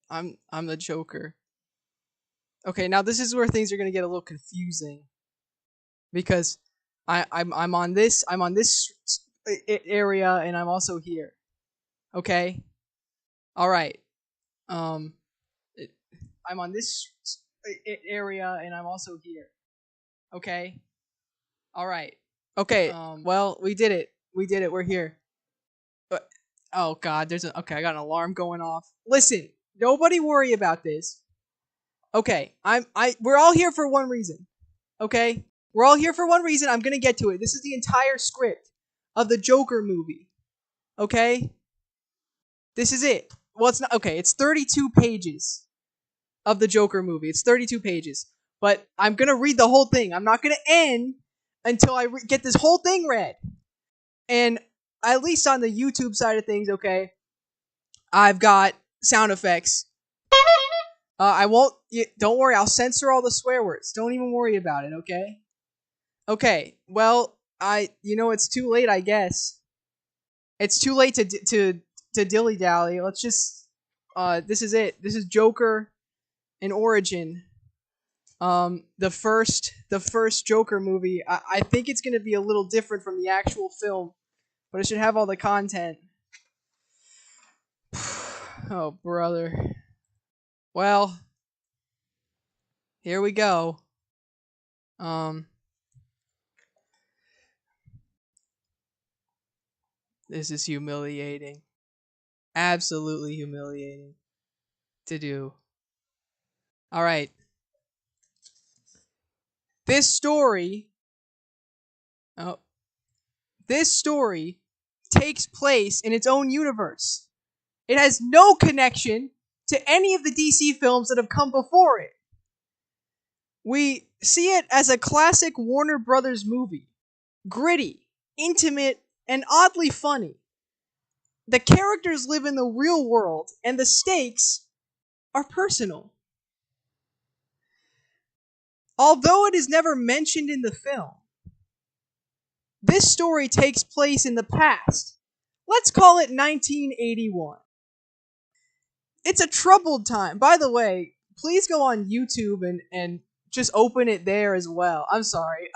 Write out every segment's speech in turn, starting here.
I'm the Joker. Okay, now this is where things are gonna get a little confusing because I'm on this area and I'm also here. Okay. All right. Um, it, I'm on this area and I'm also here. Okay. All right. Okay. Well, we did it. We did it. We're here. But oh god, okay. I got an alarm going off. Listen, nobody worry about this. Okay. We're all here for one reason. Okay. We're all here for one reason. I'm gonna get to it. This is the entire script of the Joker movie. Okay. This is it. Well, it's not okay. It's 32 pages of the Joker movie. It's 32 pages. But I'm going to read the whole thing. I'm not going to end until I get this whole thing read. And at least on the YouTube side of things, okay, I've got sound effects. I won't, don't worry, I'll censor all the swear words. Don't even worry about it, okay? Okay, well, it's too late, I guess. It's too late to dilly dally. Let's just, this is it. This is Joker in Origin. The first Joker movie. I think it's gonna be a little different from the actual film, but it should have all the content. Oh brother. Well, here we go. This is humiliating. Absolutely humiliating to do. All right. This story. Oh, this story takes place in its own universe. It has no connection to any of the DC films that have come before it. We see it as a classic Warner Brothers movie. Gritty, intimate, and oddly funny. The characters live in the real world, and the stakes are personal. Although it is never mentioned in the film, this story takes place in the past. Let's call it 1981. It's a troubled time. By the way, please go on YouTube and just open it there as well. I'm sorry.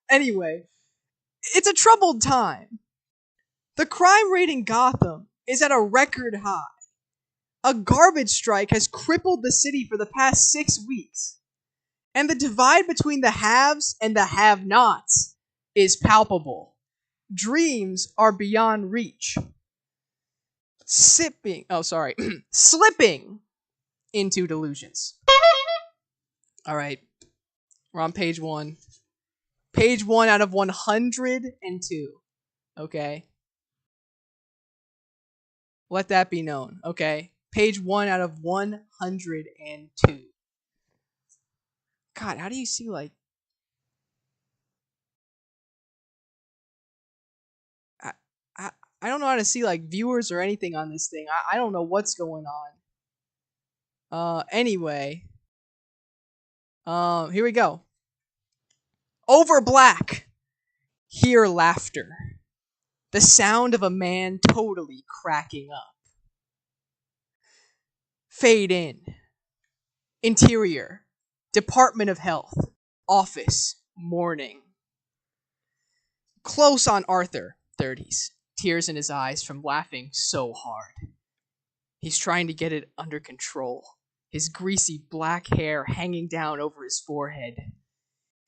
Anyway, it's a troubled time. The crime rate in Gotham is at a record high. A garbage strike has crippled the city for the past 6 weeks. And the divide between the haves and the have-nots is palpable. Dreams are beyond reach. Slipping into delusions. All right, we're on page 1. Page 1 out of 102. Okay? Let that be known, okay? Page 1 out of 102. God, how do you see, like... I don't know how to see, like, viewers or anything on this thing. I don't know what's going on. Anyway. Here we go. Over black. Hear laughter. The sound of a man totally cracking up. Fade in. Interior. Department of Health. Office. Morning. Close on Arthur. 30s. Tears in his eyes from laughing so hard. He's trying to get it under control. His greasy black hair hanging down over his forehead.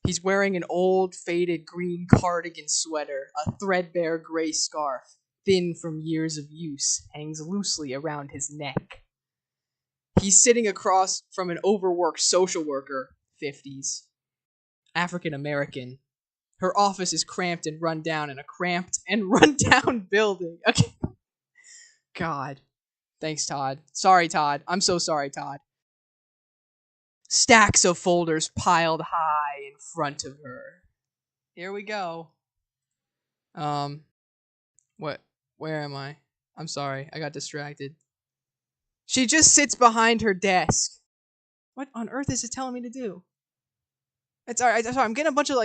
He's wearing an old, faded green cardigan sweater. A threadbare gray scarf, thin from years of use, hangs loosely around his neck. He's sitting across from an overworked social worker, 50s. African American. Her office is cramped and run down in a cramped and run down building. Okay. God. Thanks, Todd. Sorry, Todd. I'm so sorry, Todd. Stacks of folders piled high in front of her. Here we go. What? Where am I? I'm sorry. I got distracted. She just sits behind her desk. What on earth is it telling me to do? It's alright. Sorry. I'm getting a bunch of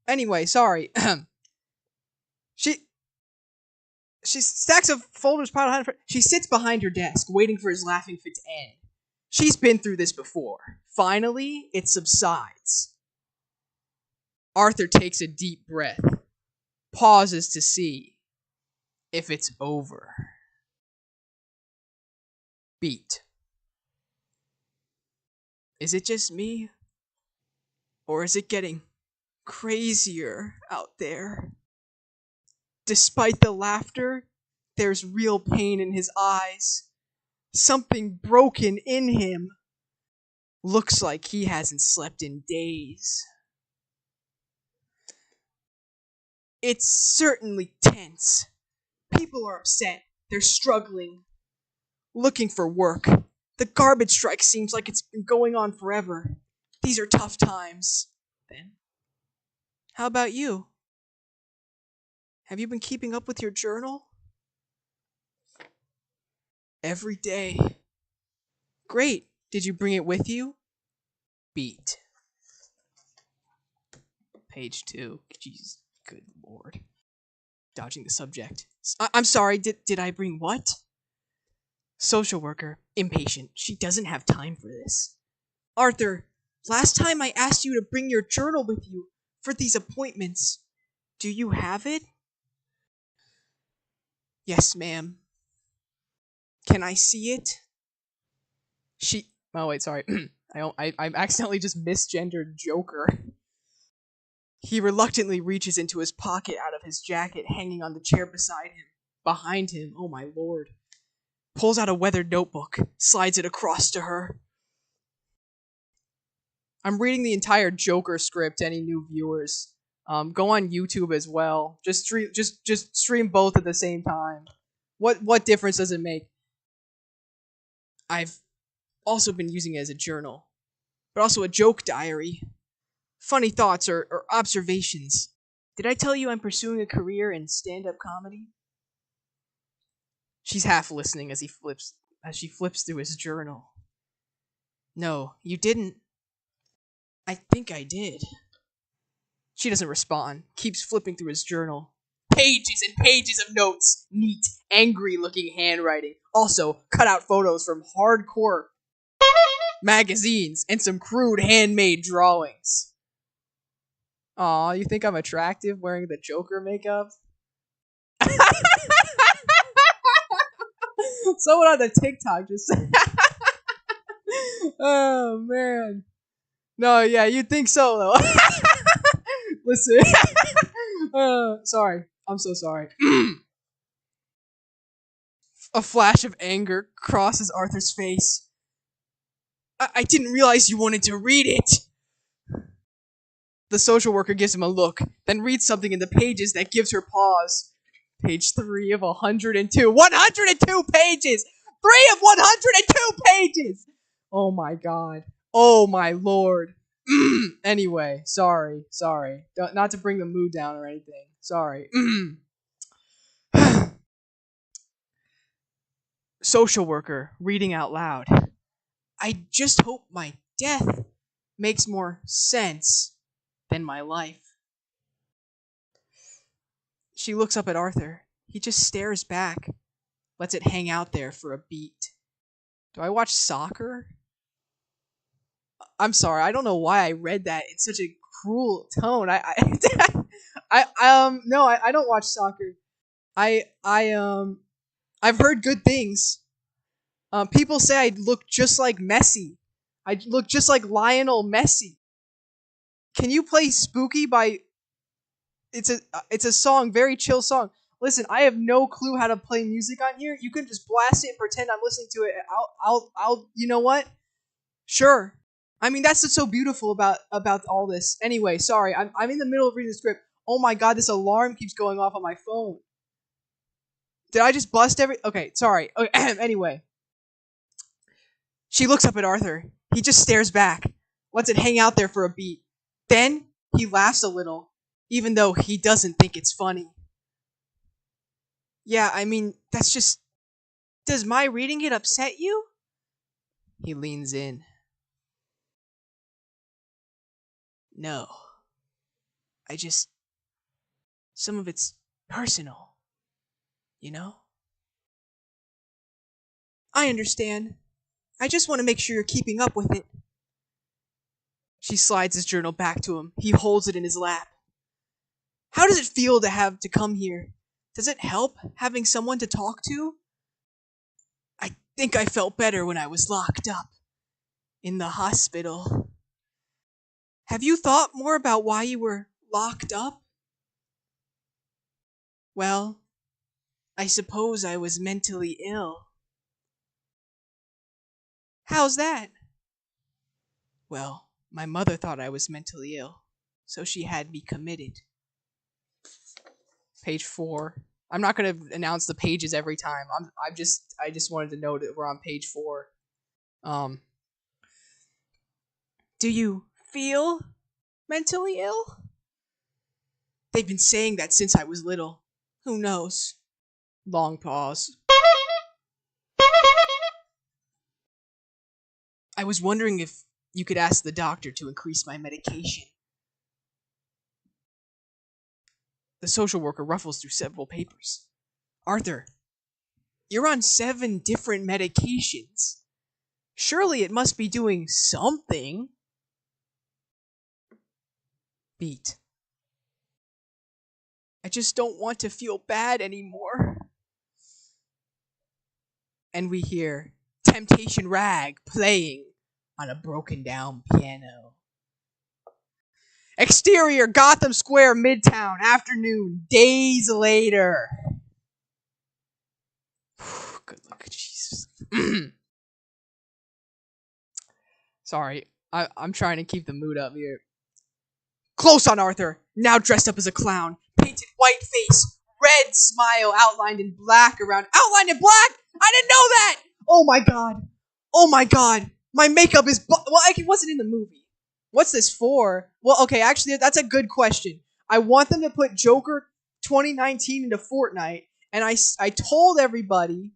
Anyway, sorry. She stacks of folders piled behind her. She sits behind her desk, waiting for his laughing fit to end. She's been through this before. Finally, it subsides. Arthur takes a deep breath, pauses to see if it's over. Beat. Is it just me? Or is it getting crazier out there? Despite the laughter, there's real pain in his eyes. Something broken in him. Looks like he hasn't slept in days. It's certainly tense. People are upset. They're struggling. Looking for work. The garbage strike seems like it's been going on forever. These are tough times. Then, how about you? Have you been keeping up with your journal? Every day. Great. Did you bring it with you? Beat. Page 2. Jeez, good lord. Dodging the subject. I'm sorry, did I bring what? Social worker. Impatient. She doesn't have time for this. Arthur, last time I asked you to bring your journal with you for these appointments. Do you have it? Yes, ma'am. Can I see it? Oh, wait, sorry. I accidentally just misgendered Joker. He reluctantly reaches into his pocket out of his jacket hanging on the chair beside him. Behind him, oh my lord. Pulls out a weathered notebook, slides it across to her. I'm reading the entire Joker script. Any new viewers, go on YouTube as well. Just stream both at the same time. What difference does it make? I've also been using it as a journal, but also a joke diary. Funny thoughts or observations. Did I tell you I'm pursuing a career in stand-up comedy? She's half listening as she flips through his journal. No, you didn't. I think I did. She doesn't respond, keeps flipping through his journal. Pages and pages of notes. Neat, angry-looking handwriting. Also, cut-out photos from hardcore magazines and some crude handmade drawings. Aw, you think I'm attractive wearing the Joker makeup? Someone on the TikTok just oh, man. No, yeah, you'd think so, though. Listen. Sorry. I'm so sorry. A flash of anger crosses Arthur's face. I didn't realize you wanted to read it. The social worker gives him a look, then reads something in the pages that gives her pause. Page 3 of 102. 102 pages! 3 of 102 pages! Oh my god. Oh my lord. Anyway, sorry. Not to bring the mood down or anything. Sorry. Social worker, reading out loud. I just hope my death makes more sense than my life. She looks up at Arthur. He just stares back, lets it hang out there for a beat. Do I watch soccer? I'm sorry, I don't know why I read that in such a cruel tone. No, I don't watch soccer. I've heard good things. People say I look just like Messi. I look just like Lionel Messi. Can you play Spooky by? It's a song, very chill song. Listen, I have no clue how to play music on here. You can just blast it and pretend I'm listening to it. I'll. You know what? Sure. I mean, that's what's so beautiful about all this. Anyway, sorry, I'm in the middle of reading the script. Oh my god, this alarm keeps going off on my phone. Did I just bust every? Okay, sorry. Okay, anyway. She looks up at Arthur. He just stares back, lets it hang out there for a beat. Then he laughs a little, even though he doesn't think it's funny. Yeah, I mean, that's just... Does my reading it upset you? He leans in. No. Some of it's personal, you know? I understand. I just want to make sure you're keeping up with it. She slides his journal back to him. He holds it in his lap. How does it feel to have to come here? Does it help having someone to talk to? I think I felt better when I was locked up in the hospital. Have you thought more about why you were locked up? Well, I suppose I was mentally ill. How's that? Well, my mother thought I was mentally ill, so she had me committed. Page 4. I'm not going to announce the pages every time. I just wanted to note that we're on page 4. Um, do you feel mentally ill? They've been saying that since I was little. Who knows? Long pause. I was wondering if you could ask the doctor to increase my medication. The social worker ruffles through several papers. Arthur, you're on 7 different medications. Surely it must be doing something. Beat. I just don't want to feel bad anymore. And we hear Temptation Rag playing on a broken down piano. Exterior, Gotham Square, Midtown, afternoon, days later. Good luck, Jesus. Sorry, I'm trying to keep the mood up here. Close on Arthur, now dressed up as a clown. Painted white face, red smile outlined in black around. Outlined in black? I didn't know that! Oh my god. Oh my god. My makeup is... well, it wasn't in the movie. What's this for? Well, okay, actually, that's a good question. I want them to put Joker 2019 into Fortnite, and I told everybody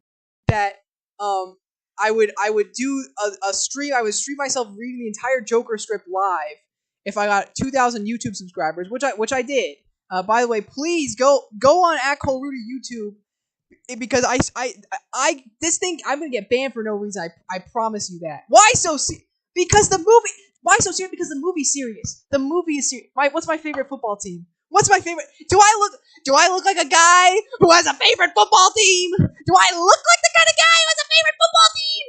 that I would do a stream. I would stream myself reading the entire Joker script live if I got 2,000 YouTube subscribers, which I did. By the way, please go on @ColeRudy YouTube because I this thing I'm gonna get banned for no reason. I promise you that. Why so because the movie. Why so serious? Because the movie's serious. The movie is serious. What's my favorite football team? What's my favorite? Do I look like a guy who has a favorite football team? Do I look like the kind of guy who has a favorite football team?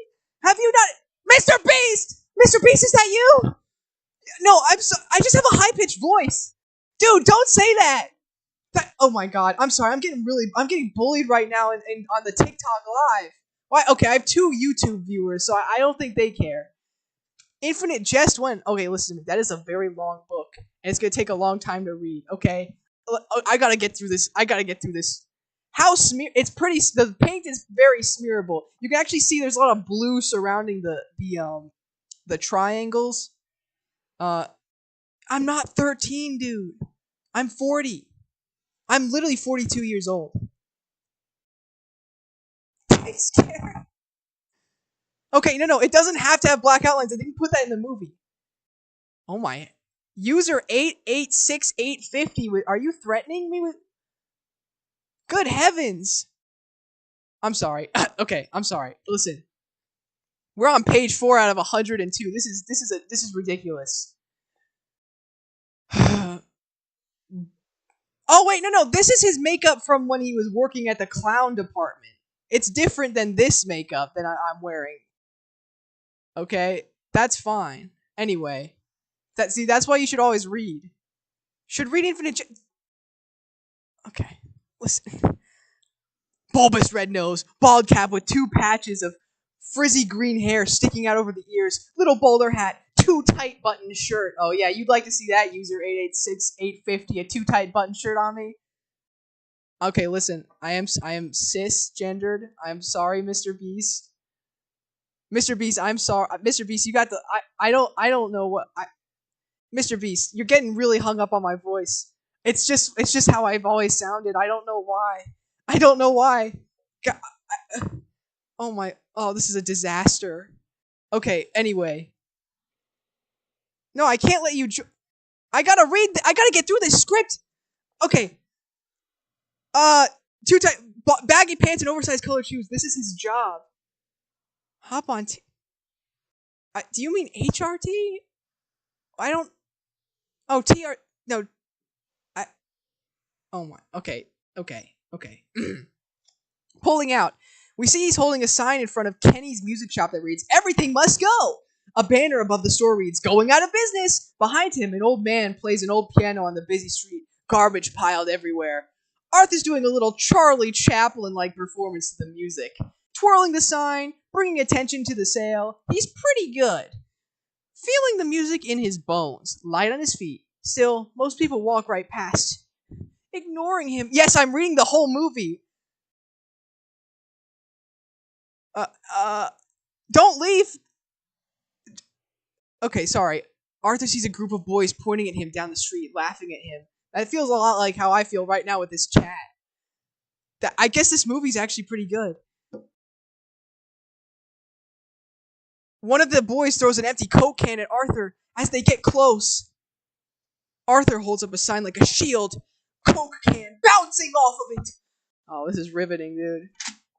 Have you not, Mr. Beast? Mr. Beast, is that you? No, I just have a high pitched voice, dude. Don't say that. Oh my god, I'm sorry. I'm getting bullied right now on the TikTok live. Why? Okay, I have 2 YouTube viewers, so I don't think they care. Infinite Jest went. Okay, listen to me. That is a very long book, and it's gonna take a long time to read. Okay, I gotta get through this. How smear? It's pretty. The paint is very smearable. You can actually see there's a lot of blue surrounding the triangles. I'm not 13, dude. I'm 40. I'm literally 42 years old. I'm scared. Okay, no, it doesn't have to have black outlines. I didn't put that in the movie. Oh my. User 886850. Are you threatening me with... Good heavens. I'm sorry. Okay, I'm sorry. Listen. We're on page 4 out of 102. This is ridiculous. Oh wait, no. This is his makeup from when he was working at the clown department. It's different than this makeup that I'm wearing. Okay, that's fine. Anyway, that's why you should always read. Should read Infinite. Okay, listen. Bulbous red nose, bald cap with 2 patches of frizzy green hair sticking out over the ears, little bowler hat, too tight button shirt. Oh yeah, you'd like to see that, user 886850, a too tight button shirt on me. Okay, listen, I am cisgendered. I'm sorry, Mr. Beast. Mr. Beast, I'm sorry. Mr. Beast, you got the... I don't know what... Mr. Beast, you're getting really hung up on my voice. It's just how I've always sounded. I don't know why. God, this is a disaster. Okay, anyway. No, I can't let you... I gotta get through this script. Okay. Uh, too tight, baggy pants and oversized colored shoes. This is his job. Hop on. Do you mean HRT? I don't. Oh, TR. No. I. Oh my. Okay. Okay. Okay. Pulling out. We see he's holding a sign in front of Kenny's music shop that reads, "Everything must go!" A banner above the store reads, "Going out of business!" Behind him, an old man plays an old piano on the busy street, garbage piled everywhere. Arthur's doing a little Charlie Chaplin-like performance to the music. Twirling the sign, bringing attention to the sale. He's pretty good. Feeling the music in his bones, light on his feet. Still, most people walk right past, ignoring him. Yes, I'm reading the whole movie. Uh, uh, don't leave! Okay, sorry. Arthur sees a group of boys pointing at him down the street, laughing at him. That feels a lot like how I feel right now with this chat. I guess this movie's actually pretty good. One of the boys throws an empty Coke can at Arthur as they get close. Arthur holds up a sign like a shield. Coke can bouncing off of it. Oh, this is riveting, dude.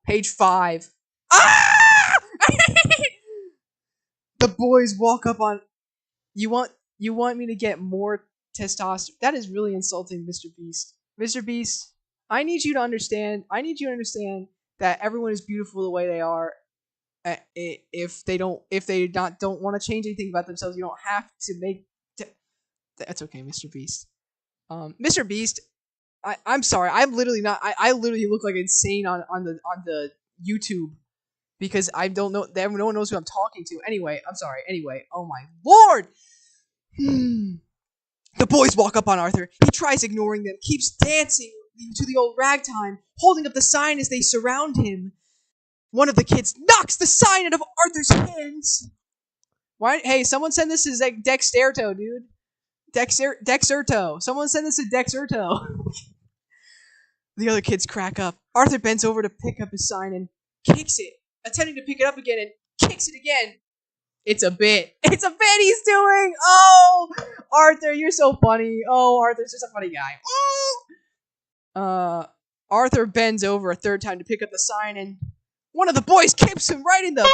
Page 5. Ah! The boys walk up on. You want me to get more testosterone? That is really insulting, Mr. Beast. Mr. Beast, I need you to understand. I need you to understand that everyone is beautiful the way they are. If they don't want to change anything about themselves, you don't have to make. That's okay, Mr. Beast. Mr. Beast, I'm sorry. I'm literally not. I literally look like insane on the YouTube because I don't know. No one knows who I'm talking to. Anyway, I'm sorry. Anyway, oh my lord. The boys walk up on Arthur. He tries ignoring them, keeps dancing to the old ragtime, holding up the sign as they surround him. One of the kids knocks the sign out of Arthur's hands. Why? Hey, someone send this to Dexerto, dude. Dexerto. Someone send this to Dexerto. The other kids crack up. Arthur bends over to pick up his sign and kicks it, attempting to pick it up again and kicks it again. It's a bit. It's a bit he's doing. Oh, Arthur, you're so funny. Oh, Arthur's just a funny guy. Arthur bends over a third time to pick up the sign, and one of the boys kicks him right in the.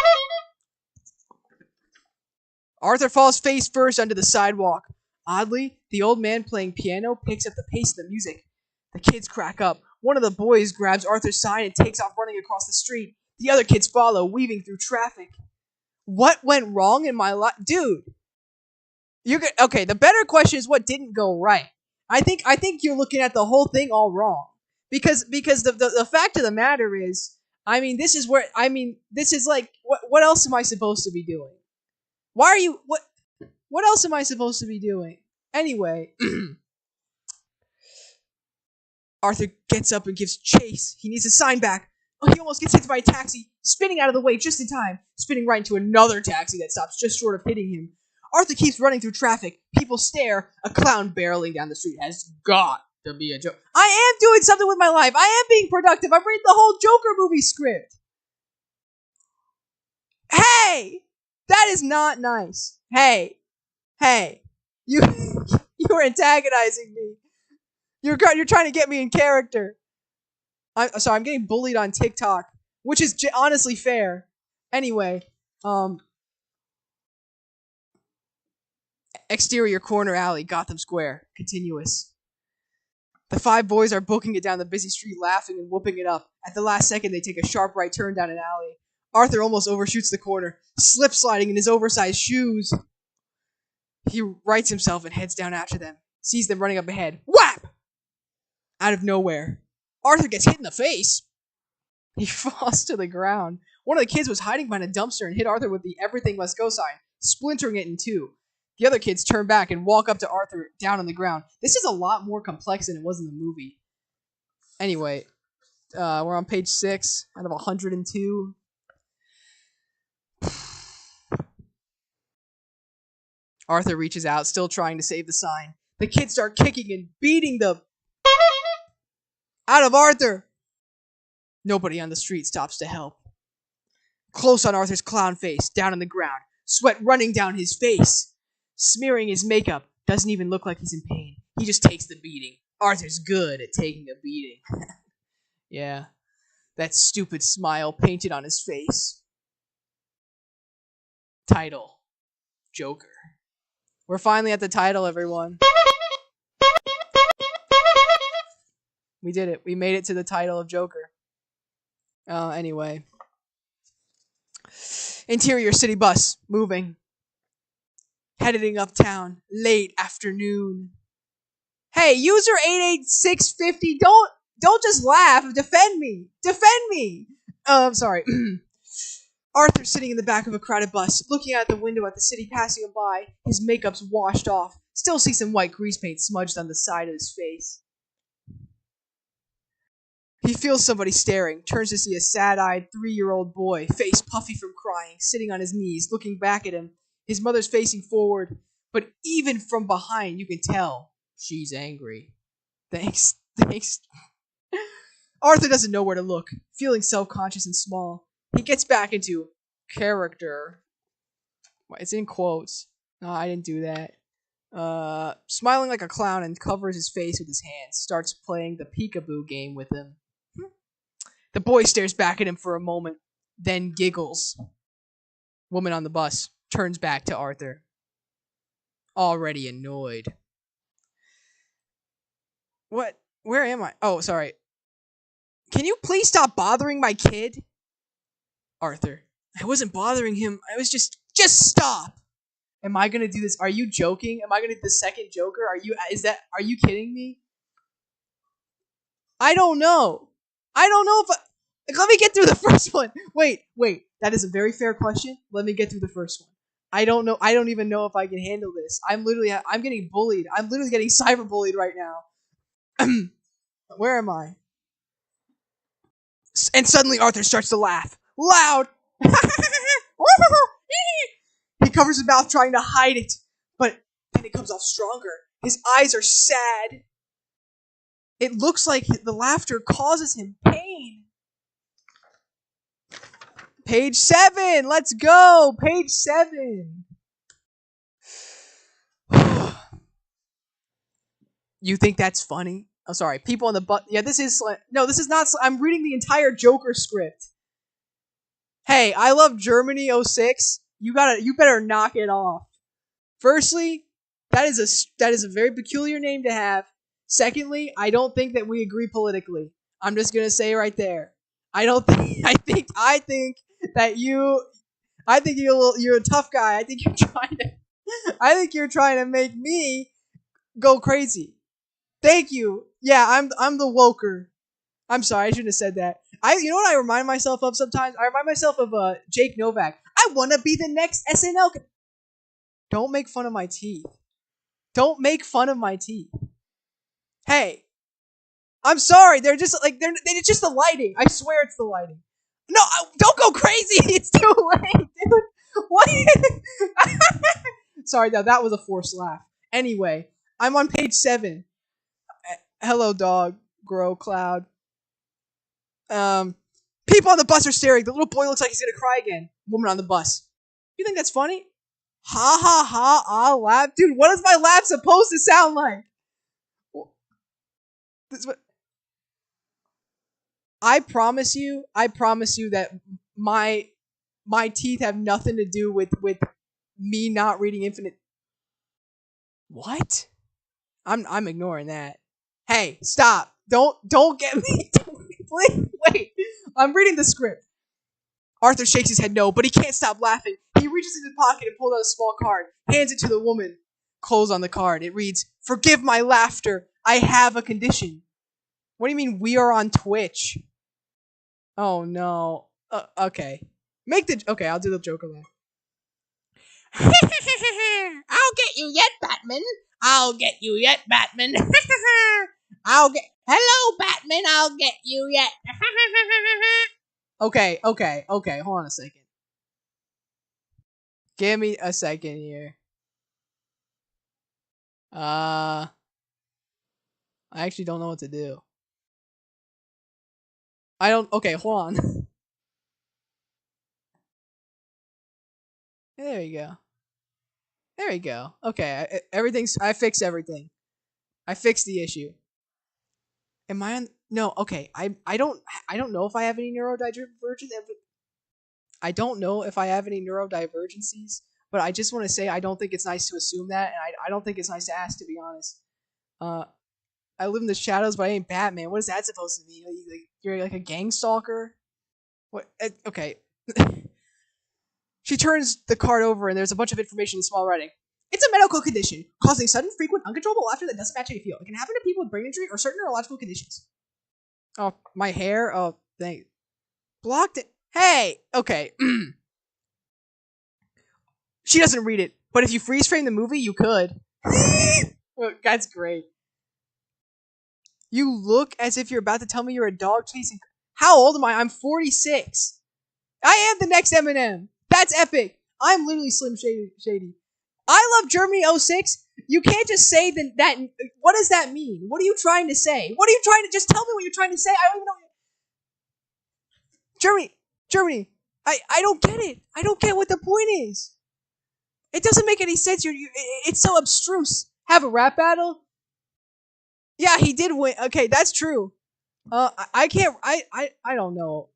Arthur falls face first onto the sidewalk. Oddly, the old man playing piano picks up the pace of the music. The kids crack up. One of the boys grabs Arthur's sign and takes off running across the street. The other kids follow, weaving through traffic. What went wrong in my life? Dude, okay, the better question is what didn't go right. I think you're looking at the whole thing all wrong. Because the fact of the matter is, this is like, what else am I supposed to be doing? Why are you, what else am I supposed to be doing? Anyway, Arthur gets up and gives chase. He needs a sign back. Oh, he almost gets hit by a taxi, spinning out of the way just in time, spinning right into another taxi that stops just short of hitting him. Arthur keeps running through traffic. People stare. A clown barreling down the street has got to be a joke. I am doing something with my life. I am being productive. I'm reading the whole Joker movie script. Hey! That is not nice. Hey, you are antagonizing me. You're trying to get me in character. I'm sorry. I'm getting bullied on TikTok, which is honestly fair. Anyway, exterior corner alley, Gotham Square, continuous. The 5 boys are booking it down the busy street, laughing and whooping it up. At the last second, they take a sharp right turn down an alley. Arthur almost overshoots the corner, slip-sliding in his oversized shoes. He rights himself and heads down after them, sees them running up ahead. Whap! Out of nowhere, Arthur gets hit in the face. He falls to the ground. One of the kids was hiding behind a dumpster and hit Arthur with the "Everything Must Go" sign, splintering it in two. The other kids turn back and walk up to Arthur down on the ground. This is a lot more complex than it was in the movie. Anyway, we're on page 6 out of 102. Arthur reaches out, still trying to save the sign. The kids start kicking and beating the out of Arthur. Nobody on the street stops to help. Close on Arthur's clown face, down on the ground, sweat running down his face. Smearing his makeup, doesn't even look like he's in pain. He just takes the beating. Arthur's good at taking a beating. Yeah, that stupid smile painted on his face. Title: Joker. We're finally at the title, everyone. We did it. We made it to the title of Joker. Anyway. Interior city bus, moving. Heading uptown, late afternoon. Hey, user 88650, don't just laugh. Defend me. Defend me. I'm sorry. Arthur sitting in the back of a crowded bus, looking out the window at the city passing him by. His makeup's washed off. Still see some white grease paint smudged on the side of his face. He feels somebody staring, turns to see a sad-eyed 3-year-old boy, face puffy from crying, sitting on his knees, looking back at him. His mother's facing forward, but even from behind you can tell she's angry. Thanks. Arthur doesn't know where to look, feeling self-conscious and small. He gets back into character. It's in quotes. No, I didn't do that. Smiling like a clown and covers his face with his hands, starts playing the peekaboo game with him. The boy stares back at him for a moment, then giggles. Woman on the bus turns back to Arthur, already annoyed. What? Where am I? Oh, sorry. Can you please stop bothering my kid? Arthur. I wasn't bothering him. I was just stop. Am I gonna do this? Are you joking? Am I gonna do the second Joker? Are you kidding me? I don't know. I don't know if let me get through the first one. Wait. That is a very fair question. Let me get through the first one. I don't know. I don't even know if I can handle this. I'm getting bullied. I'm literally getting cyberbullied right now. Where am I? And suddenly Arthur starts to laugh. Loud! He covers his mouth trying to hide it, but then it comes off stronger. His eyes are sad. It looks like the laughter causes him pain. Page 7! Let's go! Page 7! You think that's funny? Oh, sorry. People on the bus. Yeah, this is... No, this is not... I'm reading the entire Joker script. Hey, I love Germany 06. You better knock it off. Firstly, that is a very peculiar name to have. Secondly, I don't think that we agree politically. I'm just gonna say right there. I think that you're a tough guy. I think you're trying to make me go crazy. Thank you. Yeah, I'm the woker. I'm sorry, I shouldn't have said that. You know what I remind myself of sometimes? I remind myself of Jake Novak. I want to be the next SNL. Don't make fun of my teeth. Don't make fun of my teeth. Hey, I'm sorry. They're just like it's just the lighting. I swear it's the lighting. No, don't go crazy. It's too late, dude. What? Sorry, that was a forced laugh. Anyway, I'm on page 7. Hello, dog. Grow cloud. People on the bus are staring. The little boy looks like he's gonna cry again. Woman on the bus. You think that's funny? Ha ha ha! I'll laugh, dude. What is my laugh supposed to sound like? This what? I promise you that my teeth have nothing to do with me not reading Infinite. What? I'm ignoring that. Hey, stop! Don't get me. Please wait. I'm reading the script. Arthur shakes his head no, but he can't stop laughing. He reaches into his pocket and pulls out a small card, hands it to the woman. Close on the card. It reads, "Forgive my laughter. I have a condition." What do you mean we are on Twitch? Oh no. Okay. Okay, I'll do the Joker laugh. I'll get you yet, Batman. I'll get you yet, Batman. Hello, Batman. I'll get you yet. Okay. Hold on a second. Give me a second here. I actually don't know what to do. Okay, hold on. There you go. There you go. Okay, I fixed everything. I fixed the issue. Am I on? No, okay. I don't know if I have any neurodivergent. I don't know if I have any neurodivergencies, but I just want to say I don't think it's nice to assume that, and I don't think it's nice to ask, to be honest. Uh, I live in the shadows, but I ain't Batman. What is that supposed to mean? You're like a gang stalker? What? Okay. She turns the card over, and there's a bunch of information in small writing. It's a medical condition causing sudden, frequent, uncontrollable laughter that doesn't match how you feel. It can happen to people with brain injury or certain neurological conditions. Oh, my hair. Oh, thank. Blocked it. Hey. Okay. She doesn't read it, but if you freeze frame the movie, you could. That's great. You look as if you're about to tell me you're a dog chasing. How old am I? I'm 46. I am the next Eminem. That's epic. I'm literally Slim Shady. I love Germany '06. You can't just say that. What does that mean? What are you trying to say? What are you trying to? Just tell me what you're trying to say. I don't even know. Germany. I don't get it. I don't get what the point is. It doesn't make any sense. It's so abstruse. Have a rap battle? Yeah, he did win. Okay, that's true. I can't. I don't know.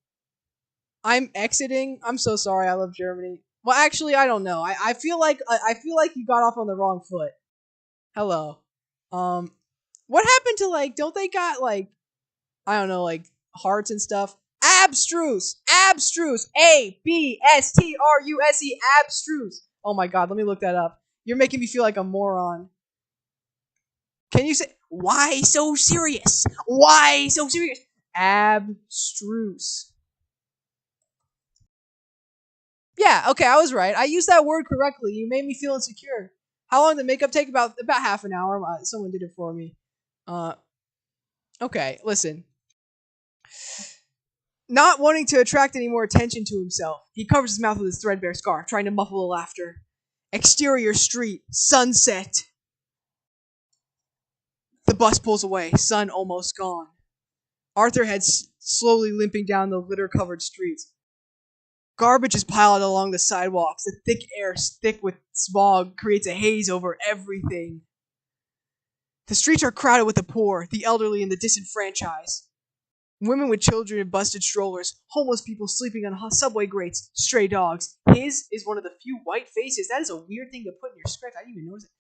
I'm exiting. I'm so sorry. I love Germany. Well, actually, I don't know. I feel like you got off on the wrong foot. Hello. What happened to like? Don't they got like I don't know like hearts and stuff? Abstruse. ABSTRUSE. Abstruse. Oh my god. Let me look that up. You're making me feel like a moron. Can you say why so serious? Why so serious? Abstruse. Yeah, okay, I was right. I used that word correctly. You made me feel insecure. How long did makeup take? About half an hour. Someone did it for me. Uh, okay, listen. Not wanting to attract any more attention to himself, he covers his mouth with his threadbare scarf, trying to muffle the laughter. Exterior street, sunset. The bus pulls away, sun almost gone. Arthur heads slowly limping down the litter-covered streets. Garbage is piled along the sidewalks. The thick air, thick with smog, creates a haze over everything. The streets are crowded with the poor, the elderly, and the disenfranchised. Women with children in busted strollers, homeless people sleeping on subway grates, stray dogs. His is one of the few white faces. That is a weird thing to put in your script. I didn't even notice it.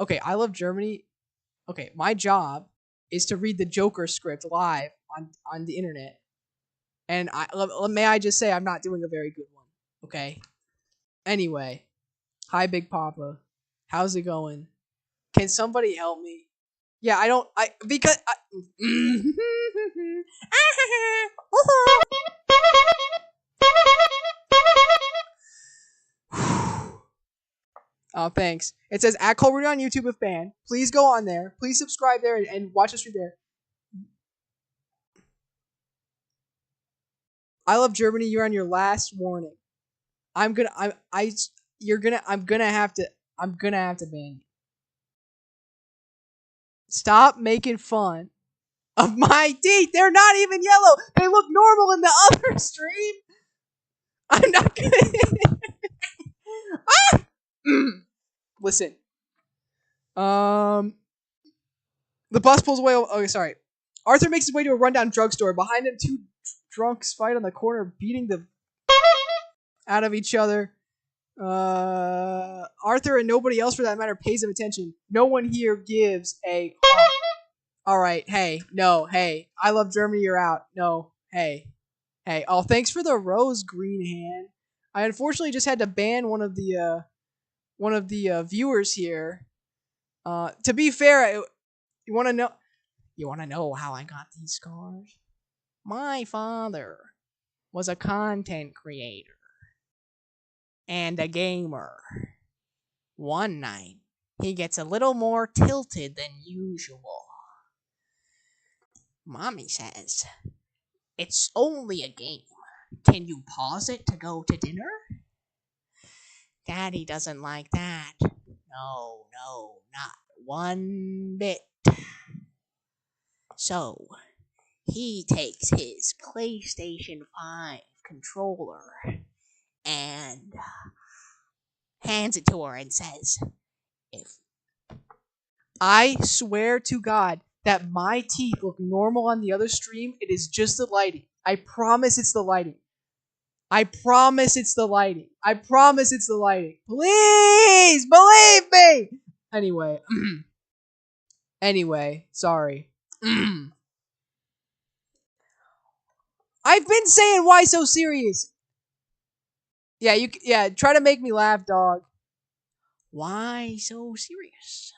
Okay, I love Germany. Okay, my job is to read the Joker script live on the internet. And may I just say I'm not doing a very good one. Okay. Anyway, hi Big Papa. How's it going? Can somebody help me? Yeah, I don't. I because. Oh, thanks. It says at Colbert on YouTube if banned. Please go on there. Please subscribe there and watch us stream there. I love Germany. You're on your last warning. I'm gonna. You're gonna. I'm gonna have to. I'm gonna have to ban you. Stop making fun of my teeth. They're not even yellow. They look normal in the other stream. I'm not gonna. Ah! Listen. The bus pulls away. Okay, sorry. Arthur makes his way to a rundown drugstore. Behind him, two drunks fight on the corner, beating the out of each other. Arthur and nobody else, for that matter, pays him attention. No one here gives a. All right, hey, no, hey, I love Germany. You're out. No, hey. Oh, thanks for the rose, green hand. I unfortunately just had to ban one of the viewers here. To be fair, you want to know? You want to know how I got these scars? My father was a content creator and a gamer. One night, he gets a little more tilted than usual. Mommy says, "It's only a game. Can you pause it to go to dinner?" Daddy doesn't like that. No, not one bit. So, he takes his PlayStation 5 controller and hands it to her and says, "If I swear to God, that my teeth look normal on the other stream, it is just the lighting. I promise it's the lighting. I promise it's the lighting. I promise it's the lighting. Please believe me. Anyway, sorry. I've been saying why so serious. Yeah, try to make me laugh, dog. Why so serious?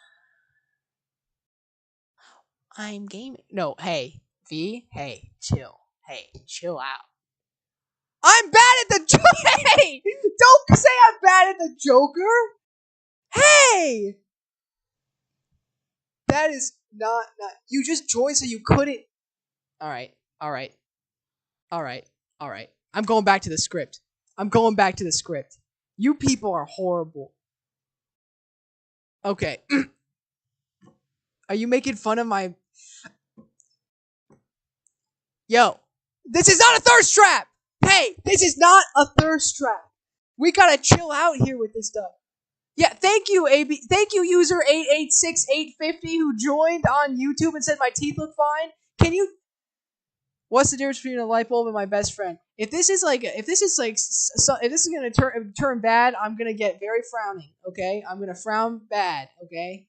I'm gaming. No, hey, V, hey, chill. Hey, chill out. I'm bad at the Joker. Hey, don't say I'm bad at the Joker. Hey, that is not. You just joined so you couldn't. All right, all right, all right, all right. I'm going back to the script. I'm going back to the script. You people are horrible. Okay. Are you making fun of my? Yo, this is not a thirst trap. Hey, this is not a thirst trap. We gotta chill out here with this stuff. Yeah, thank you, AB. Thank you, user 886850 who joined on YouTube and said my teeth look fine. Can you? What's the difference between a light bulb and my best friend? If this is gonna turn bad, I'm gonna get very frowning. Okay, I'm gonna frown bad. Okay.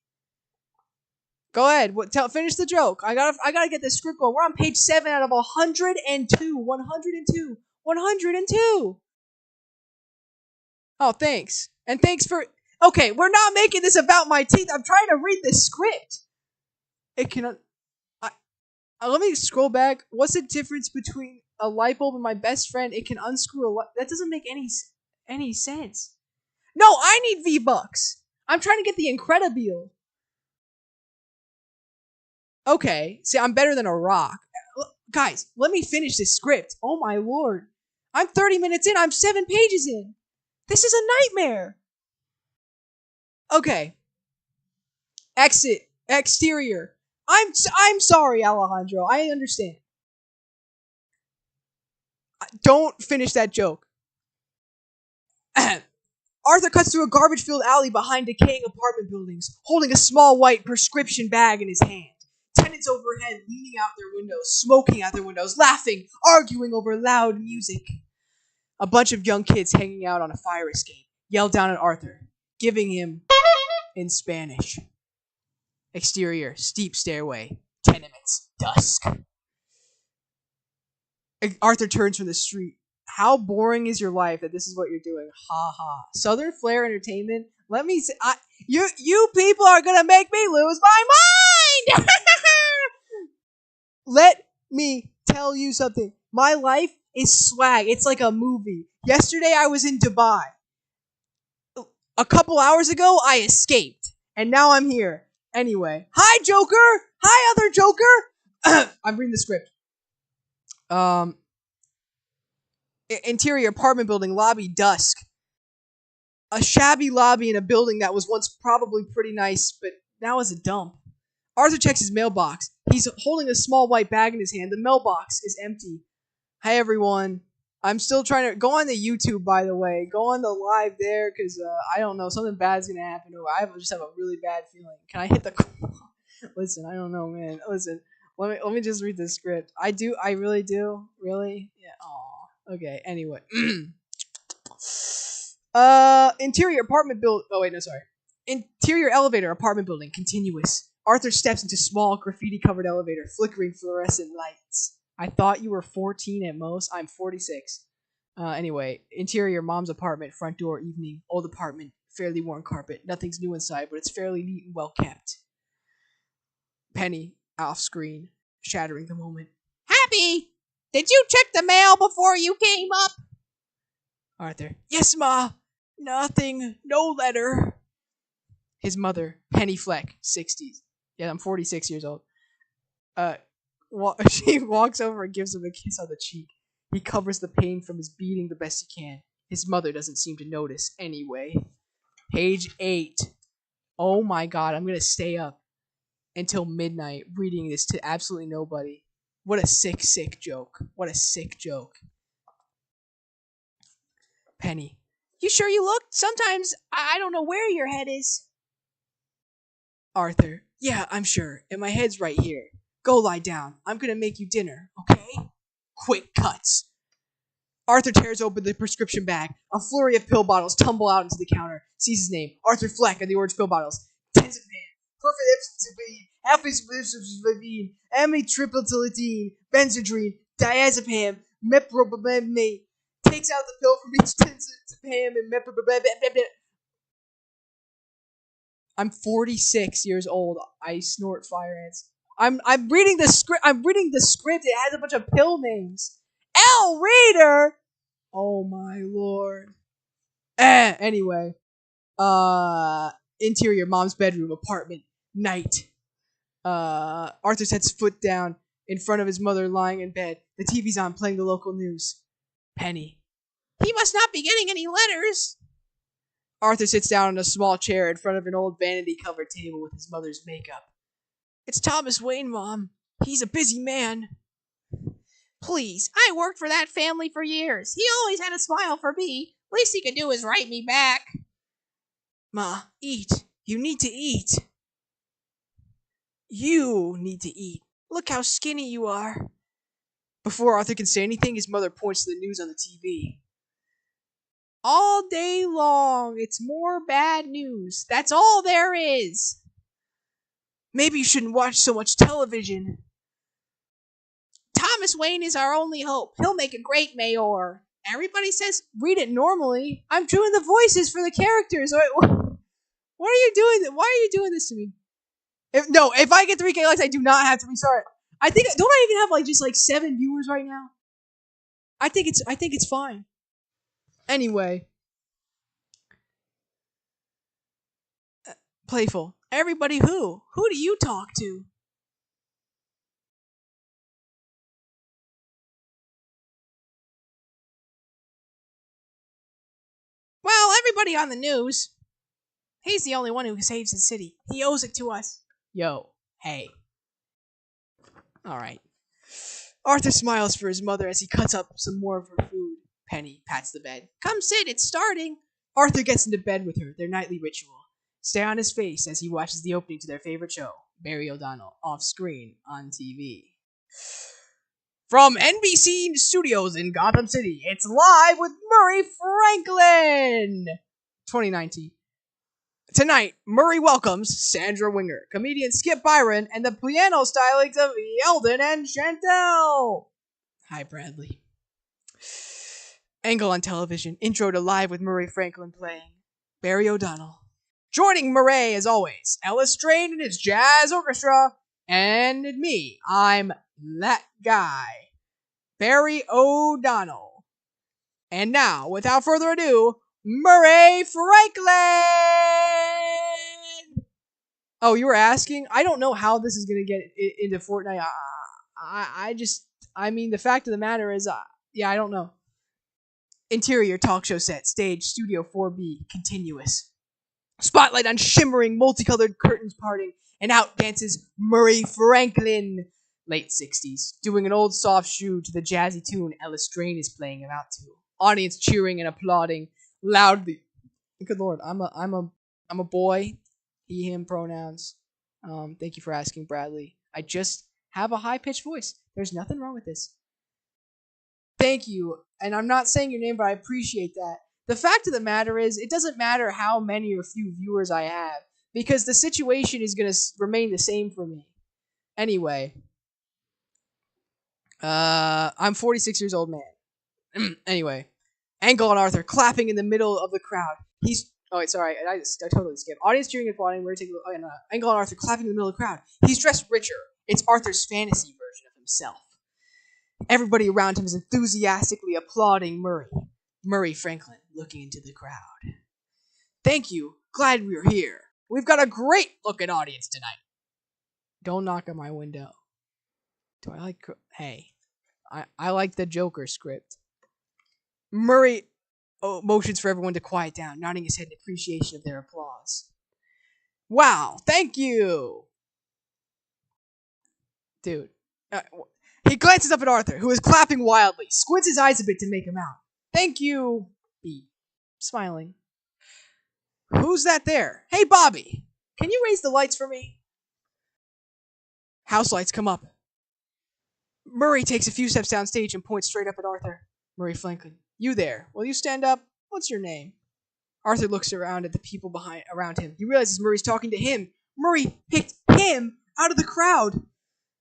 Go ahead. Finish the joke. I gotta get this script going. We're on page 7 out of 102. 102. 102. Oh, thanks. And thanks for. Okay, we're not making this about my teeth. I'm trying to read this script. It can. Let me scroll back. What's the difference between a light bulb and my best friend? It can unscrew a light. That doesn't make any sense. No, I need V-Bucks. I'm trying to get the Incredible. Okay, see, I'm better than a rock. Guys, let me finish this script. Oh my lord. I'm 30 minutes in. I'm 7 pages in. This is a nightmare. Okay. Exit. Exterior. I'm sorry, Alejandro. I understand. Don't finish that joke. Arthur cuts through a garbage-filled alley behind decaying apartment buildings, holding a small white prescription bag in his hand. Tenants overhead leaning out their windows, smoking out their windows, laughing, arguing over loud music. A bunch of young kids hanging out on a fire escape yell down at Arthur, giving him in Spanish. Exterior, steep stairway, tenements, dusk. Arthur turns from the street. How boring is your life that this is what you're doing? Ha ha. Southern Flair Entertainment. Let me say, you people are gonna make me lose my mind. Let me tell you something. My life is swag. It's like a movie. Yesterday I was in Dubai. A couple hours ago I escaped, and now I'm here. Anyway, hi Joker. Hi other Joker. I'm reading the script. Interior apartment building lobby dusk. A shabby lobby in a building that was once probably pretty nice, but now is a dump. Arthur checks his mailbox. He's holding a small white bag in his hand. The mailbox is empty. Hi everyone. I'm still trying to go on the YouTube, by the way. Go on the live there, because I don't know, something bad's gonna happen. Just have a really bad feeling. Can I hit the? Listen, I don't know, man. Listen, let me just read the script. I really do. Really? Yeah. Aw. Okay. Anyway. Interior apartment build. Oh wait, no, sorry. Interior elevator apartment building continuous. Arthur steps into small graffiti-covered elevator, flickering fluorescent lights. I thought you were 14 at most. I'm 46. Anyway, interior mom's apartment, front door, evening, old apartment, fairly worn carpet. Nothing's new inside, but it's fairly neat and well kept. Penny, off screen, shattering the moment. Happy! Did you check the mail before you came up? Arthur. Yes, Ma. Nothing. No letter. His mother, Penny Fleck, 60s. Yeah, I'm 46 years old. She walks over and gives him a kiss on the cheek. He covers the pain from his beating the best he can. His mother doesn't seem to notice anyway. Page 8. Oh my god, I'm gonna stay up until midnight reading this to absolutely nobody. What a sick joke. What a sick joke. Penny. You sure you looked? Sometimes I don't know where your head is. Arthur, yeah, I'm sure, and my head's right here. Go lie down. I'm gonna make you dinner, okay? Quick cuts. Arthur tears open the prescription bag. A flurry of pill bottles tumble out into the counter. Sees his name, Arthur Fleck, on the orange pill bottles. Tenzepam, perfidipsivine, alpha-spivine, amitriptyline, benzodrine, diazepam, meprobamate. Takes out the pill from each tenzepam and meprobamate. I'm 46 years old. I snort fire ants. I'm reading the script. I'm reading the script. It has a bunch of pill names. L. Reader. Oh my lord. Anyway. Interior, mom's bedroom, apartment, night. Arthur sets foot down in front of his mother lying in bed. The TV's on, playing the local news. Penny. He must not be getting any letters. Arthur sits down on a small chair in front of an old vanity-covered table with his mother's makeup. It's Thomas Wayne, Mom. He's a busy man. Please, I worked for that family for years. He always had a smile for me. Least he could do is write me back. Ma, eat. You need to eat. You need to eat. Look how skinny you are. Before Arthur can say anything, his mother points to the news on the TV. All day long, it's more bad news. That's all there is. Maybe you shouldn't watch so much television. Thomas Wayne is our only hope. He'll make a great mayor. Everybody says read it normally. I'm doing the voices for the characters. What are you doing? Why are you doing this to me? If I get 3K likes, I do not have to restart. Don't I even have just 7 viewers right now? I think it's fine. Anyway. Playful. Everybody who? Who do you talk to? Well, everybody on the news. He's the only one who saves the city. He owes it to us. Yo, hey. Alright. Arthur smiles for his mother as he cuts up some more of her food. Penny pats the bed. Come sit, it's starting. Arthur gets into bed with her, their nightly ritual. Stare on his face as he watches the opening to their favorite show, Barry O'Donnell, off screen on TV. From NBC Studios in Gotham City, it's Live with Murray Franklin! 2019. Tonight, Murray welcomes Sandra Winger, comedian Skip Byron, and the piano stylings of Yeldon and Chantel. Hi, Bradley. Angle on television. Intro to Live with Murray Franklin playing. Barry O'Donnell. Joining Murray, as always, Ellis Strain and his jazz orchestra. And me, I'm that guy, Barry O'Donnell. And now, without further ado, Murray Franklin! Oh, you were asking? I don't know how this is going to get into Fortnite. The fact of the matter is, I don't know. Interior talk show set, stage, studio 4B, continuous. Spotlight on shimmering, multicolored curtains parting, and out dances Murray Franklin. Late 60s, doing an old soft shoe to the jazzy tune Ellis Strain is playing him out to. Audience cheering and applauding loudly. Good lord, I'm a boy. He, him pronouns. Thank you for asking, Bradley. I just have a high-pitched voice. There's nothing wrong with this. Thank you. And I'm not saying your name, but I appreciate that. The fact of the matter is, it doesn't matter how many or few viewers I have, because the situation is going to remain the same for me. Anyway. I'm 46 years old, man. Anyway. Angle on Arthur, clapping in the middle of the crowd. Oh, wait, sorry. I totally skipped. Audience cheering and applauding. We're taking Angle on Arthur, clapping in the middle of the crowd. He's dressed richer. It's Arthur's fantasy version of himself. Everybody around him is enthusiastically applauding Murray. Murray Franklin looking into the crowd. Thank you. Glad we're here. We've got a great looking audience tonight. Don't knock on my window. Do I like... Hey. I like the Joker script. Murray motions for everyone to quiet down, nodding his head in appreciation of their applause. Wow, thank you! Dude. He glances up at Arthur, who is clapping wildly, squints his eyes a bit to make him out. Thank you, beep. Smiling. Who's that there? Hey, Bobby! Can you raise the lights for me? House lights come up. Murray takes a few steps downstage and points straight up at Arthur. Murray Franklin. You there. Will you stand up? What's your name? Arthur looks around at the people around him. He realizes Murray's talking to him. Murray picked him out of the crowd.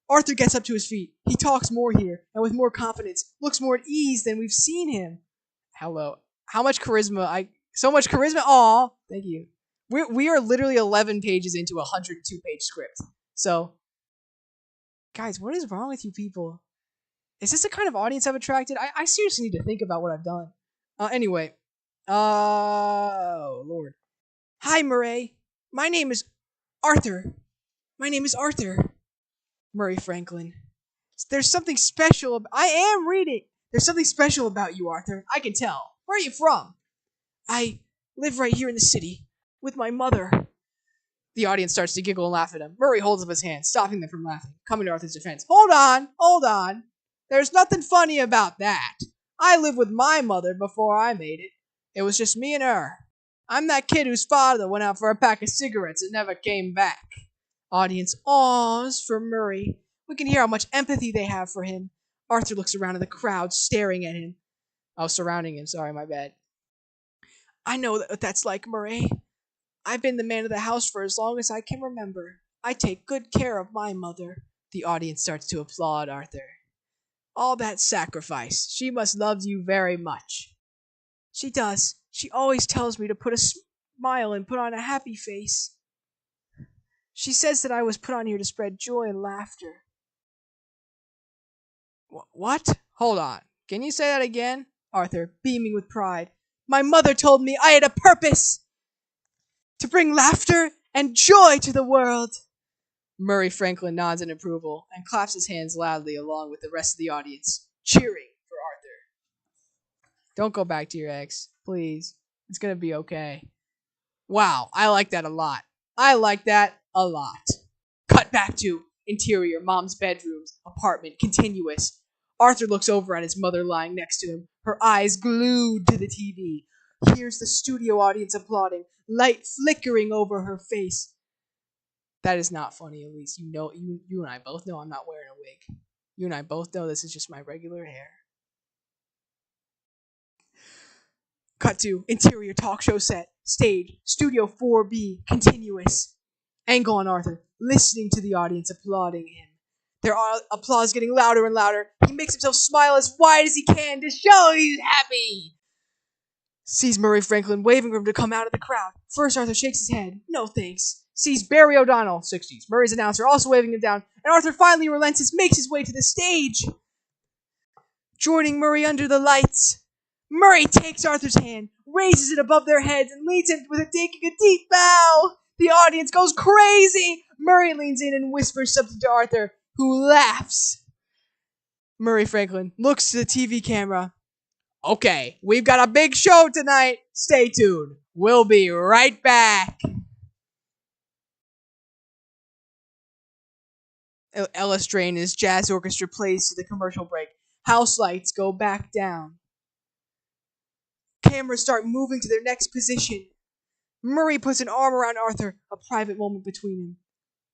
Arthur gets up to his feet. He talks more here, and with more confidence, looks more at ease than we've seen him. Hello. How much charisma? So much charisma? Aw, thank you. We are literally 11 pages into a 102-page script. So, guys, what is wrong with you people? Is this the kind of audience I've attracted? I seriously need to think about what I've done. Anyway. Oh, Lord. Hi, Murray. My name is Arthur. Murray Franklin. There's something special. I am reading. There's something special about you, Arthur. I can tell. Where are you from? I live right here in the city with my mother. The audience starts to giggle and laugh at him. Murray holds up his hand, stopping them from laughing, coming to Arthur's defense. Hold on. There's nothing funny about that. I lived with my mother before I made it. It was just me and her. I'm that kid whose father went out for a pack of cigarettes and never came back. Audience awes for Murray. We can hear how much empathy they have for him. Arthur looks around at the crowd, staring at him. Oh, surrounding him. Sorry, my bad. I know what that's like, Murray. I've been the man of the house for as long as I can remember. I take good care of my mother. The audience starts to applaud Arthur. All that sacrifice. She must love you very much. She does. She always tells me to put a smile and put on a happy face. She says that I was put on here to spread joy and laughter. What? Hold on. Can you say that again? Arthur, beaming with pride. My mother told me I had a purpose to bring laughter and joy to the world. Murray Franklin nods in approval and claps his hands loudly along with the rest of the audience, cheering for Arthur. Don't go back to your ex, please. It's gonna be okay. Wow, I like that a lot. Cut back to interior, mom's bedrooms, apartment, continuous. Arthur looks over at his mother lying next to him, her eyes glued to the TV. Hears the studio audience applauding, light flickering over her face. That is not funny, Elise. You and I both know I'm not wearing a wig. You and I both know this is just my regular hair. Cut to interior talk show set, stage, studio 4B, continuous. Angle on Arthur, listening to the audience applauding him. Their applause getting louder and louder. He makes himself smile as wide as he can to show he's happy. Sees Murray Franklin waving for him to come out of the crowd. First, Arthur shakes his head. No thanks. Sees Barry O'Donnell, 60s, Murray's announcer, also waving him down. And Arthur finally relents and makes his way to the stage. Joining Murray under the lights. Murray takes Arthur's hand, raises it above their heads, and leads him with taking a deep bow. The audience goes crazy. Murray leans in and whispers something to Arthur, who laughs. Murray Franklin looks to the TV camera. Okay, we've got a big show tonight. Stay tuned. We'll be right back. Ellis Drain's jazz orchestra plays to the commercial break. House lights go back down. Cameras start moving to their next position. Murray puts an arm around Arthur, a private moment between them.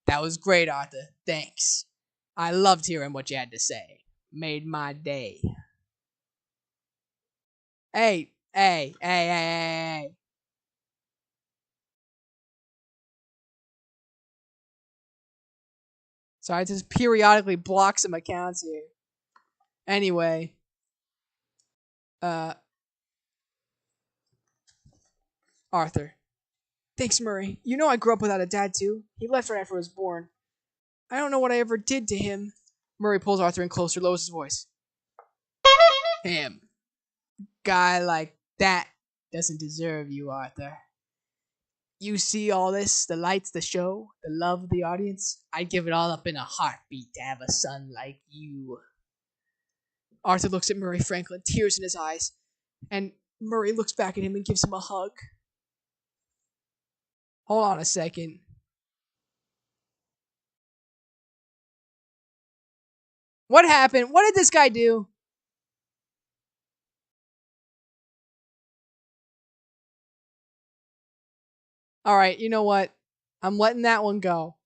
That was great, Arthur. Thanks. I loved hearing what you had to say. Made my day. Hey. So I just periodically block some accounts here. Anyway. Arthur. Thanks, Murray. You know I grew up without a dad, too. He left right after I was born. I don't know what I ever did to him. Murray pulls Arthur in closer, lowers his voice. Him. Guy like that doesn't deserve you, Arthur. You see all this, the lights, the show, the love of the audience? I'd give it all up in a heartbeat to have a son like you. Arthur looks at Murray Franklin, tears in his eyes, and Murray looks back at him and gives him a hug. Hold on a second. What happened? What did this guy do? Alright, you know what? I'm letting that one go.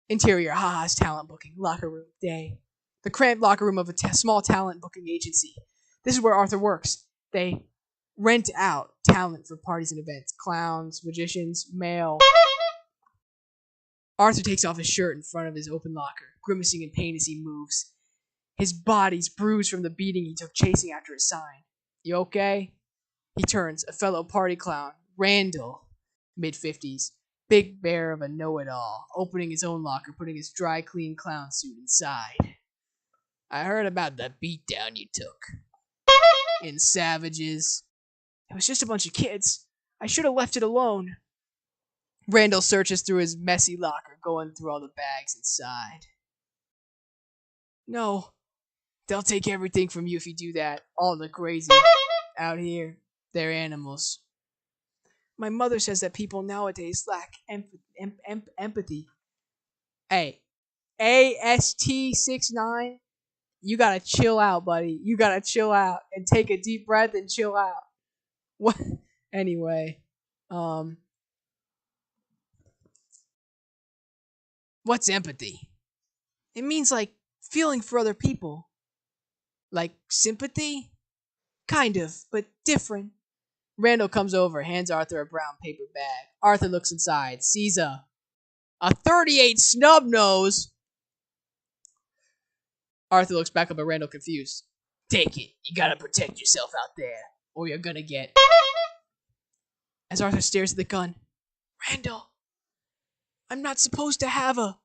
Interior, haha's talent booking, locker room, day. The cramped locker room of a small talent booking agency. This is where Arthur works. They rent out talent for parties and events. Clowns, magicians, male. Arthur takes off his shirt in front of his open locker, grimacing in pain as he moves. His body's bruised from the beating he took chasing after his sign. You okay? He turns, a fellow party clown, Randall, mid-50s, big bear of a know-it-all, opening his own locker, putting his dry, clean clown suit inside. I heard about the beatdown you took. In Savages. It was just a bunch of kids. I should have left it alone. Randall searches through his messy locker, going through all the bags inside. No, they'll take everything from you if you do that. All the crazy out here, they're animals. My mother says that people nowadays lack empathy. Hey, AST69, you gotta chill out, buddy. You gotta chill out and take a deep breath and chill out. What? Anyway, what's empathy? It means like feeling for other people. Like sympathy? Kind of, but different. Randall comes over, hands Arthur a brown paper bag. Arthur looks inside, sees a 38 snub nose. Arthur looks back up at Randall confused. Take it. You gotta protect yourself out there, or you're gonna get... As Arthur stares at the gun. Randall, I'm not supposed to have a...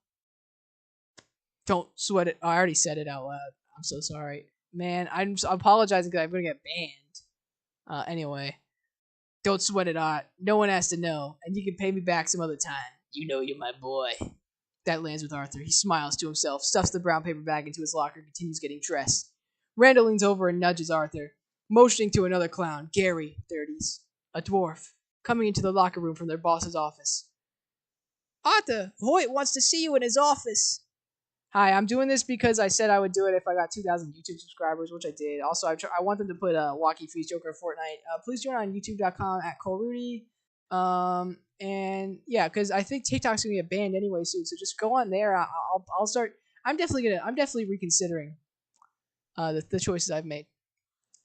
Don't sweat it. Oh, I already said it out loud. I'm so sorry. Man, I'm apologizing because I'm gonna get banned. Anyway. Don't sweat it, Art. No one has to know, and you can pay me back some other time. You know you're my boy. That lands with Arthur. He smiles to himself, stuffs the brown paper bag into his locker, and continues getting dressed. Randall leans over and nudges Arthur, motioning to another clown, Gary, 30s, a dwarf, coming into the locker room from their boss's office. Arthur, Hoyt wants to see you in his office. Hi, I'm doing this because I said I would do it if I got 2,000 YouTube subscribers, which I did. Also, I want them to put Walkie Feast Joker of Fortnite. Please join on youtube.com at ColeRudy. And yeah, because I think TikTok's gonna get banned anyway soon. So just go on there. I'll start. I'm definitely reconsidering the choices I've made.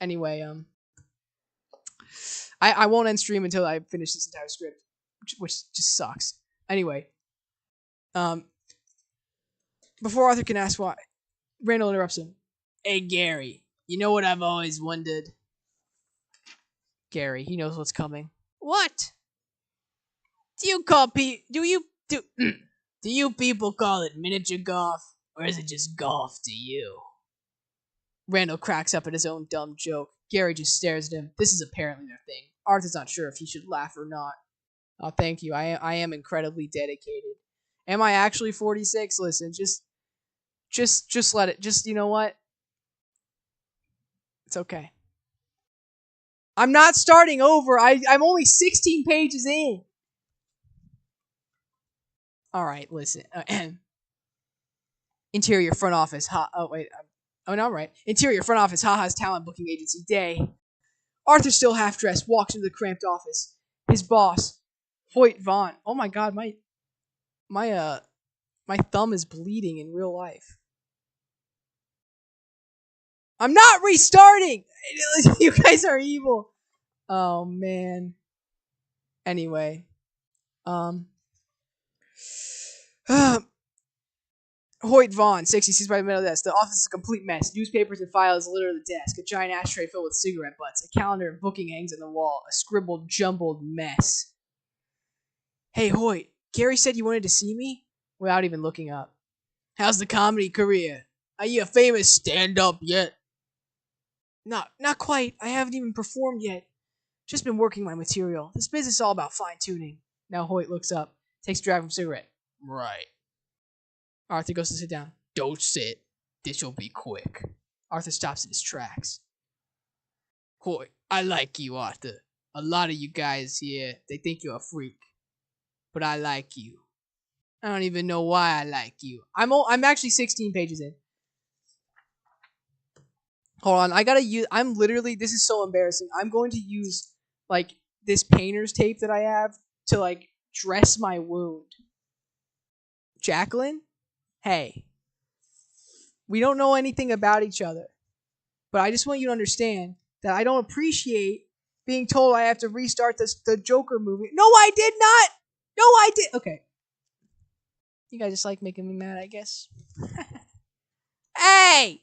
Anyway, I won't end stream until I finish this entire script, which just sucks. Anyway, before Arthur can ask why, Randall interrupts him. Hey, Gary, you know what I've always wondered? Gary, he knows what's coming. What? Do you people call it miniature golf, or is it just golf to you? Randall cracks up at his own dumb joke. Gary just stares at him. This is apparently their thing. Arthur's not sure if he should laugh or not. Oh, thank you. I am incredibly dedicated. Am I actually 46? Listen, just let it. Just, you know what? It's okay. I'm not starting over. I'm only 16 pages in. All right, listen. Interior front office. All right. Interior front office. Haha's talent booking agency. Day. Arthur, still half dressed, walks into the cramped office. His boss, Hoyt Vaughn. Oh my God, my thumb is bleeding in real life. I'm not restarting. You guys are evil. Oh man. Anyway, Hoyt Vaughn, 60, sees by the middle desk. The office is a complete mess. Newspapers and files litter the desk. A giant ashtray filled with cigarette butts. A calendar and booking hangs on the wall. A scribbled, jumbled mess. Hey, Hoyt, Gary said you wanted to see me? Without even looking up. How's the comedy career? Are you a famous stand-up yet? Not quite. I haven't even performed yet. Just been working my material. This business is all about fine-tuning. Now Hoyt looks up, takes a drag from a cigarette. Right. Arthur goes to sit down. Don't sit. This'll be quick. Arthur stops in his tracks. Hoyt, I like you, Arthur. A lot of you guys here, they think you're a freak. But I like you. I don't even know why I like you. I'm actually 16 pages in. Hold on, I gotta use. I'm literally. This is so embarrassing. I'm going to use like this painter's tape that I have to like dress my wound. Jacqueline, hey, we don't know anything about each other, but I just want you to understand that I don't appreciate being told I have to restart the Joker movie. No, I did not. No, I did. Okay. You guys just like making me mad, I guess. Hey!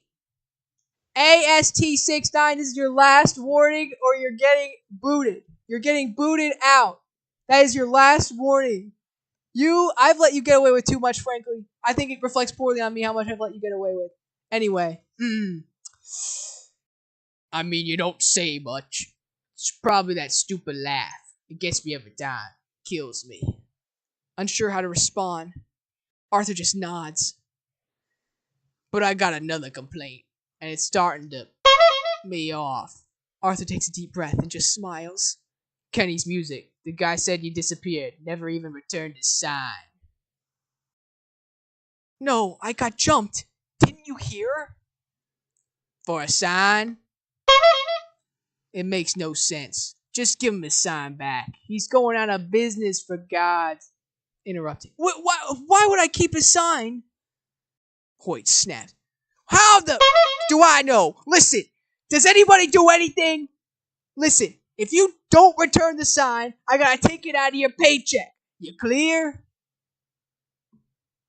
AST69, this is your last warning, or you're getting booted. You're getting booted out. That is your last warning. I've let you get away with too much, frankly. I think it reflects poorly on me how much I've let you get away with. Anyway. I mean, you don't say much. It's probably that stupid laugh. It gets me every time. Kills me. Unsure how to respond, Arthur just nods. But I got another complaint, and it's starting to me off. Arthur takes a deep breath and just smiles. Kenny's music. The guy said you disappeared, never even returned his sign. No, I got jumped. Didn't you hear? For a sign? It makes no sense. Just give him his sign back. He's going out of business, for God's... Interrupting. Why would I keep his sign? Hoyt snapped. How the... do I know? Listen, does anybody do anything? Listen, if you don't return the sign, I gotta take it out of your paycheck. You clear?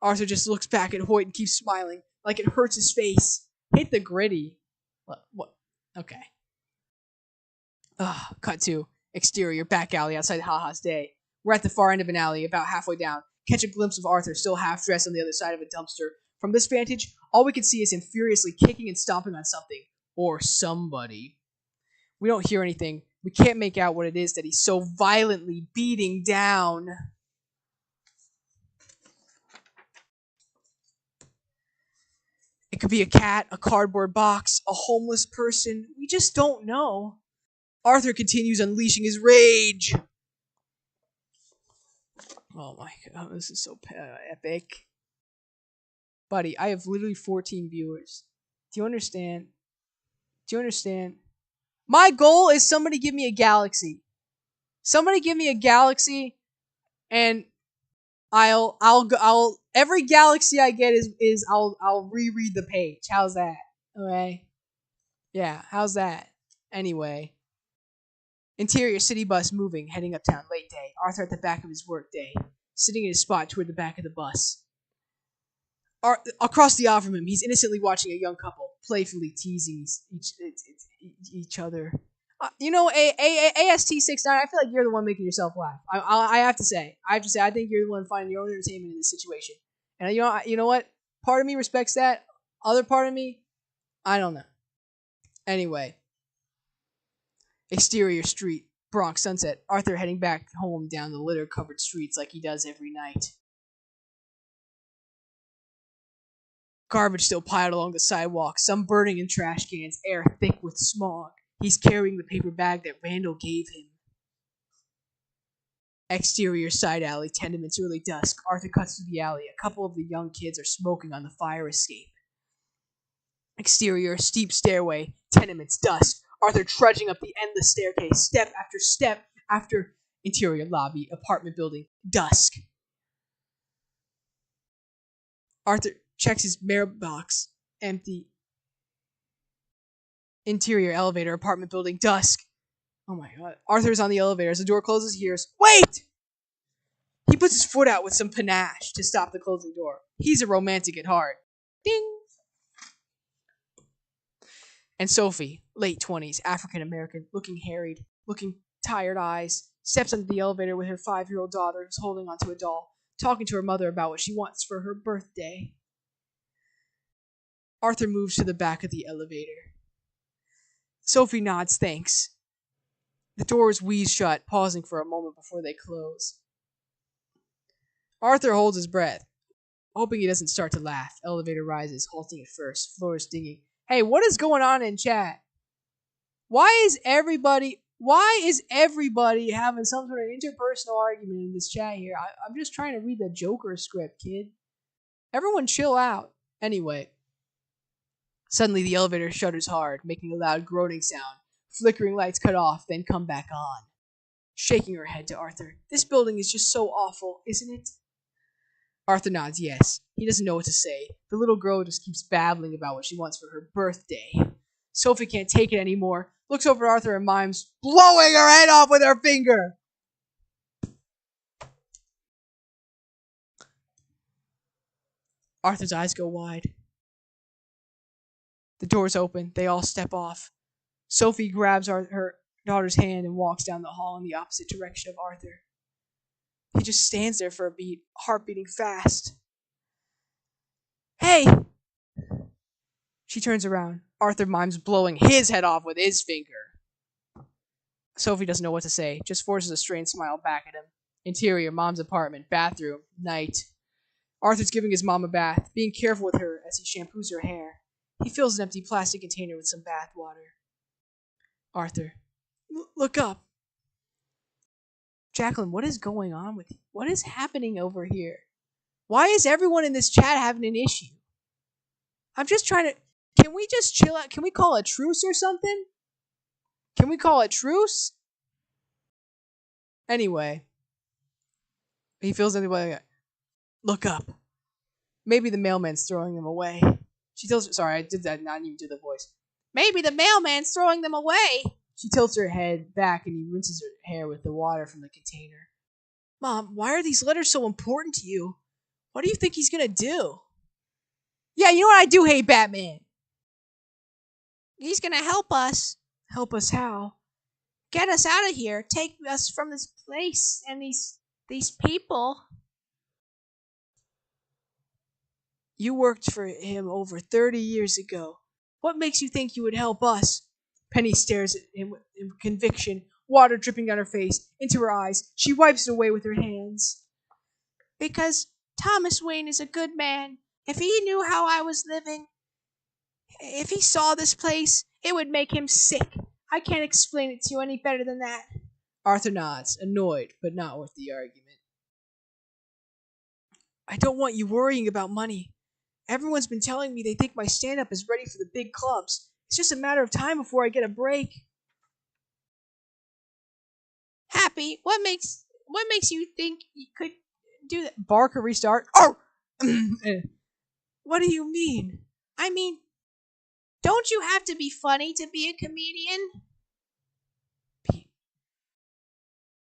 Arthur just looks back at Hoyt and keeps smiling, like it hurts his face. Hit the gritty. What? Okay. Cut to exterior back alley outside Haha's day. We're at the far end of an alley, about halfway down. Catch a glimpse of Arthur, still half dressed on the other side of a dumpster. From this vantage, all we can see is him furiously kicking and stomping on something. Or somebody. We don't hear anything. We can't make out what it is that he's so violently beating down. It could be a cat, a cardboard box, a homeless person. We just don't know. Arthur continues unleashing his rage. Oh my god, this is so epic. Buddy, I have literally 14 viewers. Do you understand? Do you understand? My goal is somebody give me a galaxy. Somebody give me a galaxy, and I'll every galaxy I get is I'll reread the page. How's that? Okay. Yeah, how's that? Anyway. Interior city bus moving, heading uptown, late day. Arthur at the back of his work day, sitting in his spot toward the back of the bus. Across the aisle from him, he's innocently watching a young couple, playfully teasing each other. AST69, I feel like you're the one making yourself laugh. I have to say, I think you're the one finding your own entertainment in this situation. And you know what? Part of me respects that. Other part of me, I don't know. Anyway. Exterior street, Bronx sunset. Arthur heading back home down the litter-covered streets like he does every night. Garbage still piled along the sidewalk, some burning in trash cans, air thick with smog. He's carrying the paper bag that Randall gave him. Exterior side alley, tenements, early dusk. Arthur cuts through the alley. A couple of the young kids are smoking on the fire escape. Exterior, steep stairway, tenements, dusk. Arthur trudging up the endless staircase, step after interior lobby, apartment building, dusk. Arthur checks his mailbox, empty. Interior elevator, apartment building, dusk. Oh my god. Arthur's on the elevator. As the door closes, he hears, wait! He puts his foot out with some panache to stop the closing door. He's a romantic at heart. Ding! And Sophie, late 20s, African-American, looking harried, looking tired eyes, steps into the elevator with her 5-year-old daughter who's holding onto a doll, talking to her mother about what she wants for her birthday. Arthur moves to the back of the elevator. Sophie nods thanks. The doors wheeze shut, pausing for a moment before they close. Arthur holds his breath, hoping he doesn't start to laugh. Elevator rises, halting at first, floor dinging. Hey, what is going on in chat? Why is everybody having some sort of interpersonal argument in this chat here? I'm just trying to read the Joker script, kid. Everyone chill out. Anyway. Suddenly the elevator shudders hard, making a loud groaning sound. Flickering lights cut off, then come back on. shaking her head to Arthur. This building is just so awful, isn't it? Arthur nods yes. He doesn't know what to say. The little girl just keeps babbling about what she wants for her birthday. Sophie can't take it anymore. Looks over at Arthur and mimes, blowing her head off with her finger. Arthur's eyes go wide. The doors open. They all step off. Sophie grabs her daughter's hand and walks down the hall in the opposite direction of Arthur. He just stands there for a beat, heart beating fast. Hey! She turns around. Arthur mimes blowing his head off with his finger. Sophie doesn't know what to say, just forces a strained smile back at him. Interior, mom's apartment, bathroom, night. Arthur's giving his mom a bath, being careful with her as he shampoos her hair. He fills an empty plastic container with some bath water. Arthur, look up. Jacqueline, what is going on with you? What is happening over here? Why is everyone in this chat having an issue? I'm just trying to... Can we just chill out? Can we call a truce or something? Can we call a truce? Anyway. He feels anyway. Look up. Maybe the mailman's throwing them away. She tilts... Sorry, I did that, not even do the voice. Maybe the mailman's throwing them away. She tilts her head back and he rinses her hair with the water from the container. Mom, why are these letters so important to you? What do you think he's gonna do? Yeah, you know what? I do hate Batman. He's gonna help us. Help us how? Get us out of here. Take us from this place and these people. You worked for him over 30 years ago. What makes you think you would help us? Penny stares at him in conviction, water dripping down her face, into her eyes. She wipes it away with her hands. Because Thomas Wayne is a good man. If he knew how I was living, if he saw this place, it would make him sick. I can't explain it to you any better than that. Arthur nods, annoyed, but not worth the argument. I don't want you worrying about money. Everyone's been telling me they think my stand-up is ready for the big clubs. It's just a matter of time before I get a break. Happy, what makes you think you could do that? Barker restart. Oh! What do you mean? I mean, don't you have to be funny to be a comedian?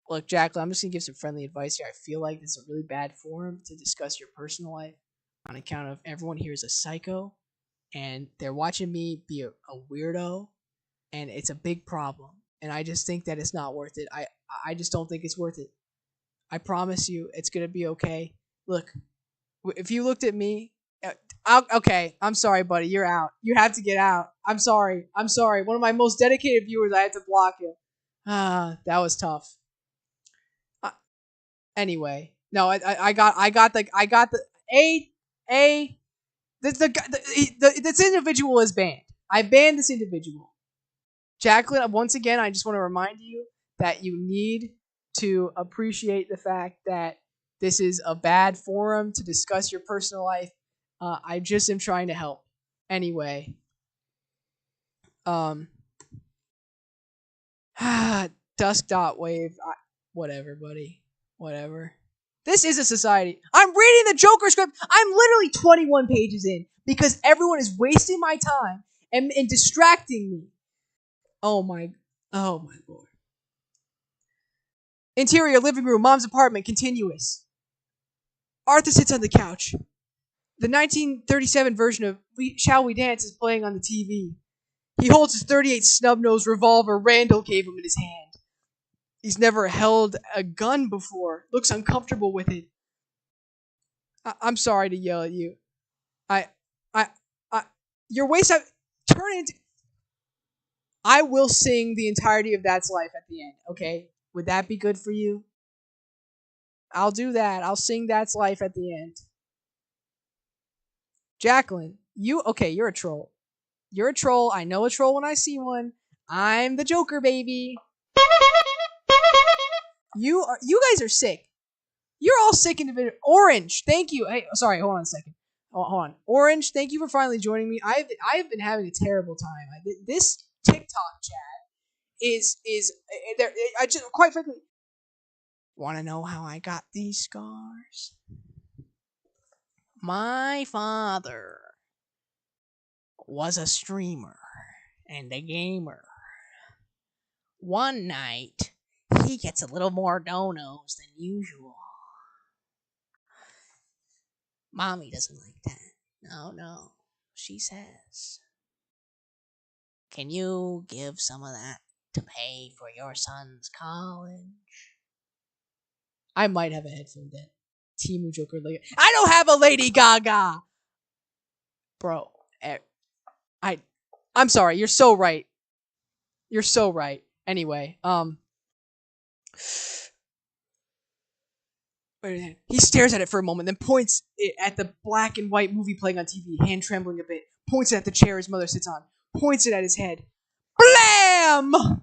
Look, Jacqueline, I'm just going to give some friendly advice here. I feel like this is a really bad forum to discuss your personal life on account of everyone here is a psycho and they're watching me be a weirdo and it's a big problem. And I just think that it's not worth it. I just don't think it's worth it. I promise you it's going to be okay. Look, if you looked at me... okay, I'm sorry, buddy. You're out. You have to get out. I'm sorry. One of my most dedicated viewers, I had to block him. That was tough. Anyway, no, this individual is banned. I banned this individual. Jacqueline, once again, I just want to remind you that you need to appreciate the fact that this is a bad forum to discuss your personal life. I just am trying to help. Anyway. Dusk.wave. Whatever, buddy. Whatever. This is a society. I'm reading the Joker script. I'm literally 21 pages in because everyone is wasting my time and distracting me. Oh my lord. Interior, living room, mom's apartment, continuous. Arthur sits on the couch. The 1937 version of Shall We Dance is playing on the TV. He holds his .38 snub-nosed revolver Randall gave him in his hand. He's never held a gun before. Looks uncomfortable with it. I'm sorry to yell at you. Your waist up. Turn it. I will sing the entirety of That's Life at the end. Okay, would that be good for you? I'll do that. I'll sing That's Life at the end. Jacqueline, you're a troll. You're a troll. I know a troll when I see one. I'm the Joker, baby. You guys are sick. You're all sick individuals. Orange, thank you. Hey, sorry, hold on a second. Hold on. Orange, thank you for finally joining me. I've been having a terrible time. This TikTok chat is there. I just quite frankly, Want to know how I got these scars? My father was a streamer and a gamer. One night, he gets a little more donos than usual. Mommy doesn't like that. No. She says, "Can you give some of that to pay for your son's college?" I might have a headphone debt. Timu Joker Lady. I don't have a Lady Gaga! Bro, I'm sorry, you're so right. You're so right. Anyway, he stares at it for a moment, then points it at the black and white movie playing on TV, hand trembling a bit, points it at the chair his mother sits on, points it at his head. Blam!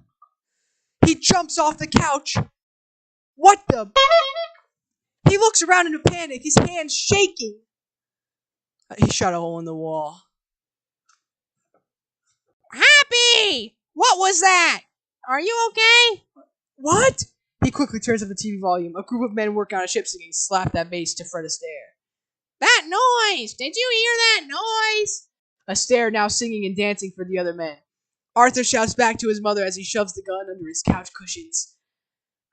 He jumps off the couch. What the? He looks around in a panic, his hands shaking. He shot a hole in the wall. Happy! What was that? Are you okay? What? He quickly turns up the TV volume. A group of men working on a ship singing slap that bass to Fred Astaire. That noise! Did you hear that noise? Astaire now singing and dancing for the other men. Arthur shouts back to his mother as he shoves the gun under his couch cushions.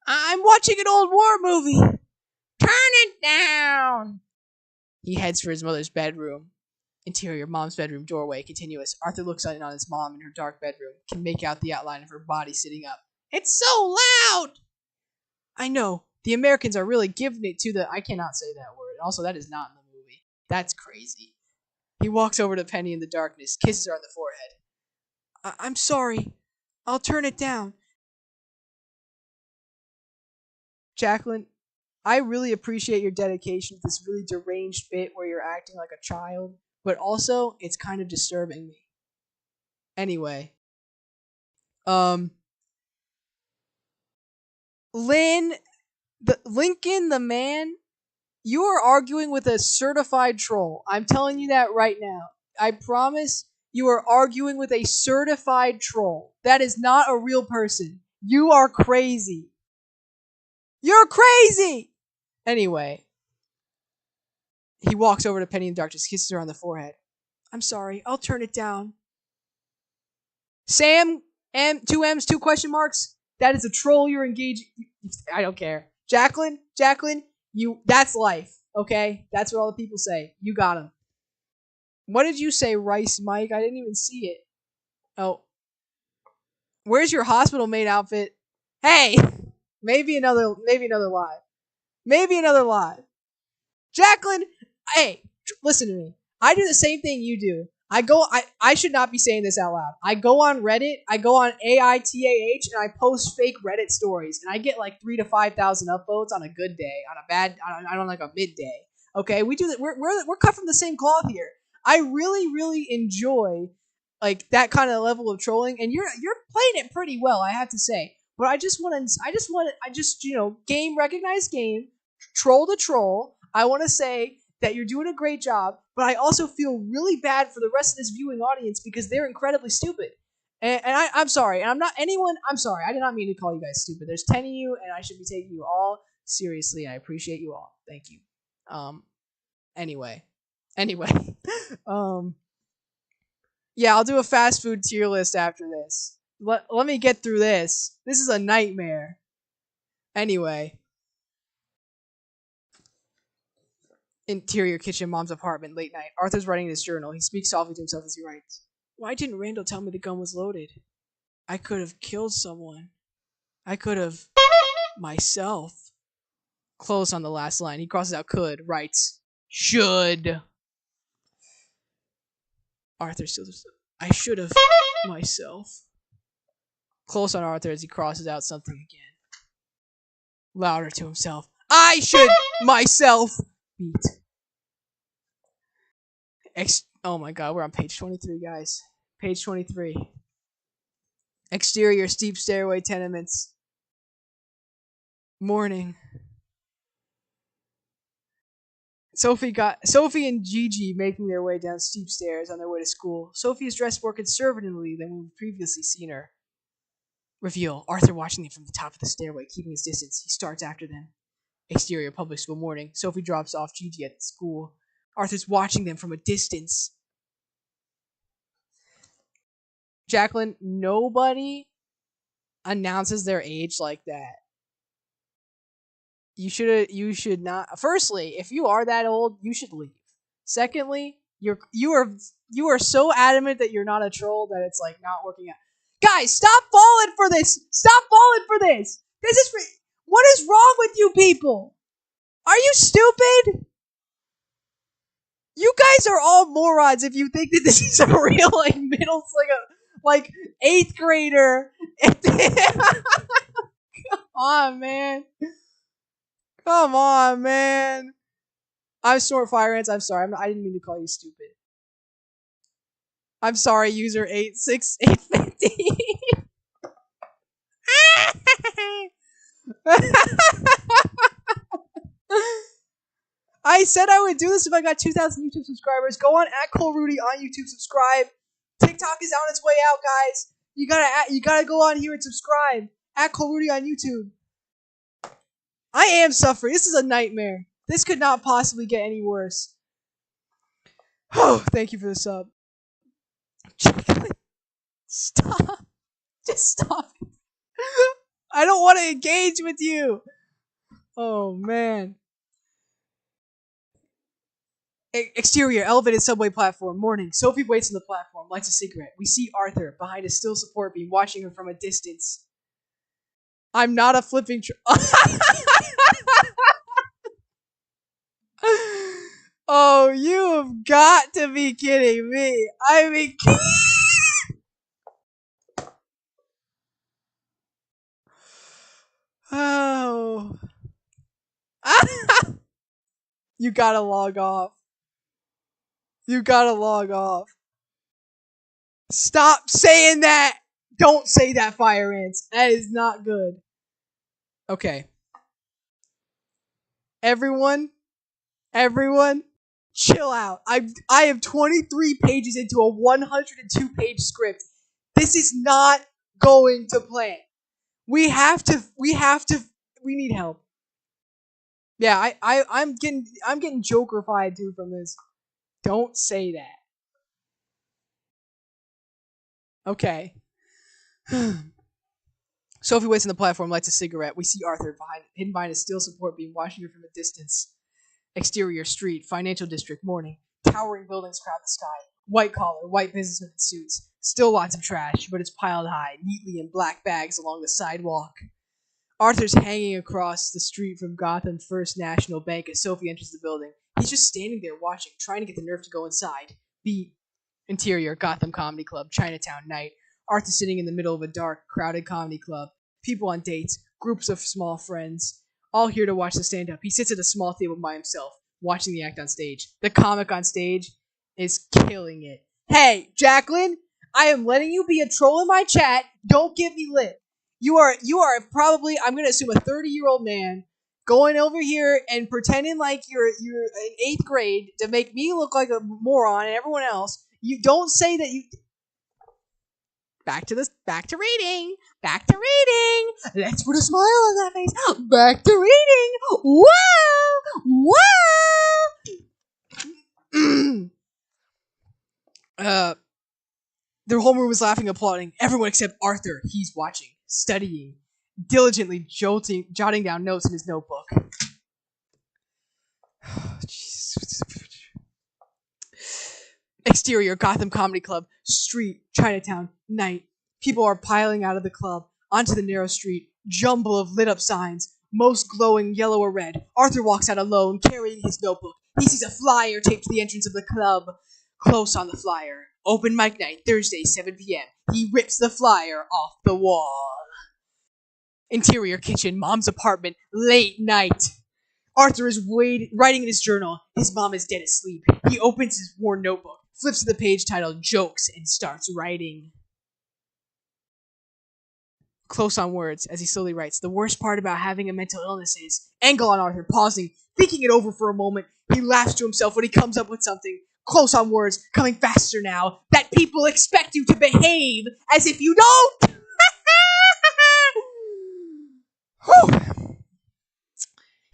I'm watching an old war movie. Turn it down. He heads for his mother's bedroom. Interior, mom's bedroom doorway, continuous. Arthur looks in on his mom in her dark bedroom. Can make out the outline of her body sitting up. It's so loud! I know. The Americans are really giving it to the... I cannot say that word. Also, that is not in the movie. That's crazy. He walks over to Penny in the darkness, kisses her on the forehead. I'm sorry. I'll turn it down. Jacqueline, I really appreciate your dedication to this really deranged bit where you're acting like a child, but also it's kind of disturbing me. Anyway, Lincoln the man, you are arguing with a certified troll. I'm telling you that right now. I promise you are arguing with a certified troll. That is not a real person. You are crazy. You're crazy! Anyway, he walks over to Penny in the darkness, kisses her on the forehead. I'm sorry, I'll turn it down. Sam, two M's, two question marks. That is a troll you're engaging. I don't care. Jacqueline, that's life, okay? That's what all the people say. You got him. What did you say, Rice Mike? I didn't even see it. Oh. Where's your hospital maid outfit? Hey! Maybe another lie. Maybe another lie. Jacqueline, hey, listen to me. I do the same thing you do. I should not be saying this out loud. I go on Reddit, I go on AITAH, and I post fake Reddit stories, and I get like 3,000 to 5,000 upvotes on a good day, on like a midday. Okay, we do that. We're cut from the same cloth here. I really enjoy like that kind of level of trolling, and you're playing it pretty well, I have to say. But I just game recognize game, troll to troll. I want to say that you're doing a great job, but I also feel really bad for the rest of this viewing audience because they're incredibly stupid. And I'm sorry, and I'm not anyone. I'm sorry, I did not mean to call you guys stupid. There's 10 of you, and I should be taking you all seriously. I appreciate you all. Thank you. Anyway, yeah, I'll do a fast food tier list after this. Let me get through this. This is a nightmare. Anyway. Interior kitchen, mom's apartment, late night. Arthur's writing in his journal. He speaks softly to himself as he writes. Why didn't Randall tell me the gun was loaded? I could have killed someone. I could have... myself. Close on the last line. He crosses out could, writes, should. Arthur still just... I should have... myself. Close on Arthur as he crosses out something again. Louder to himself. I should... myself. Beat. Oh my god, we're on page 23, guys. Page 23. Exterior, steep stairway, tenements. Morning. Sophie and Gigi making their way down steep stairs on their way to school. Sophie is dressed more conservatively than we've previously seen her. Reveal. Arthur watching them from the top of the stairway, keeping his distance. He starts after them. Exterior public school morning. Sophie drops off Gigi at school. Arthur's watching them from a distance. Jacqueline, nobody announces their age like that. You should not. Firstly, if you are that old, you should leave. Secondly, you are so adamant that you're not a troll that it's like not working out. Guys, stop falling for this. Stop falling for this. What is wrong with you people? Are you stupid? You guys are all morons if you think that this is a real like 8th grader. Come on, man. I'm Snort Fire Ants. I'm sorry. I didn't mean to call you stupid. I'm sorry, user 86850. I said I would do this if I got 2,000 YouTube subscribers. Go on @ColeRudy on YouTube. Subscribe. TikTok is on its way out, guys. You gotta go on here and subscribe. @ColeRudy on YouTube. I am suffering. This is a nightmare. This could not possibly get any worse. Oh, thank you for the sub. Stop. Just stop. I don't want to engage with you. Oh, man. Exterior, elevated subway platform, morning. Sophie waits on the platform, lights a cigarette. We see Arthur behind a steel support beam watching her from a distance. I'm not a flipping Oh, you have got to be kidding me. I mean... Oh. You gotta log off. You gotta log off. Stop saying that! Don't say that, Fire Ants. That is not good. Okay. Everyone, chill out. I am 23 pages into a 102-page script. This is not going to plan. We need help. Yeah, I'm getting Joker-fied too from this. Don't say that. Okay. Sophie waits on the platform, lights a cigarette. We see Arthur hidden behind a steel support beam, watching her from a distance. Exterior street, financial district, morning. Towering buildings crowd the sky. White collar, white businessmen in suits. Still lots of trash, but it's piled high, neatly in black bags along the sidewalk. Arthur's hanging across the street from Gotham First National Bank as Sophie enters the building. He's just standing there watching, trying to get the nerve to go inside. Beat. Interior, Gotham Comedy Club, Chinatown night. Arthur sitting in the middle of a dark, crowded comedy club. People on dates, groups of small friends, all here to watch the stand-up. He sits at a small table by himself, watching the act on stage. The comic on stage is killing it. Hey, Jacqueline, I am letting you be a troll in my chat. Don't get me lit. You are probably, I'm going to assume, a 30-year-old man going over here and pretending like you're in 8th grade to make me look like a moron and everyone else. You don't say that you... Back to reading. Let's put a smile on that face. Back to reading. Wow. Their whole room was laughing, applauding. Everyone except Arthur. He's watching, studying, diligently jotting down notes in his notebook. Exterior, Gotham Comedy Club, street, Chinatown, night. People are piling out of the club, onto the narrow street, jumble of lit up signs, most glowing yellow or red. Arthur walks out alone, carrying his notebook. He sees a flyer taped to the entrance of the club. Close on the flyer, open mic night, Thursday, 7 p.m. He rips the flyer off the wall. Interior kitchen, mom's apartment, late night. Arthur is writing in his journal. His mom is dead asleep. He opens his worn notebook, flips to the page titled Jokes, and starts writing. Close on words, as he slowly writes. The worst part about having a mental illness is... Angle on Arthur, pausing, thinking it over for a moment. He laughs to himself when he comes up with something. Close on words, coming faster now. That people expect you to behave as if you don't! Whew!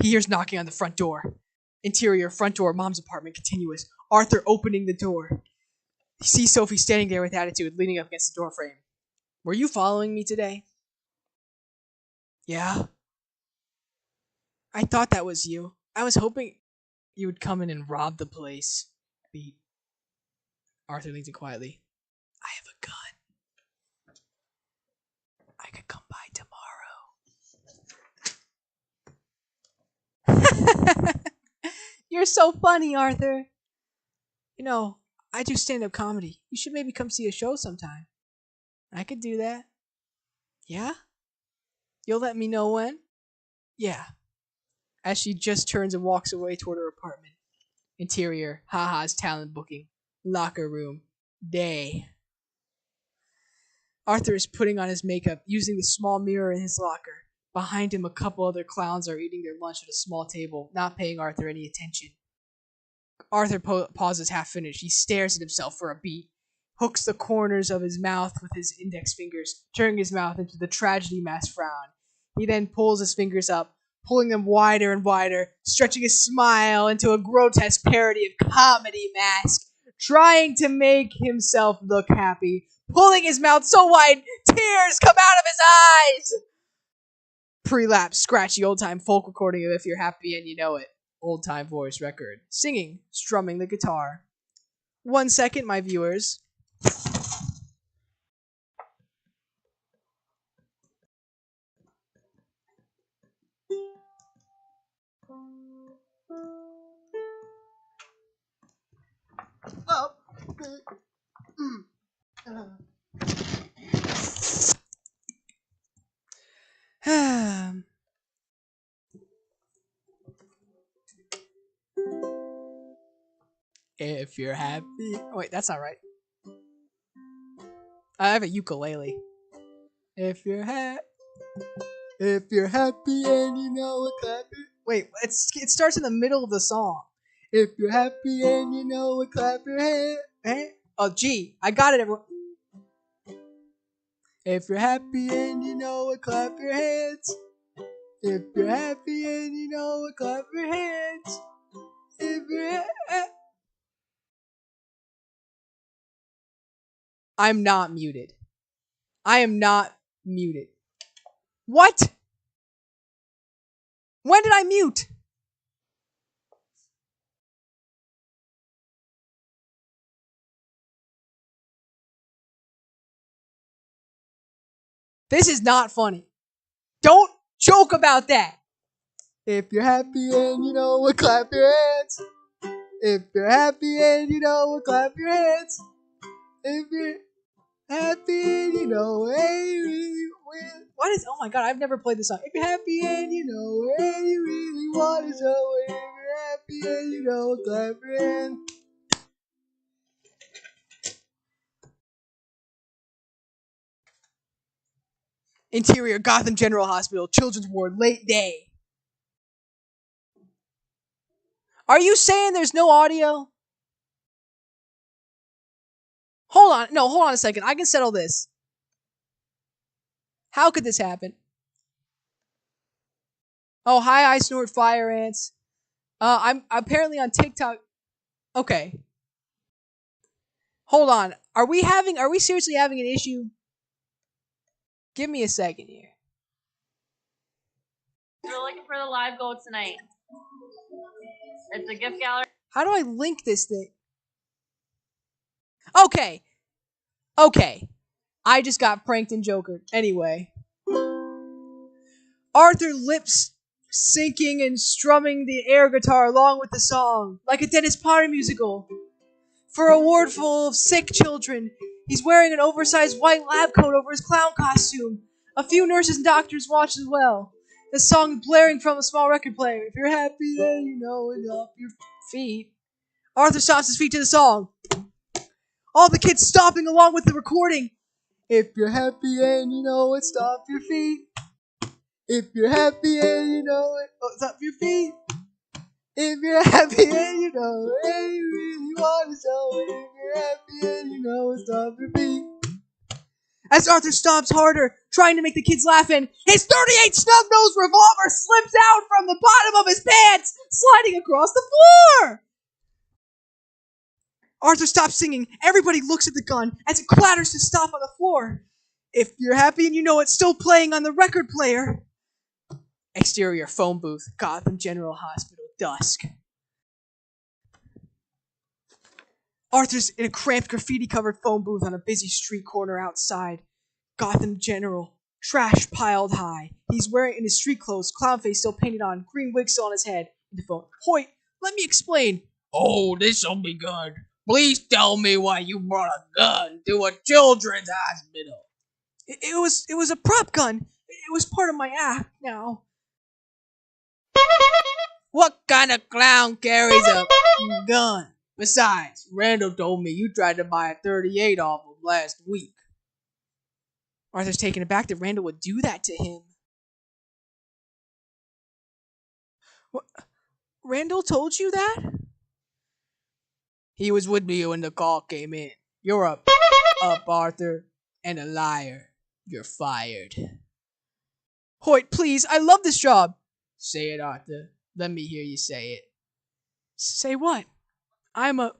He hears knocking on the front door. Interior, front door, mom's apartment, continuous. Arthur opening the door. He sees Sophie standing there with attitude, leaning up against the doorframe. Were you following me today? Yeah? I thought that was you. I was hoping you would come in and rob the place. Beat. Arthur leans in quietly. I have a gun. I could come by tomorrow. You're so funny, Arthur. You know, I do stand-up comedy. You should maybe come see a show sometime. I could do that. Yeah? You'll let me know when? Yeah. As she just turns and walks away toward her apartment. Interior, Haha's talent booking. Locker room. Day. Arthur is putting on his makeup, using the small mirror in his locker. Behind him, a couple other clowns are eating their lunch at a small table, not paying Arthur any attention. Arthur pauses half finished. He stares at himself for a beat, hooks the corners of his mouth with his index fingers, turning his mouth into the tragedy mask frown. He then pulls his fingers up, pulling them wider and wider, stretching his smile into a grotesque parody of comedy mask, trying to make himself look happy, pulling his mouth so wide, tears come out of his eyes! Pre-lapse, scratchy old-time folk recording of If You're Happy and You Know It. Old-time voice record. Singing, strumming the guitar. 1 second, my viewers. If you're happy. Oh, wait, that's not right. I have a ukulele. If you're happy and you know it, clap it. Wait, it starts in the middle of the song. If you're happy and you know it, clap your hand. Oh, G, I got it, everyone. If you're happy and you know it, clap your hands. If you're happy and you know it, clap your hands. If you're I'm not muted. I am not muted. What? When did I mute? This is not funny. Don't joke about that. If you're happy and you know it, clap your hands. If you're happy and you know it, clap your hands. If you're happy and you know it, what is? Oh my god, I've never played this song. If you're happy and you know it, and you really want to show it. If you're happy and you know it, clap your hands. Interior, Gotham General Hospital, Children's Ward, late day. Are you saying there's no audio? Hold on a second. I can settle this. How could this happen? Oh, hi, I snort fire ants. I'm apparently on TikTok. Okay. Hold on. Are we seriously having an issue? Give me a second here. We're looking for the live goal tonight. It's a gift gallery. How do I link this thing? Okay. I just got pranked and jokered. Anyway. Arthur lips syncing and strumming the air guitar along with the song, like a Dennis Potter musical. For a ward full of sick children, he's wearing an oversized white lab coat over his clown costume. A few nurses and doctors watch as well. The song blaring from a small record player. If you're happy, then you know it off your feet. Arthur stops his feet to the song. All the kids stopping along with the recording. If you're happy and you know it, stomp your feet. If you're happy and you know it, stomp your feet. If you're happy and you know it, and you really want to show it. If you're happy and you know it, stomp your feet. As Arthur stomps harder, trying to make the kids laugh, and his 38 snub-nosed revolver slips out from the bottom of his pants, sliding across the floor! Arthur stops singing. Everybody looks at the gun as it clatters to stop on the floor. If you're happy and you know it's still playing on the record player. Exterior phone booth, Gotham General Hospital, dusk. Arthur's in a cramped graffiti-covered phone booth on a busy street corner outside. Gotham General, trash piled high. He's wearing in his street clothes, clown face still painted on, green wig still on his head. In the phone, Hoyt, let me explain. Oh, this'll be good. Please tell me why you brought a gun to a children's hospital. It was a prop gun. It was part of my act now. What kind of clown carries a gun? Besides, Randall told me you tried to buy a 38 off him last week. Arthur's taken aback that Randall would do that to him. What? Randall told you that? He was with me when the call came in. You're up, Arthur, and a liar. You're fired. Hoyt, please, I love this job. Say it, Arthur. Let me hear you say it. Say what? I'm fired.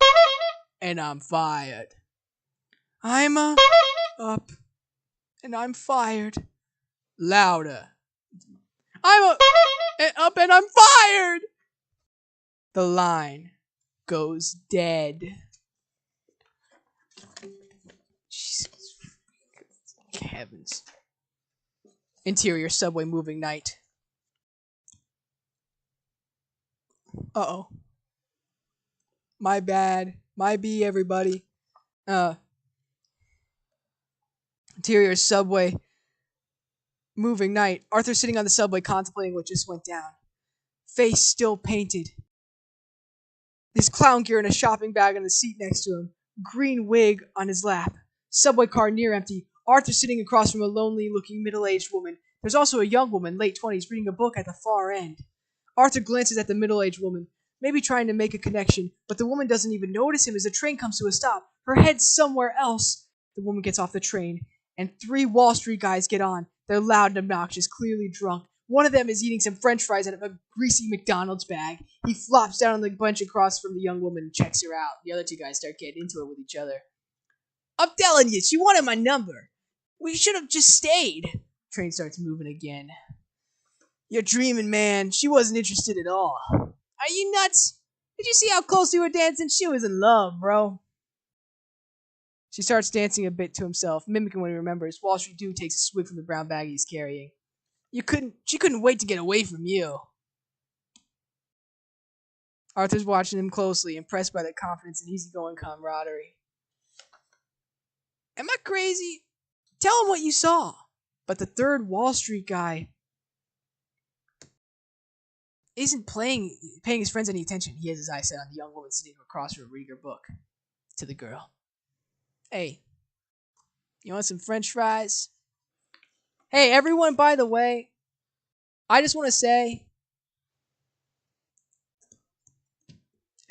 I'm up, and I'm fired. Louder. I'm up, and I'm fired. The line goes dead. Jesus heavens. Interior subway moving night. Uh-oh. My bad. My B, everybody. Interior subway moving night. Arthur sitting on the subway contemplating what just went down. Face still painted. His clown gear in a shopping bag on the seat next to him. Green wig on his lap. Subway car near empty. Arthur sitting across from a lonely-looking middle-aged woman. There's also a young woman, late 20s, reading a book at the far end. Arthur glances at the middle-aged woman, maybe trying to make a connection, but the woman doesn't even notice him as the train comes to a stop. Her head's somewhere else. The woman gets off the train, and 3 Wall Street guys get on. They're loud and obnoxious, clearly drunk. One of them is eating some french fries out of a greasy McDonald's bag. He flops down on the bench across from the young woman and checks her out. The other 2 guys start getting into it with each other. I'm telling you, she wanted my number. We should have just stayed. Train starts moving again. You're dreaming, man. She wasn't interested at all. Are you nuts? Did you see how close we were dancing? She was in love, bro. She starts dancing a bit to himself, mimicking what he remembers. Wall Street Dude takes a swig from the brown bag he's carrying. She couldn't wait to get away from you. Arthur's watching him closely, impressed by the confidence and easygoing camaraderie. Am I crazy? Tell him what you saw. But the third Wall Street guy isn't paying his friends any attention. He has his eyes set on the young woman sitting across from reading her book. To the girl. Hey, you want some french fries? Hey, everyone, by the way, I just want to say,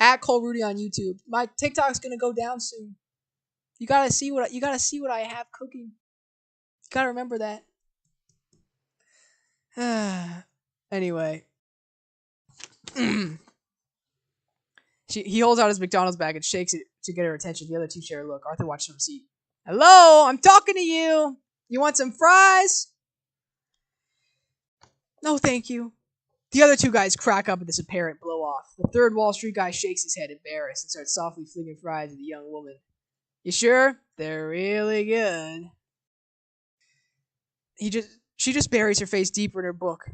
at Cole Rudy on YouTube, my TikTok's gonna go down soon. You gotta see what I have cooking. You gotta remember that. Anyway. He holds out his McDonald's bag and shakes it to get her attention. The other 2 share a look. Arthur watches from a seat. Hello, I'm talking to you. You want some fries? No, thank you. The other 2 guys crack up at this apparent blow-off. The third Wall Street guy shakes his head, embarrassed, and starts softly flinging fries at the young woman. You sure? They're really good. She just buries her face deeper in her book.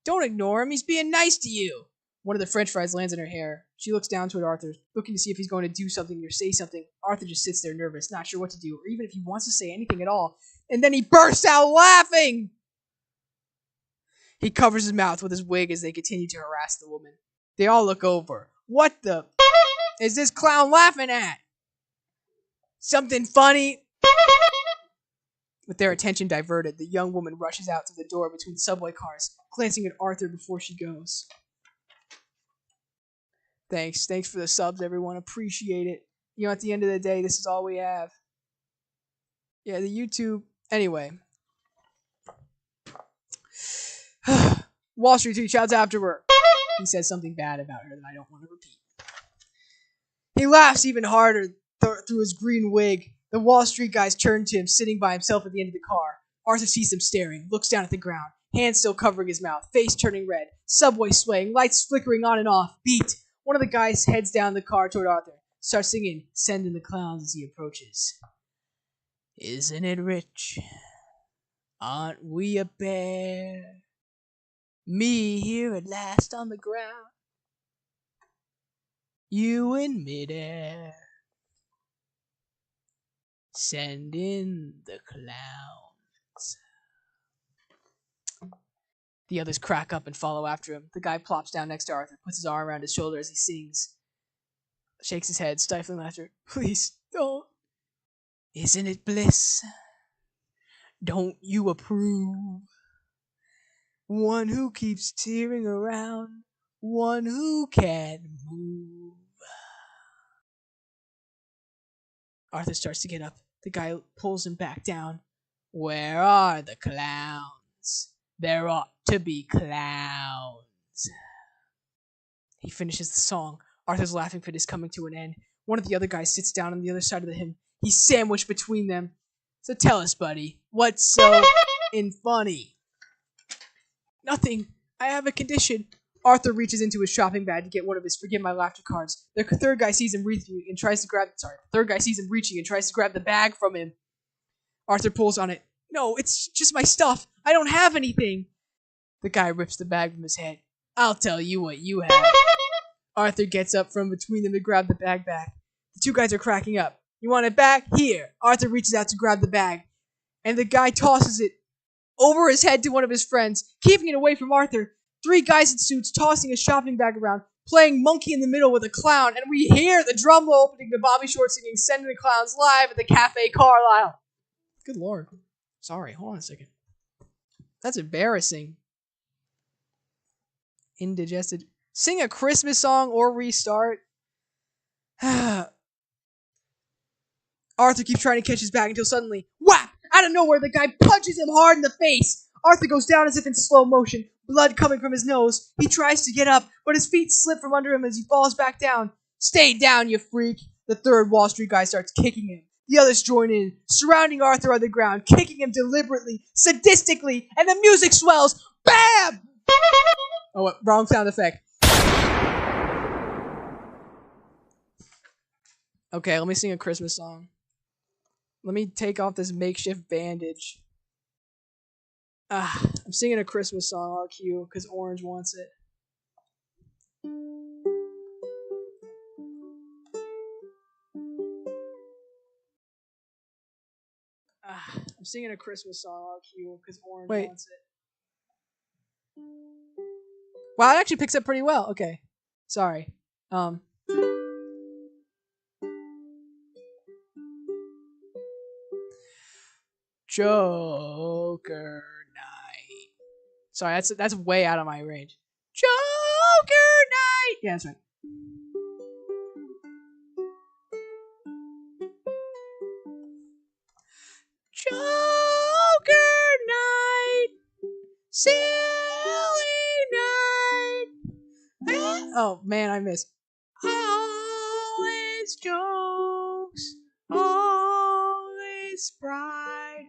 Don't ignore him. He's being nice to you. One of the french fries lands in her hair. She looks down toward Arthur, looking to see if he's going to do something or say something. Arthur just sits there nervous, not sure what to do, or even if he wants to say anything at all. And then he bursts out laughing! He covers his mouth with his wig as they continue to harass the woman. They all look over. What the is this clown laughing at? Something funny? With their attention diverted, the young woman rushes out to the door between subway cars, glancing at Arthur before she goes. Thanks for the subs, everyone. Appreciate it. You know, at the end of the day, this is all we have. Yeah, the YouTube Anyway. Wall Street 2 shouts after her. He says something bad about her that I don't want to repeat. He laughs even harder through his green wig. The Wall Street guys turn to him, sitting by himself at the end of the car. Arthur sees him staring, looks down at the ground, hands still covering his mouth, face turning red, subway swaying, lights flickering on and off. Beat! One of the guys heads down the car toward Arthur, starts singing Send in the Clowns as he approaches. Isn't it rich? Aren't we a pair? Me here at last on the ground. You in midair. Send in the clowns. The others crack up and follow after him. The guy plops down next to Arthur, puts his arm around his shoulder as he sings. Shakes his head, stifling laughter. Please, don't. Isn't it bliss? Don't you approve? One who keeps tearing around, one who can't move. Arthur starts to get up. The guy pulls him back down. Where are the clowns? There ought to be clowns. He finishes the song. Arthur's laughing fit is coming to an end. One of the other guys sits down on the other side of him. He's sandwiched between them. So tell us, buddy, what's so funny? Nothing. I have a condition. Arthur reaches into his shopping bag to get one of his Forgive My Laughter cards. The third guy sees him reaching and tries to grab the bag from him. Arthur pulls on it. No, it's just my stuff. I don't have anything. The guy rips the bag from his head. I'll tell you what you have. Arthur gets up from between them to grab the bag back. The two guys are cracking up. You want it back? Here. Arthur reaches out to grab the bag. And the guy tosses it over his head to one of his friends, keeping it away from Arthur. Three guys in suits tossing a shopping bag around, playing monkey in the middle with a clown, and we hear the drum roll opening to Bobby Short singing Send in the Clowns live at the Cafe Carlisle. Good lord. Sorry, hold on a second. That's embarrassing. Indigested. Sing a Christmas song or restart. Arthur keeps trying to catch his bag until suddenly, whap! Out of nowhere, the guy punches him hard in the face. Arthur goes down as if in slow motion, blood coming from his nose. He tries to get up, but his feet slip from under him as he falls back down. Stay down, you freak! The third Wall Street guy starts kicking him. The others join in, surrounding Arthur on the ground, kicking him deliberately, sadistically, and the music swells. Bam! Oh, wrong sound effect. Okay, let me sing a Christmas song. Let me take off this makeshift bandage. I'm singing a Christmas song, RQ, because Orange wants it. I'm singing a Christmas song, RQ, because Orange wants it. Wow, it actually picks up pretty well. Okay. Sorry. Joker Night. Sorry, that's way out of my range. Joker Night. Yeah, that's right. Joker Night. Silly night. Oh man, I missed. Always jokes. Always bright.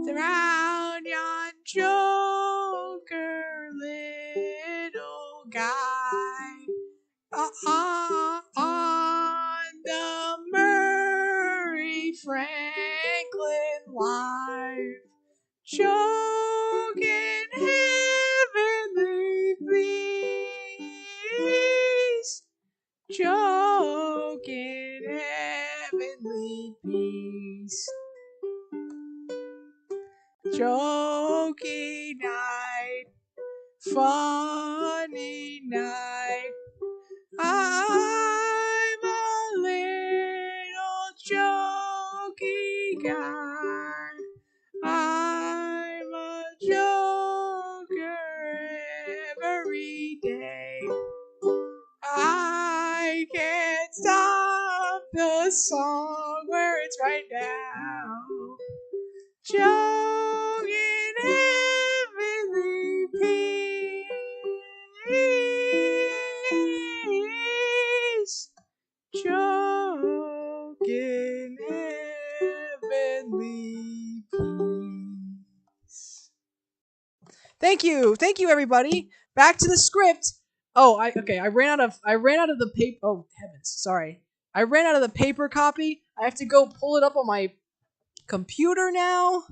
Surround yon Joker, little guy. On the Murray Franklin Live. Joking heavenly peace. Joking heavenly peace. Jokey night, funny night. I'm a little jokey guy. I'm a joker every day. I can't stop the song where it's right now. Choking heavenly peace. Choking heavenly peace. Thank you, everybody. Back to the script. Oh, I ran out of the paper. Oh heavens, sorry. I ran out of the paper copy. I have to go pull it up on my computer now.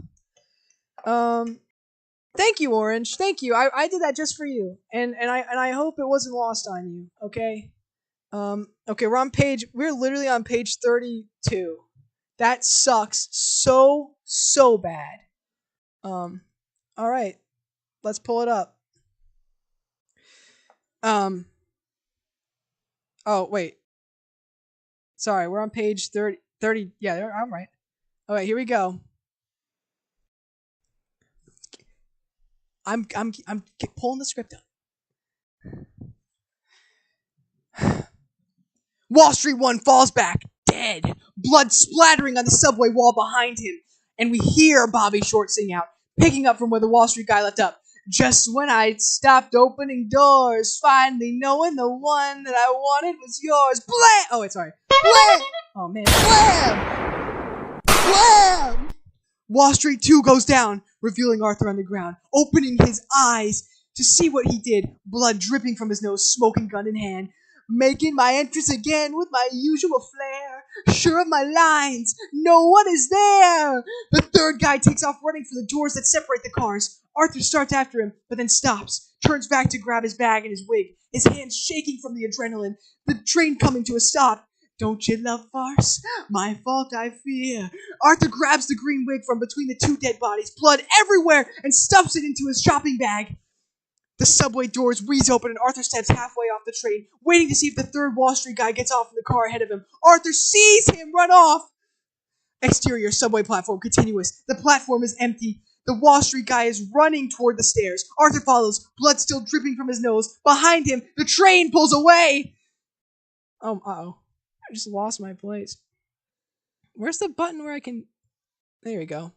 Thank you, Orange. Thank you. I did that just for you, and I hope it wasn't lost on you. Okay. Okay, we're literally on page 32. That sucks so bad. All right, let's pull it up. Oh wait, sorry, we're on page 30. Yeah, I'm right. All right, here we go. I'm pulling the script up. Wall Street 1 falls back, dead, blood splattering on the subway wall behind him, and we hear Bobby Short sing out, picking up from where the Wall Street guy left up. Just when I stopped opening doors, finally knowing the one that I wanted was yours. Blam! Oh, wait, sorry. Blam! Oh, man. Blam! Blam! Wall Street 2 goes down, revealing Arthur on the ground, opening his eyes to see what he did, blood dripping from his nose, smoking gun in hand. Making my entrance again with my usual flair, sure of my lines, no one is there. The third guy takes off running for the doors that separate the cars. Arthur starts after him, but then stops, turns back to grab his bag and his wig, his hands shaking from the adrenaline, the train coming to a stop. Don't you love farce? My fault, I fear. Arthur grabs the green wig from between the two dead bodies, blood everywhere, and stuffs it into his shopping bag. The subway doors wheeze open and Arthur steps halfway off the train, waiting to see if the third Wall Street guy gets off in the car ahead of him. Arthur sees him run off! Exterior subway platform continuous. The platform is empty. The Wall Street guy is running toward the stairs. Arthur follows, blood still dripping from his nose. Behind him, the train pulls away! Uh-oh. I just lost my place. Where's the button where I can... There we go.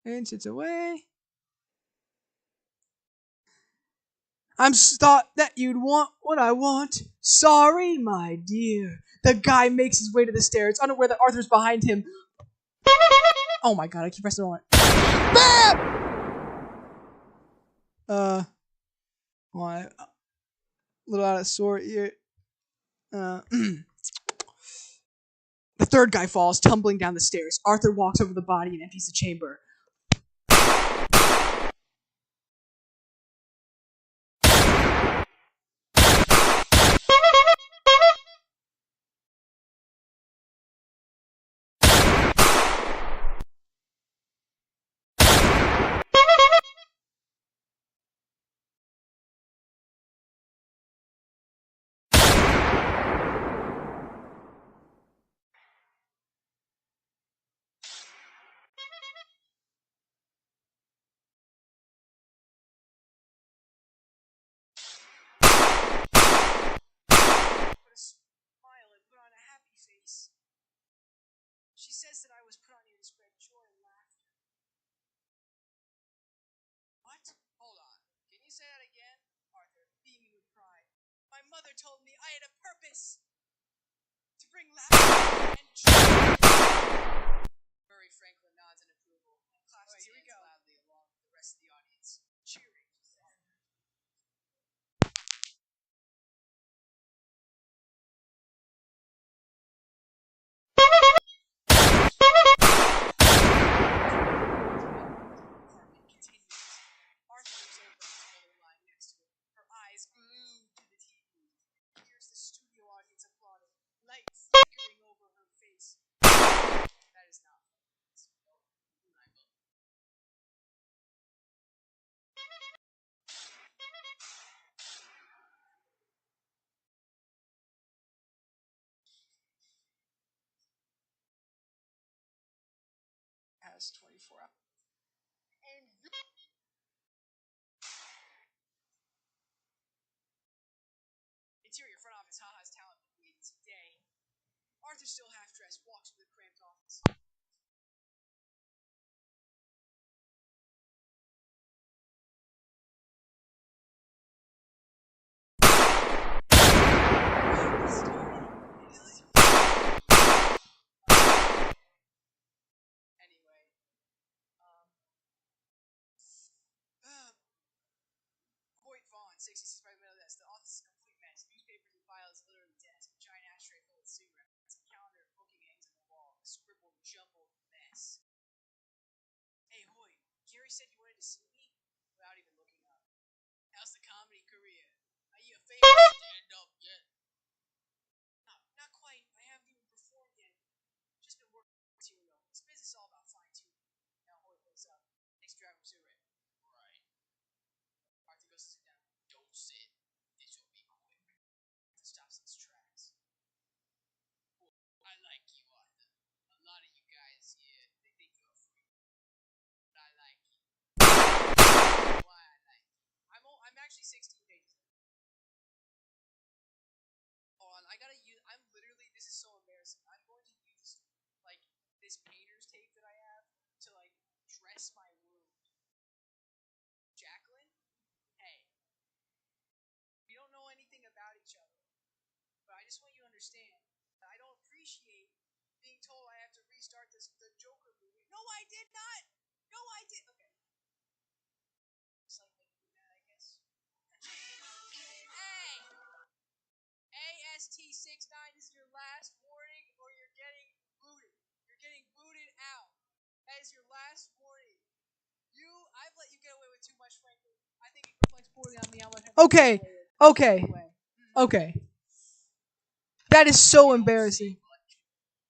Inches away. I'm thought that you'd want what I want. Sorry, my dear. The guy makes his way to the stairs, unaware that Arthur's behind him. Oh my god, I keep pressing on it. Well, a little out of sort here. The third guy falls, tumbling down the stairs. Arthur walks over the body and empties the chamber. Put a smile and put on a happy face. She says that I was put on here to spread joy and laughter. What? Hold on. Can you say that again? Arthur, beaming with pride. My mother told me I had a purpose to bring laughter and joy. Murray Franklin nods in approval and claps his hands loudly along with the rest of the audience, cheering. Arthur was over the line next to him, her eyes glued to the TV. Here's the studio audience applauding, light flickering over her face. That is not has 24 hours. Interior front office, Haha's talent waiting today. Arthur, still half dressed, walks to the cramped office. 66 by the middle desk. The office is a complete mess. Newspapers and files litter the desk. A giant ashtray full of cigarettes. A calendar of booking hangs on the wall. A scribbled, jumbled mess. Hey, Hoyt. Gary said you wanted to see me? Without even looking up. How's the comedy career? Are you a famous stand-up yet? No, not quite. I haven't even performed yet. Just been working material. This business is all about fine-tuning. Now Hoyt wakes up. Next driver cigarette. Right. Arthur goes to sit down. Don't sit. This will be quick. Arthur stops in his tracks. Well, I like you, Arthur. A lot of you guys here, they think you're a freak. But I like you. Why I like you. I'm actually 16 pages. Hold on, I gotta use. I'm literally. This is so embarrassing. I'm going to use like this painter's tape that I have to like dress my wound. Jacqueline, hey, we don't know anything about each other, but I just want you to understand that I don't appreciate being told I have to restart the Joker movie. No, I did not. No, I did. Okay. Looks like they do that, I guess. Hey! AST69 is your last warning, or you're getting booted. You're getting booted out. That is your last warning. I've let you get away with too much, frankly. I think it reflects poorly on me how much. Okay. That is so embarrassing.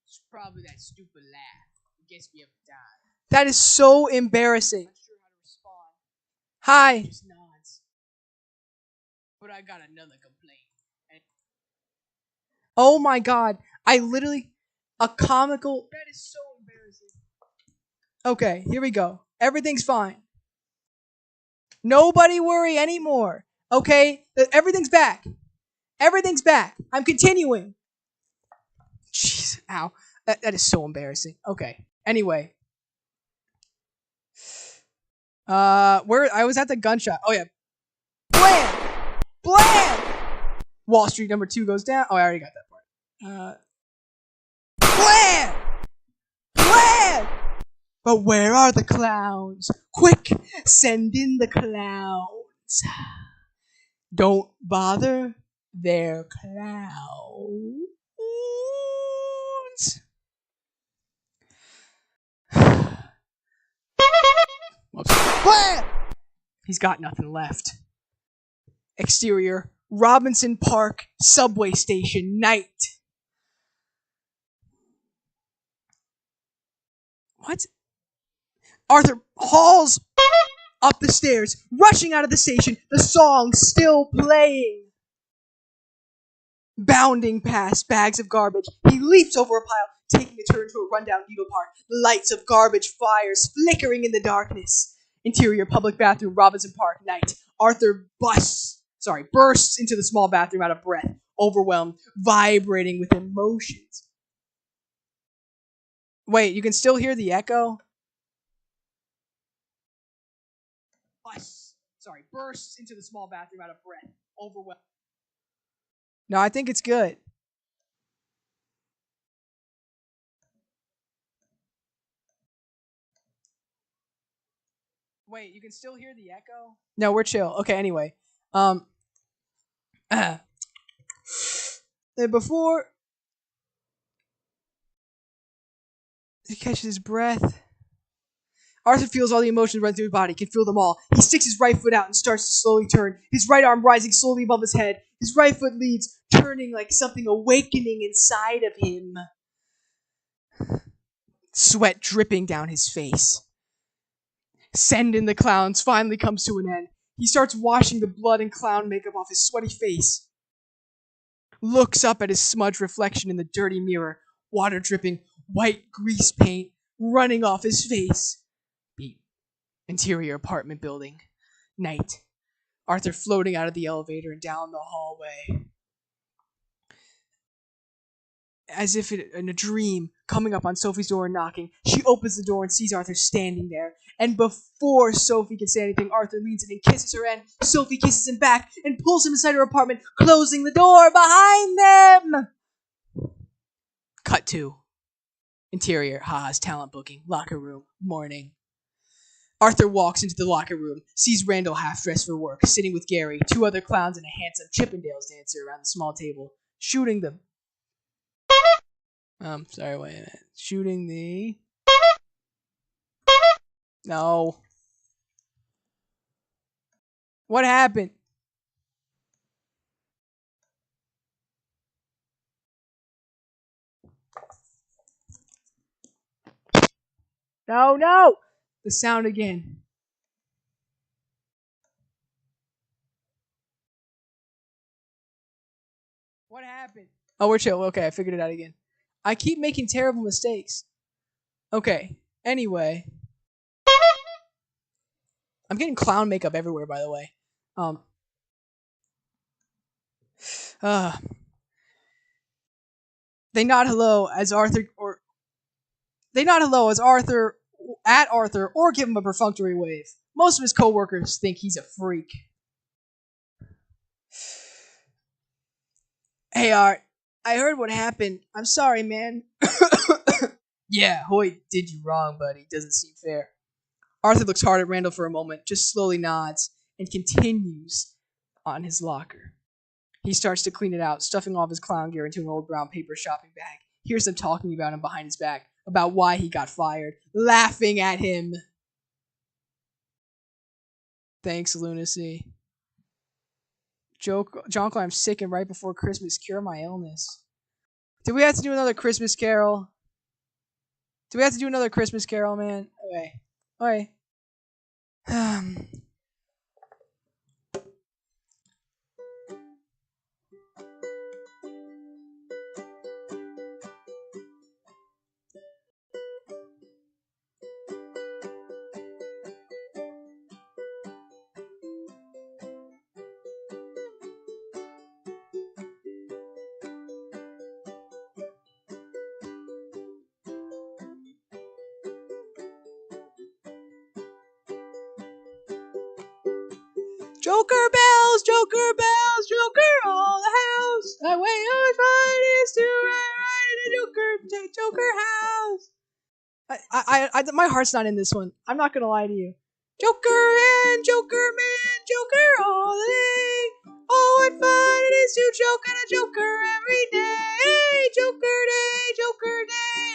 It's probably that stupid laugh. It gets me every time. That is so embarrassing. I'm not sure how to respond. Hi. He just nods. But I got another complaint. Oh my god. I literally... A comical... That is so embarrassing. Okay, here we go. Everything's fine. Nobody worry anymore. Okay? Everything's back. Everything's back. I'm continuing. Jeez, ow. That is so embarrassing. Okay. Anyway. Where I was at the gunshot. Oh yeah. Blam! Blam! Wall Street number 2 goes down. Oh, I already got that part. Blam! Blam! But where are the clowns? Quick, send in the clowns. Don't bother, they're clowns. Whoops. He's got nothing left. Exterior, Robinson Park subway station, night. What? Arthur hauls up the stairs, rushing out of the station, the song still playing. Bounding past bags of garbage, he leaps over a pile, taking a turn to a rundown needle park. Lights of garbage fires flickering in the darkness. Interior public bathroom, Robinson Park, night. Arthur bursts into the small bathroom out of breath, overwhelmed, vibrating with emotions. Wait, you can still hear the echo? Bursts into the small bathroom out of breath, overwhelmed. No, I think it's good. Wait, you can still hear the echo? No, we're chill. Okay, anyway. Before he catches his breath, Arthur feels all the emotions run through his body, can feel them all. He sticks his right foot out and starts to slowly turn, his right arm rising slowly above his head. His right foot leads, turning like something awakening inside of him. Sweat dripping down his face. Send in the clowns finally comes to an end. He starts washing the blood and clown makeup off his sweaty face. Looks up at his smudged reflection in the dirty mirror, water dripping, white grease paint running off his face. Beat. Interior apartment building. Night. Arthur floating out of the elevator and down the hallway. As if in a dream, coming up on Sophie's door and knocking, she opens the door and sees Arthur standing there. And before Sophie can say anything, Arthur leans in and kisses her, and Sophie kisses him back and pulls him inside her apartment, closing the door behind them. Cut 2. Interior, Ha's talent booking, locker room, morning. Arthur walks into the locker room, sees Randall half dressed for work, sitting with Gary, two other clowns, and a handsome Chippendales dancer around the small table, shooting them. Sorry, wait a minute. Shooting the... No. What happened? No, no! The sound again. What happened? Oh, we're chill. Okay, I figured it out again. I keep making terrible mistakes. Okay, anyway. I'm getting clown makeup everywhere, by the way. Uh, they nod hello as Arthur, at Arthur, or give him a perfunctory wave. Most of his coworkers think he's a freak. Hey Art, I heard what happened. I'm sorry, man. Yeah, Hoyt did you wrong, buddy. Doesn't seem fair. Arthur looks hard at Randall for a moment, just slowly nods, and continues on his locker. He starts to clean it out, stuffing all of his clown gear into an old brown paper shopping bag. Hears them talking about him behind his back, about why he got fired, laughing at him. Thanks, lunacy. Jonko, I'm sick, and right before Christmas, cure my illness. Do we have to do another Christmas Carol? Do we have to do another Christmas Carol, man? Okay. Okay. Joker bells, Joker all the house. That way how fun it is to ride in a Joker house. My heart's not in this one. I'm not gonna lie to you. Joker and Joker man, Joker all the day. Oh, what fun it is to joke at a Joker every day. Joker day,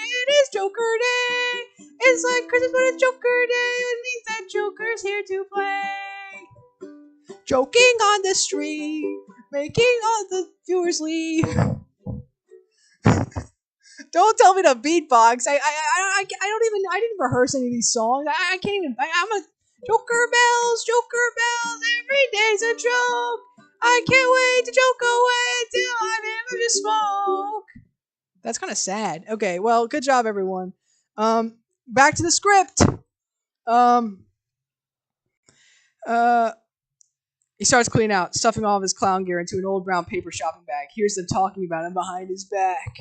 it is Joker day. It's like Christmas, but it's Joker day. It means that Joker's here to play. Joking on the street, making all the viewers leave. Don't tell me to beatbox. I didn't rehearse any of these songs. I can't even. I'm a Joker bells. Every day's a joke. I can't wait to joke away until I'm able to smoke. That's kind of sad. Okay, well, good job, everyone. Back to the script. He starts cleaning out, stuffing all of his clown gear into an old brown paper shopping bag. Hears them talking about him behind his back.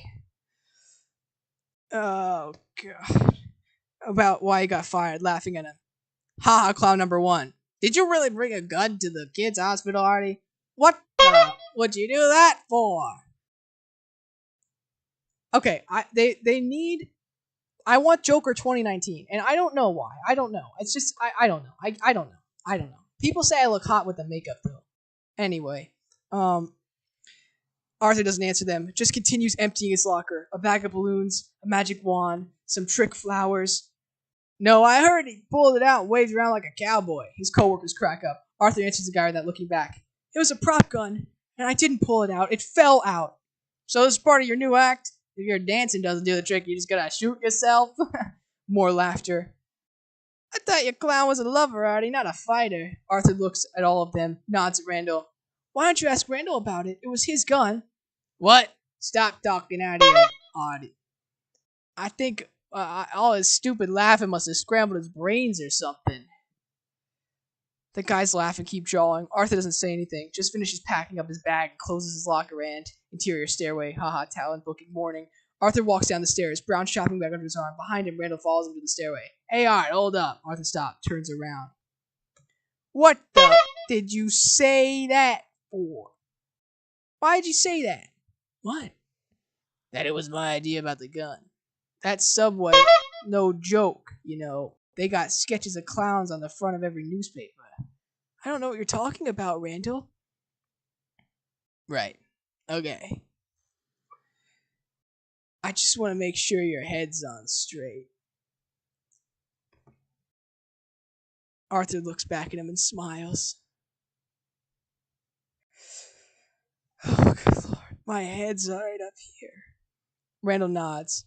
Oh, God. About why he got fired, laughing at him. Haha, clown number one. Did you really bring a gun to the kids' hospital, Artie? What what'd you do that for? Okay, they need... I want Joker 2019, and I don't know why. I don't know. It's just, I don't know. I don't know. I don't know. People say I look hot with the makeup, though. Anyway, Arthur doesn't answer them, just continues emptying his locker. A bag of balloons, a magic wand, some trick flowers. No, I heard he pulled it out and waved around like a cowboy. His coworkers crack up. Arthur answers the guy without looking back. It was a prop gun, and I didn't pull it out. It fell out. So this is part of your new act? If your dancing doesn't do the trick, you just gotta shoot yourself? More laughter. I thought your clown was a lover, Artie, not a fighter. Arthur looks at all of them, nods at Randall. Why don't you ask Randall about it? It was his gun. What? Stop talking out here, Artie. I think all his stupid laughing must have scrambled his brains or something. The guys laugh and keep jawing. Arthur doesn't say anything, just finishes packing up his bag and closes his locker and interior stairway. Haha, talent booking morning. Arthur walks down the stairs, brown shopping bag under his arm. Behind him, Randall follows him to the stairway. Hey, Art, hold up. Arthur stops, turns around. What the did you say that for? Why'd you say that? What? That it was my idea about the gun. That subway, no joke, you know. They got sketches of clowns on the front of every newspaper. I don't know what you're talking about, Randall. Right. Okay. I just want to make sure your head's on straight. Arthur looks back at him and smiles. Oh, good lord. My head's right up here. Randall nods.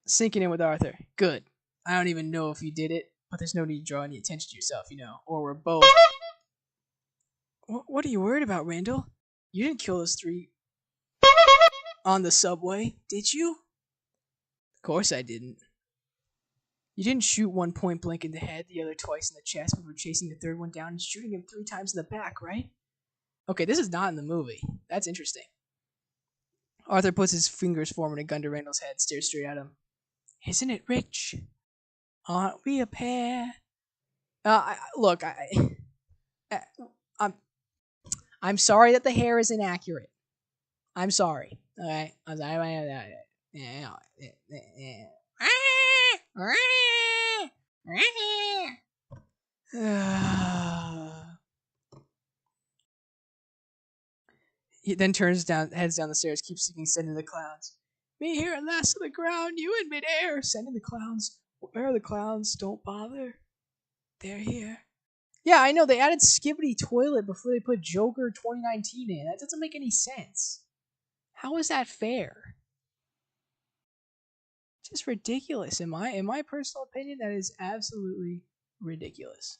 Sinking in with Arthur. Good. I don't even know if you did it, but there's no need to draw any attention to yourself, or we're both. What are you worried about, Randall? You didn't kill those three on the subway, did you? Of course I didn't. You didn't shoot one point blank in the head, the other twice in the chest when we were chasing the third one down and shooting him 3 times in the back, right? Okay, this is not in the movie. That's interesting. Arthur puts his fingers forming a gun to Randall's head, stares straight at him. Isn't it rich? Aren't we a pair? I'm sorry that the hair is inaccurate. I'm sorry. Okay, I'm sorry. He then heads down the stairs, keeps singing, sending the clowns. Me here at last on the ground, you in midair, sending the clowns. Where are the clowns? Don't bother. They're here. Yeah, I know, they added Skibbity Toilet before they put Joker 2019 in. That doesn't make any sense. How is that fair? Just ridiculous. In my personal opinion, that is absolutely ridiculous.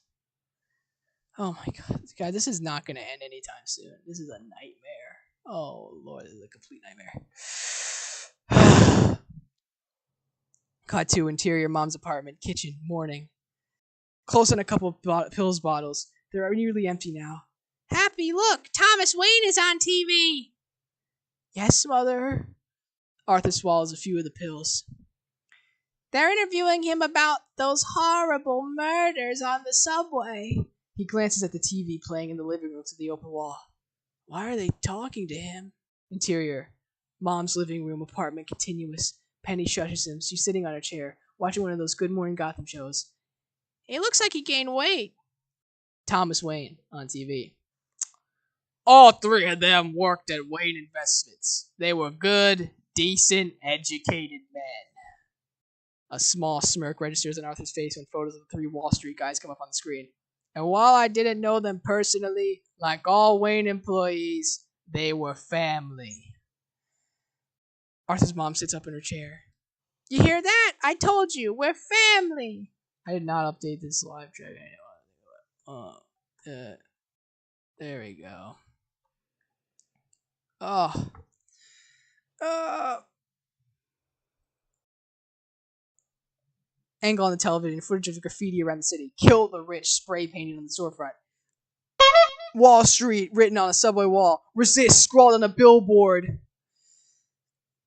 Oh my god. God, this is not going to end anytime soon. This is a nightmare. Oh lord, this is a complete nightmare. Cut to interior mom's apartment, kitchen, morning. Close on a couple of pills bottles. They're nearly empty now. Happy, look! Thomas Wayne is on TV! Yes, mother. Arthur swallows a few of the pills. They're interviewing him about those horrible murders on the subway. He glances at the TV playing in the living room to the open wall. Why are they talking to him? Interior. Mom's living room, apartment, continuous. Penny shushes him. She's sitting on her chair, watching one of those Good Morning Gotham shows. It looks like he gained weight. Thomas Wayne on TV. All 3 of them worked at Wayne Investments. They were good, decent, educated men. A small smirk registers on Arthur's face when photos of the 3 Wall Street guys come up on the screen. And while I didn't know them personally, like all Wayne employees, they were family. Arthur's mom sits up in her chair. You hear that? I told you, we're family. I did not update this live track. There we go. Angle on the television, footage of graffiti around the city. Kill the rich, spray painted on the storefront. Wall Street, written on a subway wall. Resist, scrawled on a billboard.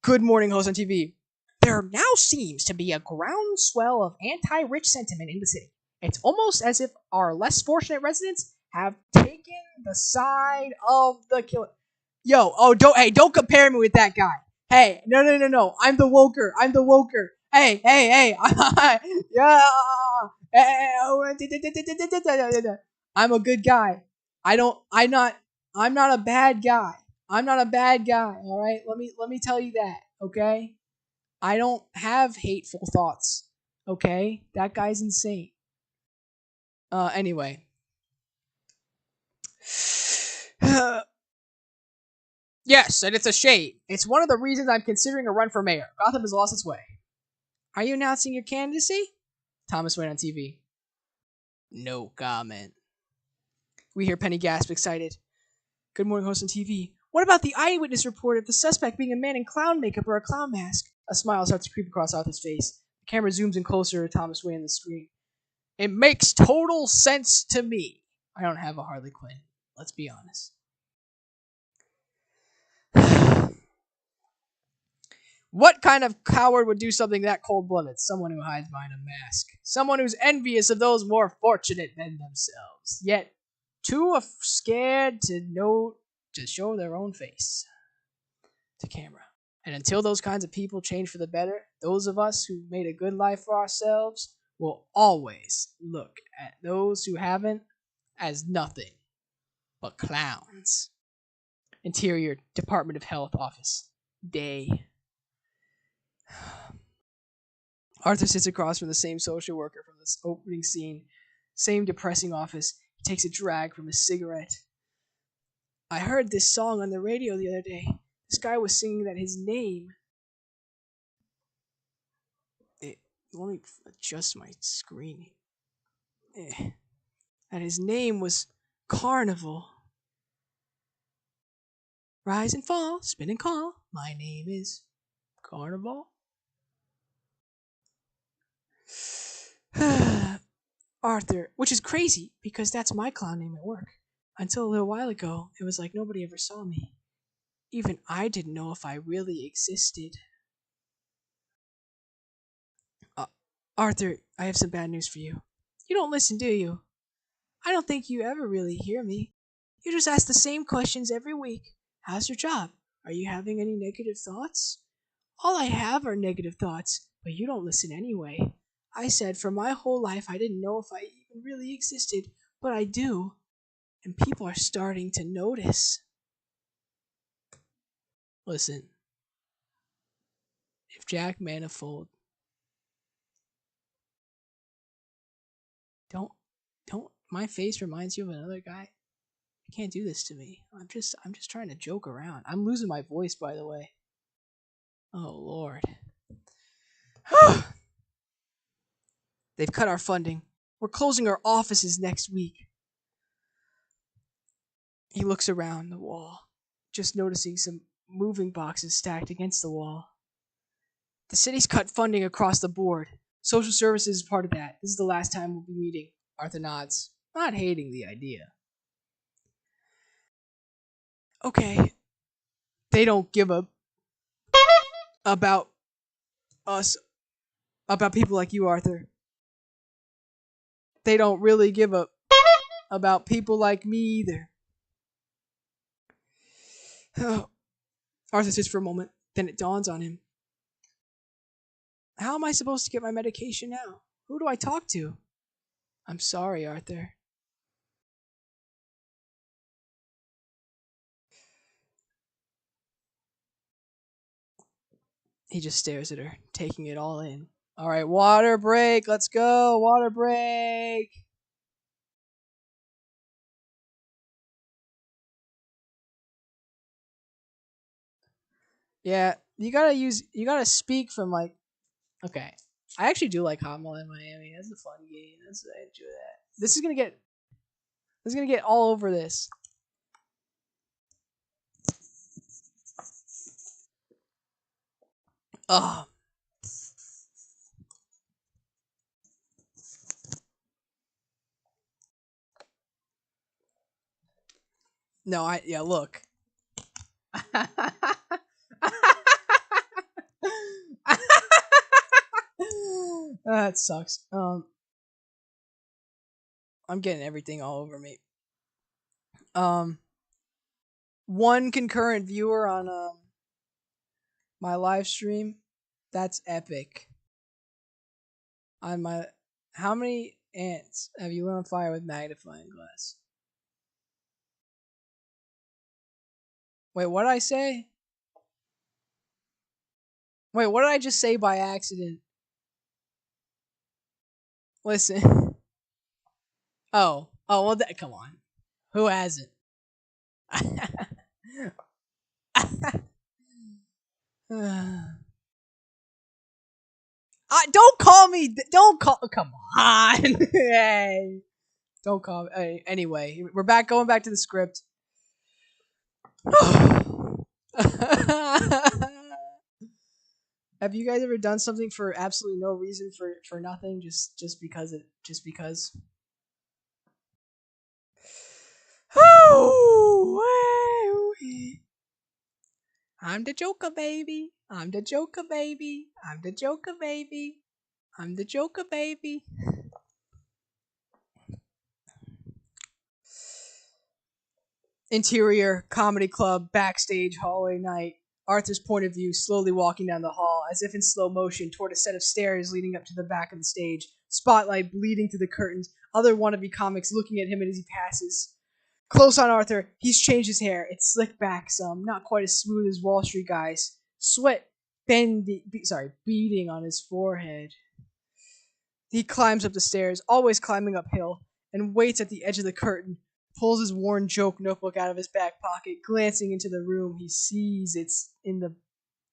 Good Morning host on TV. There now seems to be a groundswell of anti-rich sentiment in the city. It's almost as if our less fortunate residents have taken the side of the killer. Don't compare me with that guy. Hey, no. I'm the woker. Hey. Yeah. I'm a good guy. I'm not a bad guy. All right? Let me tell you that, okay? I don't have hateful thoughts. Okay? That guy's insane. Anyway. Yes, and it's a shame. It's one of the reasons I'm considering a run for mayor. Gotham has lost its way. Are you announcing your candidacy? Thomas Wayne on TV. No comment. We hear Penny gasp, excited. Good Morning host on TV. What about the eyewitness report of the suspect being a man in clown makeup or a clown mask? A smile starts to creep across Arthur's face. The camera zooms in closer to Thomas Wayne on the screen. It makes total sense to me. I don't have a Harley Quinn. Let's be honest. What kind of coward would do something that cold-blooded? Someone who hides behind a mask. Someone who's envious of those more fortunate than themselves. Yet, too scared to show their own face to camera. And until those kinds of people change for the better, those of us who made a good life for ourselves will always look at those who haven't as nothing but clowns. Interior Department of Health Office. Day. Arthur sits across from the same social worker from this opening scene. Same depressing office. He takes a drag from his cigarette. I heard this song on the radio the other day. This guy was singing that his name... Let me adjust my screen. That his name was Carnival. Rise and fall, spin and call. My name is Carnival. Arthur, which is crazy because that's my clown name at work. Until a little while ago, it was like nobody ever saw me. Even I didn't know if I really existed. Arthur, I have some bad news for you. You don't listen, do you? I don't think you ever really hear me. You just ask the same questions every week. How's your job? Are you having any negative thoughts? All I have are negative thoughts, but you don't listen anyway. I said for my whole life I didn't know if I even really existed, but I do. And people are starting to notice. Listen, if Jack Manifold... Don't, my face reminds you of another guy? You can't do this to me. I'm just trying to joke around. I'm losing my voice, by the way. Oh, Lord. They've cut our funding. We're closing our offices next week. He looks around the wall, just noticing some moving boxes stacked against the wall. The city's cut funding across the board. Social services is part of that. This is the last time we'll be meeting. Arthur nods, not hating the idea. Okay. They don't give a about us, about people like you, Arthur. They don't really give a about people like me either. Oh. Arthur sits for a moment, then it dawns on him. How am I supposed to get my medication now? Who do I talk to? I'm sorry, Arthur. He just stares at her, taking it all in. All right, water break. Let's go. Water break. Yeah, you gotta speak from like, okay. I actually do like Hotmail in Miami. That's a fun game. I enjoy that. This is gonna get all over this. Oh. No, look. That sucks. I'm getting everything all over me. One concurrent viewer on my live stream. That's epic. On my, how many ants have you lit on fire with magnifying glass? Wait, what did I say? Wait, what did I just say by accident? Listen. Oh, well, come on. Who hasn't? Don't call me. Don't call. Come on. Hey. Don't call me. Hey, anyway, we're going back to the script. Have you guys ever done something for absolutely no reason, for nothing, just because just because? I'm the Joker, baby. I'm the Joker, baby. I'm the Joker, baby. I'm the Joker, baby. Interior comedy club backstage hallway night. Arthur's point of view, slowly walking down the hall, as if in slow motion, toward a set of stairs leading up to the back of the stage. Spotlight bleeding through the curtains, other wannabe comics looking at him as he passes. Close on Arthur, he's changed his hair. It's slicked back some, not quite as smooth as Wall Street guys. Sweat beading on his forehead. He climbs up the stairs, always climbing uphill, and waits at the edge of the curtain, pulls his worn joke notebook out of his back pocket, glancing into the room. He sees it's in the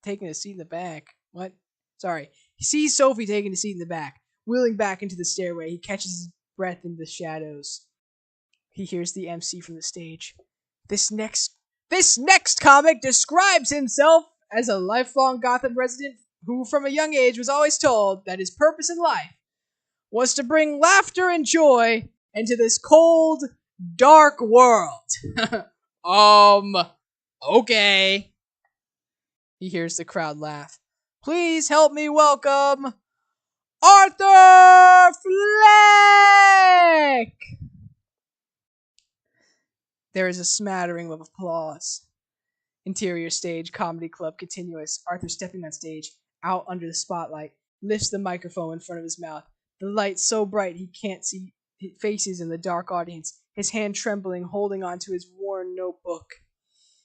taking a seat in the back. What? Sorry. He sees Sophie taking a seat in the back, wheeling back into the stairway. He catches his breath in the shadows. He hears the MC from the stage. This next comic describes himself as a lifelong Gotham resident who from a young age was always told that his purpose in life was to bring laughter and joy into this cold, dark world. Okay. He hears the crowd laugh. Please help me welcome Arthur Fleck! There is a smattering of applause. Interior stage, comedy club, continuous. Arthur stepping on stage, out under the spotlight, lifts the microphone in front of his mouth. The light so bright he can't see faces in the dark audience, his hand trembling, holding onto his worn notebook.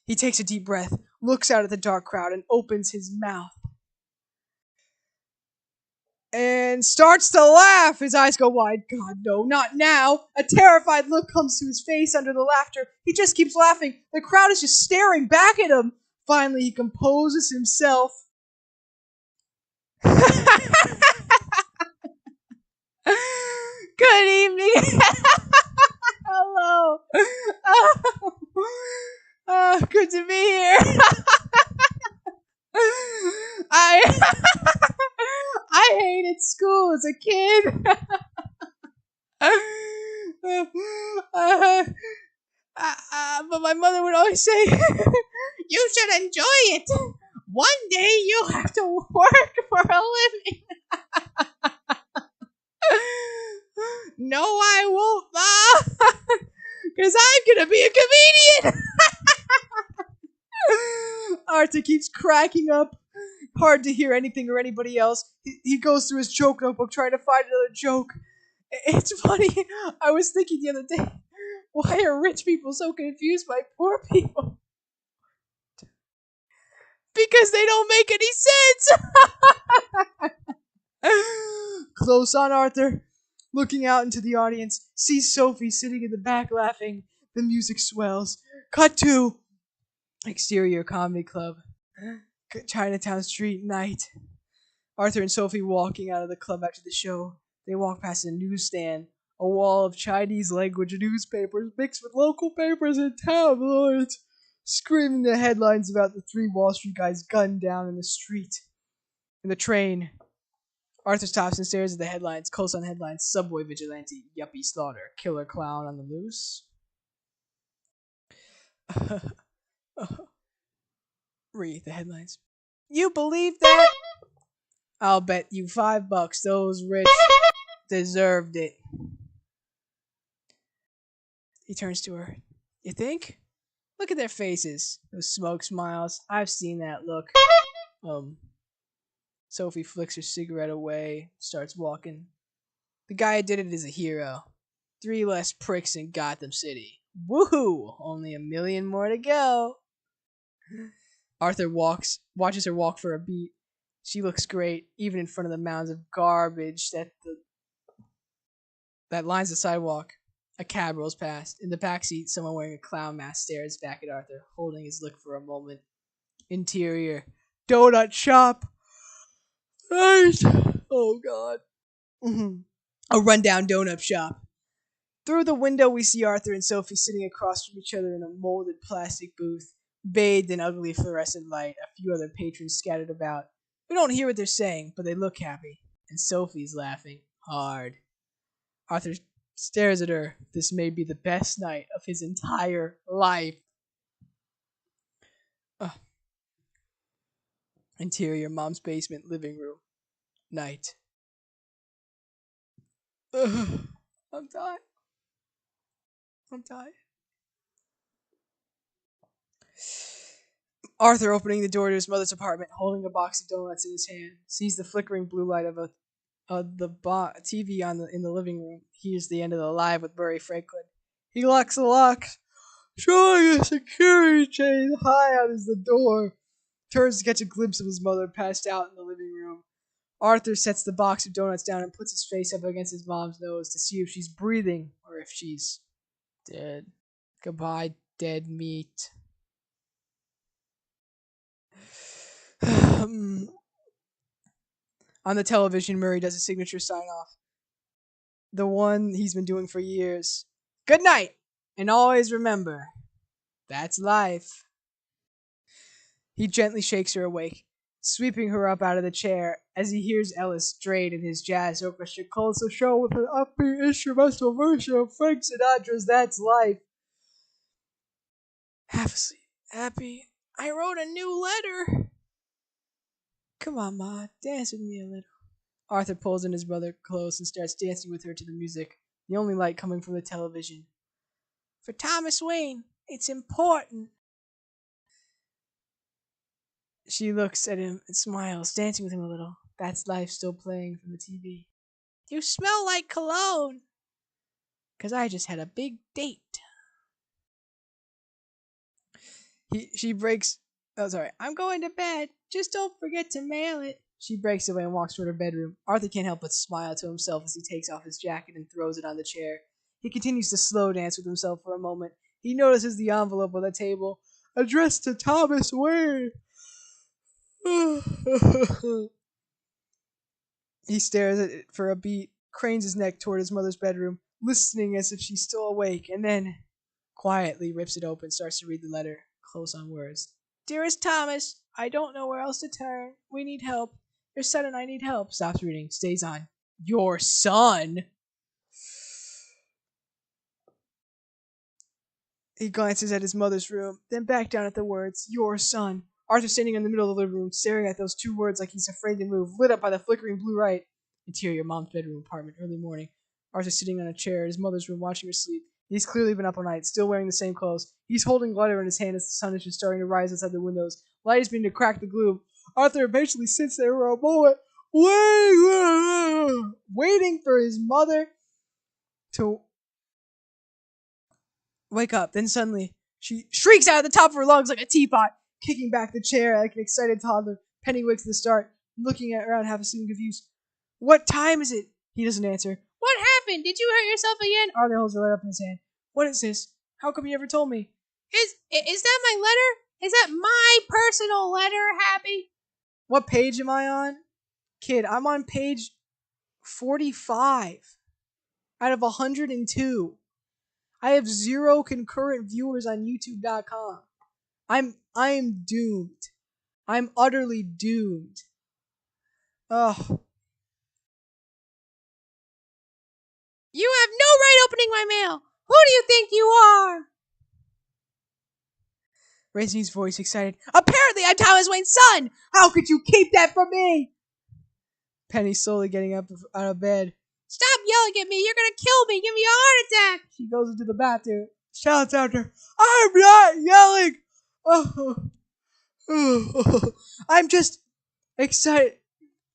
He takes a deep breath, looks out at the dark crowd, and opens his mouth. And starts to laugh. His eyes go wide. God, no, not now. A terrified look comes to his face under the laughter. He just keeps laughing. The crowd is just staring back at him. Finally, he composes himself. Good evening. Hello. Good to be here. I hated school as a kid. But my mother would always say, you should enjoy it. One day you'll have to work for a living. No, I won't, Ma. Because I'm going to be a comedian. Arthur keeps cracking up. Hard to hear anything or anybody else. He goes through his joke notebook trying to find another joke. It's funny. I was thinking the other day, why are rich people so confused by poor people? Because they don't make any sense. Close on Arthur, looking out into the audience, sees Sophie sitting in the back laughing. The music swells. Cut to exterior comedy club. Chinatown Street night. Arthur and Sophie walking out of the club after the show. They walk past a newsstand, a wall of Chinese language newspapers mixed with local papers and tabloids, screaming the headlines about the 3 Wall Street guys gunned down in the street. In the train, Arthur stops and stares at the headlines. Close on headlines: Subway vigilante, yuppie slaughter, killer clown on the loose. Read the headlines. You believe that? I'll bet you $5 those rich deserved it. He turns to her. You think? Look at their faces. Those smoke smiles. I've seen that look. Sophie flicks her cigarette away, starts walking. The guy who did it is a hero. 3 less pricks in Gotham City. Woohoo! Only 1 million more to go. Arthur watches her walk for a beat. She looks great, even in front of the mounds of garbage that lines the sidewalk. A cab rolls past. In the backseat, someone wearing a clown mask stares back at Arthur, holding his look for a moment. Interior. Donut shop. Nice. Oh, God. A rundown donut shop. Through the window, we see Arthur and Sophie sitting across from each other in a molded plastic booth, bathed in ugly fluorescent light, a few other patrons scattered about. We don't hear what they're saying, but they look happy, and Sophie's laughing hard. Arthur stares at her. This may be the best night of his entire life. Interior, mom's basement, living room. Night. I'm tired. Arthur, opening the door to his mother's apartment, holding a box of donuts in his hand, sees the flickering blue light of TV in the living room. Hears the end of the live with Murray Franklin. He locks the locks, showing a security chain high out as the door. Turns to catch a glimpse of his mother passed out in the living room. Arthur sets the box of donuts down and puts his face up against his mom's nose to see if she's breathing or if she's dead. Goodbye, dead meat. On the television, Murray does a signature sign off. The one he's been doing for years. Good night, and always remember, that's life. He gently shakes her awake, sweeping her up out of the chair as he hears Ellis Strayed and his jazz orchestra close the show with an upbeat instrumental version of Frank Sinatra's That's Life. Half asleep, happy, I wrote a new letter. Come on, Ma, dance with me a little. Arthur pulls in his brother close and starts dancing with her to the music, the only light coming from the television. For Thomas Wayne, it's important. She looks at him and smiles, dancing with him a little. That's Life still playing from the TV. You smell like cologne. 'Cause I just had a big date. She breaks. Oh, sorry. I'm going to bed. Just don't forget to mail it. She breaks away and walks toward her bedroom. Arthur can't help but smile to himself as he takes off his jacket and throws it on the chair. He continues to slow dance with himself for a moment. He notices the envelope on the table, addressed to Thomas Wayne. He stares at it for a beat, cranes his neck toward his mother's bedroom, listening as if she's still awake, and then quietly rips it open, starts to read the letter, close on words. Dearest Thomas, I don't know where else to turn. We need help. Your son and I need help. Stops reading, stays on. Your son? He glances at his mother's room, then back down at the words, your son. Arthur standing in the middle of the living room, staring at those two words like he's afraid to move, lit up by the flickering blue light. Interior mom's bedroom apartment, early morning. Arthur sitting on a chair in his mother's room watching her sleep. He's clearly been up all night, still wearing the same clothes. He's holding a letter in his hand as the sun is just starting to rise outside the windows. Light is beginning to crack the gloom. Arthur impatiently sits there for a moment, waiting for his mother to wake up. Then suddenly, she shrieks out at the top of her lungs like a teapot, kicking back the chair like an excited toddler. Penny wakes at the start, looking around half asleep and confused. What time is it? He doesn't answer. What happened? Did you hurt yourself again? Arthur holds her letter up in his hand. What is this? How come you never told me? Is that my letter? Is that my personal letter, Happy? What page am I on? Kid, I'm on page 45 out of 102. I have 0 concurrent viewers on YouTube.com. I am doomed. I'm utterly doomed. Ugh. You have no right opening my mail. Who do you think you are? Raising his voice, excited. Apparently I'm Thomas Wayne's son. How could you keep that from me? Penny slowly getting up out of bed. Stop yelling at me. You're going to kill me. Give me a heart attack. She goes into the bathroom. Shouts after. I'm not yelling. I'm just excited.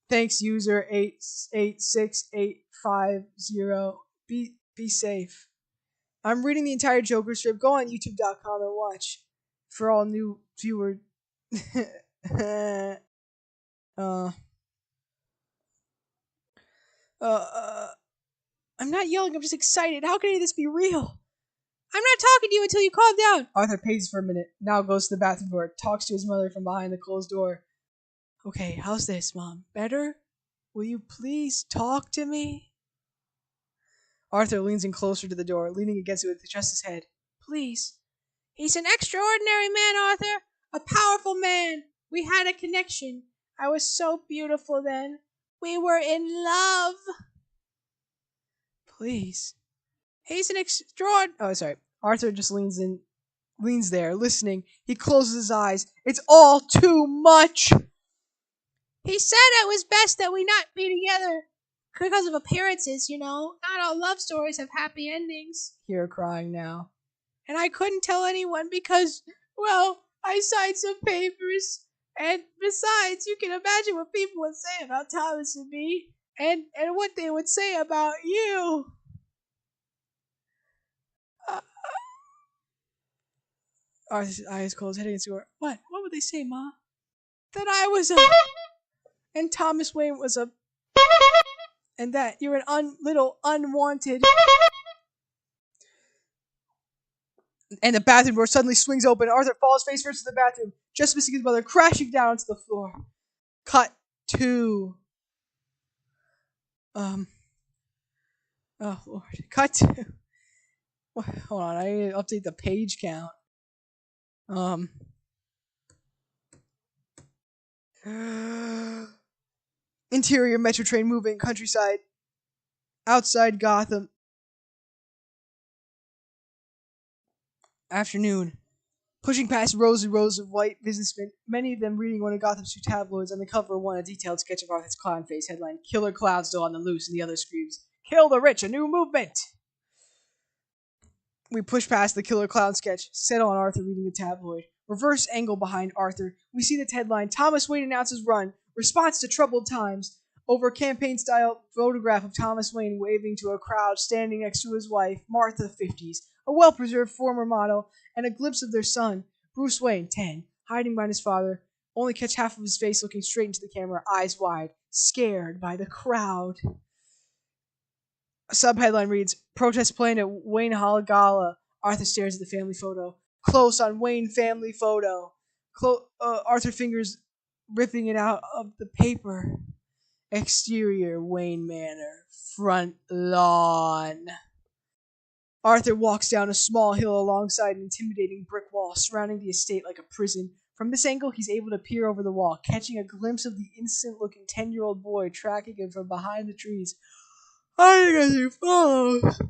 Thanks, user 886850. Be safe. I'm reading the entire Joker strip. Go on YouTube.com and watch. For all new viewers. I'm not yelling. I'm just excited. How can any of this be real? I'm not talking to you until you calm down. Arthur pays for a minute. Now goes to the bathroom door. Talks to his mother from behind the closed door. Okay, how's this, Mom? Better? Will you please talk to me? Arthur leans in closer to the door, leaning against it with just his head. Please. He's an extraordinary man, Arthur. A powerful man. We had a connection. I was so beautiful then. We were in love. Please. He's an Oh, sorry. Arthur just leans there, listening. He closes his eyes. It's all too much. He said it was best that we not be together. Because of appearances, you know. Not all love stories have happy endings. Hear her crying now. And I couldn't tell anyone because, well, I signed some papers, and besides, you can imagine what people would say about Thomas and me, and what they would say about you. Uh, Arthur's eyes closed, heading into her. What? What would they say, Ma? That I was a, and Thomas Wayne was a, and that you're an little unwanted. And the bathroom door suddenly swings open. Arthur falls face first into the bathroom, just missing his mother, crashing down onto the floor. Cut to. Oh Lord. Cut to. Hold on, I need to update the page count. Interior metro train moving, countryside. Outside Gotham. Afternoon. Pushing past rows and rows of white businessmen, many of them reading one of Gotham's two tabloids. On the cover of one, a detailed sketch of Arthur's clown face, headline, Killer Clown Still on the Loose, and the other screams, Kill the Rich, a new movement! We push past the Killer Clown sketch, settle on Arthur reading the tabloid. Reverse angle behind Arthur, we see the headline, Thomas Wayne announces run, response to troubled times, over a campaign-style photograph of Thomas Wayne waving to a crowd standing next to his wife, Martha, 50s, a well-preserved former model, and a glimpse of their son, Bruce Wayne, 10, hiding behind his father, only catch half of his face looking straight into the camera, eyes wide, scared by the crowd. A subheadline reads, Protest planned at Wayne Hall Gala. Arthur stares at the family photo. Close on Wayne family photo. Arthur fingers ripping it out of the paper. Exterior Wayne Manor. Front lawn. Arthur walks down a small hill alongside an intimidating brick wall surrounding the estate like a prison. From this angle, he's able to peer over the wall, catching a glimpse of the innocent-looking 10-year-old boy tracking him from behind the trees. I think he follows.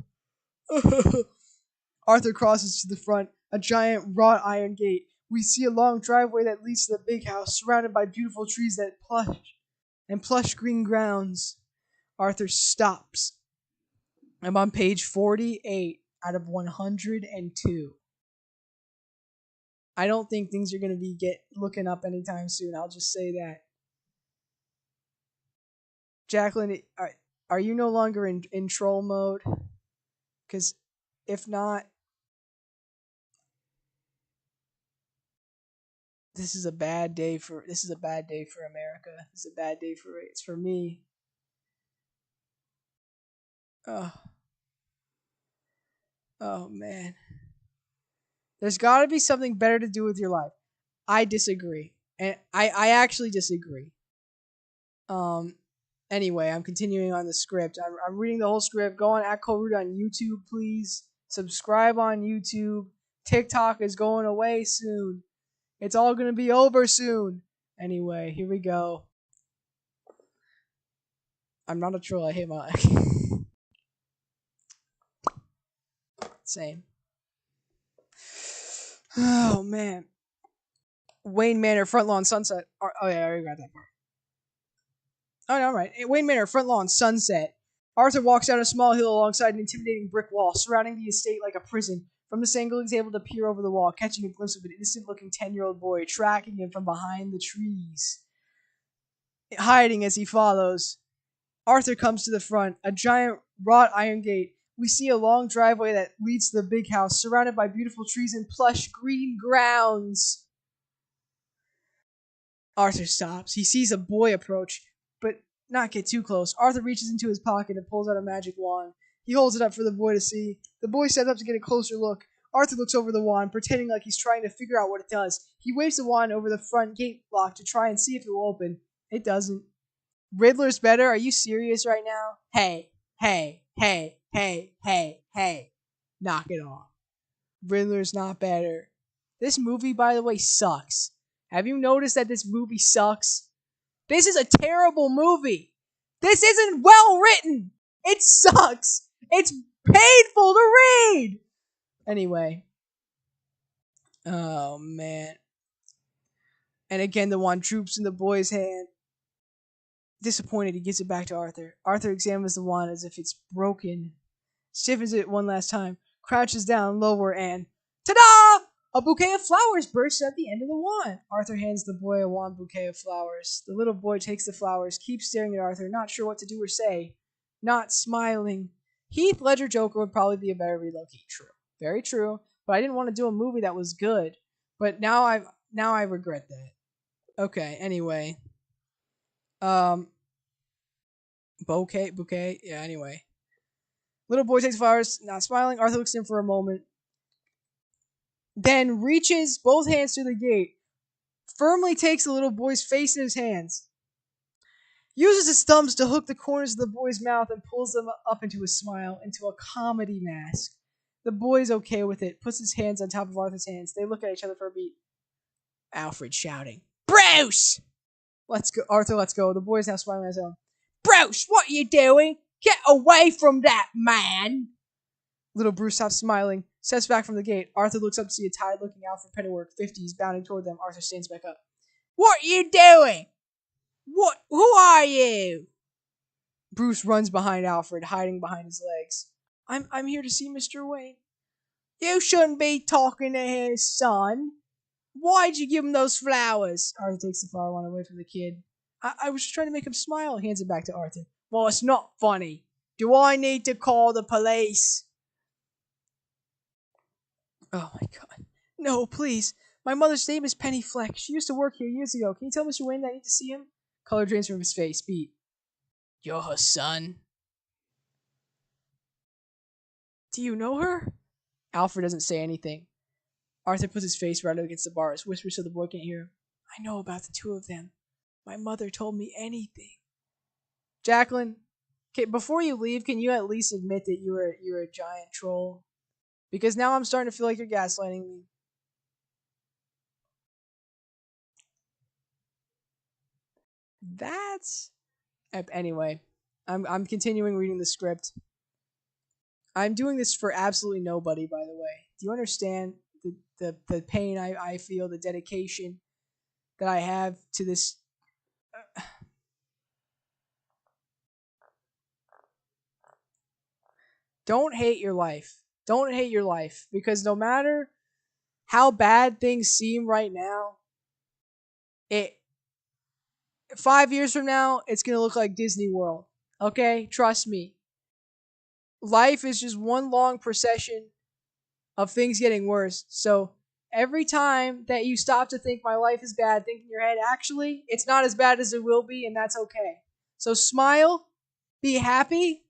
Arthur crosses to the front, a giant wrought iron gate. We see a long driveway that leads to the big house, surrounded by beautiful trees that plush green grounds. Arthur stops. I'm on page 48 out of 102. I don't think things are going to be looking up anytime soon. I'll just say that. Jacqueline, are you no longer in troll mode? Because if not, this is a bad day for America. This is a bad day for me. Oh man. There's got to be something better to do with your life. I disagree. And I actually disagree. Anyway, I'm continuing on the script. I'm reading the whole script. Go on @ColeRoot on YouTube, please. Subscribe on YouTube. TikTok is going away soon. It's all going to be over soon. Anyway, here we go. I'm not a troll. I hate my... Same. Oh, man. Wayne Manor, front lawn, sunset. Oh, yeah, I already got that part. Oh, no, all right. Wayne Manor, front lawn, sunset. Arthur walks down a small hill alongside an intimidating brick wall, surrounding the estate like a prison. From this angle, he's able to peer over the wall, catching a glimpse of an innocent-looking 10-year-old boy, tracking him from behind the trees. Hiding as he follows. Arthur comes to the front, a giant wrought iron gate. We see a long driveway that leads to the big house, surrounded by beautiful trees and plush green grounds. Arthur stops. He sees a boy approach, but not get too close. Arthur reaches into his pocket and pulls out a magic wand. He holds it up for the boy to see. The boy steps up to get a closer look. Arthur looks over the wand, pretending like he's trying to figure out what it does. He waves the wand over the front gate lock to try and see if it will open. It doesn't. Riddler's better? Are you serious right now? Hey. Knock it off. Riddler's not better. This movie, by the way, sucks. Have you noticed that this movie sucks? This is a terrible movie. This isn't well written. It sucks. It's painful to read. Anyway. Oh, man. And again, the wand droops in the boy's hand. Disappointed, he gives it back to Arthur. Arthur examines the wand as if it's broken. Stiffens it one last time. Crouches down lower and... Ta-da! A bouquet of flowers bursts at the end of the wand. Arthur hands the boy a wand bouquet of flowers. The little boy takes the flowers, keeps staring at Arthur, not sure what to do or say, not smiling. Heath Ledger Joker would probably be a better read. Low-key. True. Very true. But I didn't want to do a movie that was good. But now I regret that. Okay, anyway. Bouquet. Yeah, anyway. Little boy takes flowers, not smiling. Arthur looks in for a moment. Then reaches both hands to the gate. Firmly takes the little boy's face in his hands. Uses his thumbs to hook the corners of the boy's mouth and pulls them up into a smile, into a comedy mask. The boy's okay with it, puts his hands on top of Arthur's hands. They look at each other for a beat. Alfred shouting, Bruce! Let's go. Arthur, let's go. The boy's now smiling on his own. Bruce, what are you doing? Get away from that man! Little Bruce stops smiling, steps back from the gate. Arthur looks up to see a tired-looking Alfred Pennyworth, 50s, bounding toward them. Arthur stands back up. What are you doing? What? Who are you? Bruce runs behind Alfred, hiding behind his legs. I'm here to see Mr. Wayne. You shouldn't be talking to his son. Why'd you give him those flowers? Arthur takes the flower wand away from the kid. I was just trying to make him smile. Hands it back to Arthur. Well, it's not funny. Do I need to call the police? Oh my god. No, please. My mother's name is Penny Fleck. She used to work here years ago. Can you tell Mr. Wayne that I need to see him? Color drains from his face. Beat. You're her son? Do you know her? Alfred doesn't say anything. Arthur puts his face right up against the bars, whispers so the boy can't hear him. I know about the two of them. My mother told me anything. Jacqueline, before you leave, can you at least admit that you're a giant troll? Because now I'm starting to feel like you're gaslighting me. That's... Anyway, I'm continuing reading the script. I'm doing this for absolutely nobody, by the way. Do you understand the pain I feel, the dedication that I have to this? Don't hate your life. Don't hate your life. Because no matter how bad things seem right now, 5 years from now, it's going to look like Disney World. Okay? Trust me. Life is just one long procession of things getting worse. So every time that you stop to think my life is bad, think in your head, actually, it's not as bad as it will be, and that's okay. So smile, be happy.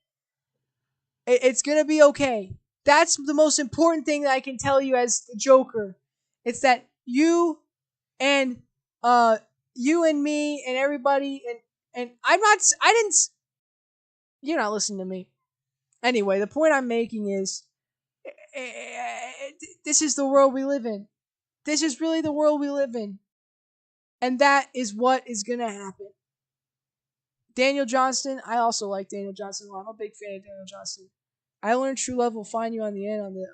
It's going to be okay. That's the most important thing that I can tell you as the Joker. It's that you and me and everybody and you're not listening to me. Anyway, the point I'm making is this is the world we live in. This is really the world we live in. And that is what is going to happen. Daniel Johnston, I also like Daniel Johnston a lot. I'm a big fan of Daniel Johnston. I learned true love will find you on the end on the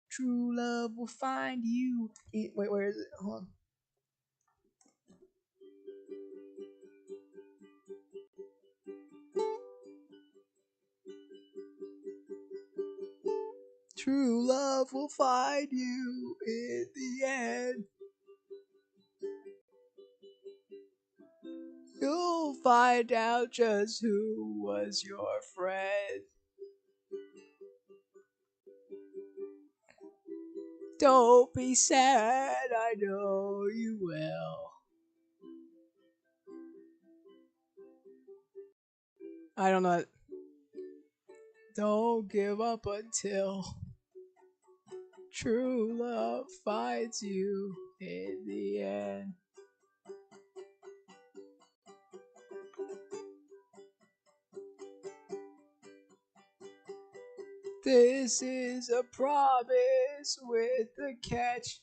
true love will find you. Wait, where is it? Hold on. True love will find you in the end. You'll find out just who was your friend. Don't be sad, I know you will. I don't know. Don't give up until true love finds you in the end. This is a promise with a catch.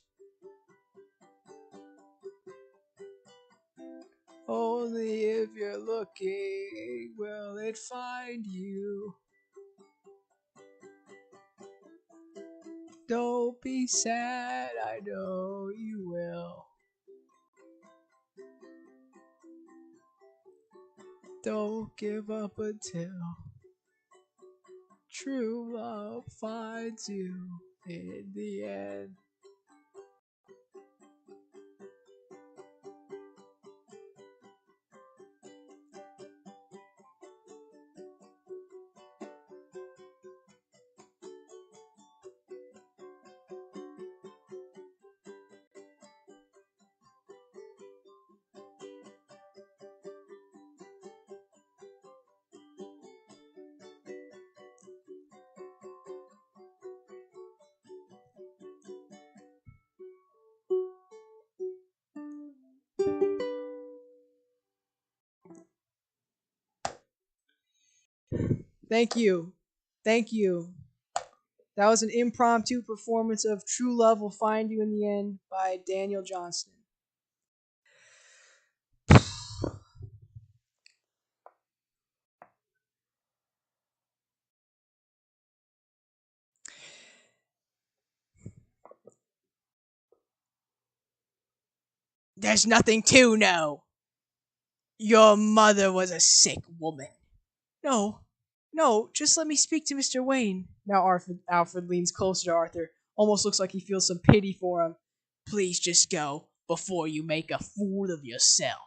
Only if you're looking will it find you. Don't be sad, I know you will. Don't give up until true love finds you in the end. Thank you. Thank you. That was an impromptu performance of True Love Will Find You in the End by Daniel Johnston. There's nothing to know. Your mother was a sick woman. No, no, just let me speak to Mr. Wayne. Now Alfred leans closer to Arthur. Almost looks like he feels some pity for him. Please just go before you make a fool of yourself.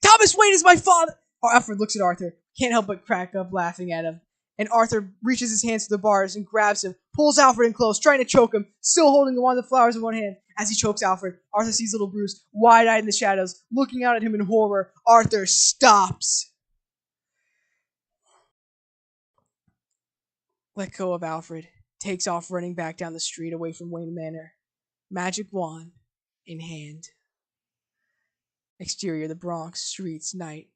Thomas Wayne is my father! Alfred looks at Arthur, can't help but crack up laughing at him. And Arthur reaches his hands to the bars and grabs him, pulls Alfred in close, trying to choke him, still holding the wand of flowers in one hand. As he chokes Alfred, Arthur sees little Bruce, wide-eyed in the shadows, looking out at him in horror. Arthur stops. Let go of Alfred, takes off running back down the street away from Wayne Manor, magic wand in hand. Exterior, the Bronx, streets, night.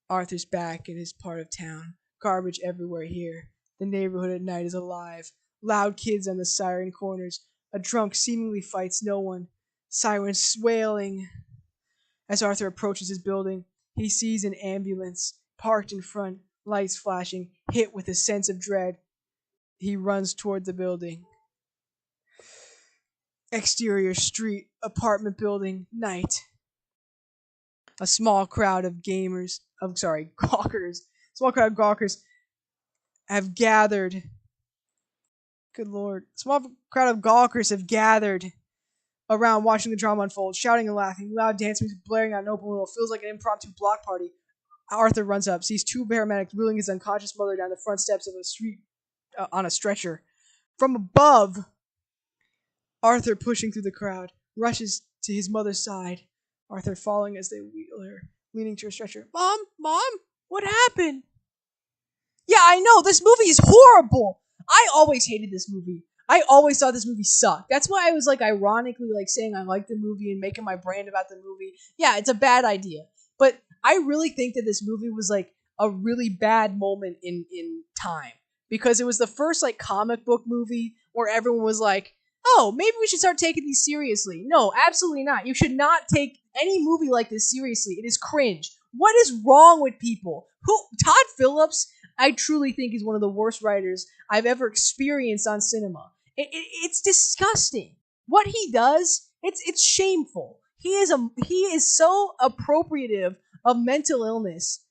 Arthur's back in his part of town. Garbage everywhere here. The neighborhood at night is alive. Loud kids on the siren corners. A drunk seemingly fights no one. Sirens wailing. As Arthur approaches his building, he sees an ambulance parked in front, lights flashing, hit with a sense of dread. He runs toward the building. Exterior, street, apartment building, night. A small crowd of gawkers. Small crowd of gawkers have gathered. Good Lord. Small crowd of gawkers have gathered around watching the drama unfold, shouting and laughing, loud dance music blaring out an open window. Feels like an impromptu block party. Arthur runs up, sees two paramedics wheeling his unconscious mother down the front steps of a street on a stretcher. From above, Arthur, pushing through the crowd, rushes to his mother's side. Arthur following as they wheel her, leaning to her stretcher. Mom, what happened? Yeah, I know, this movie is horrible. I always hated this movie. I always thought this movie sucked. That's why I was like ironically like saying I like the movie and making my brand about the movie. Yeah, it's a bad idea. But I really think that this movie was like a really bad moment in time. Because it was the first like comic book movie where everyone was like, oh, maybe we should start taking these seriously. No, absolutely not. You should not take any movie like this seriously. It is cringe. What is wrong with people? Todd Phillips, I truly think is one of the worst writers I've ever experienced on cinema. It's disgusting. What he does, it's shameful. He is so appropriative of mental illness.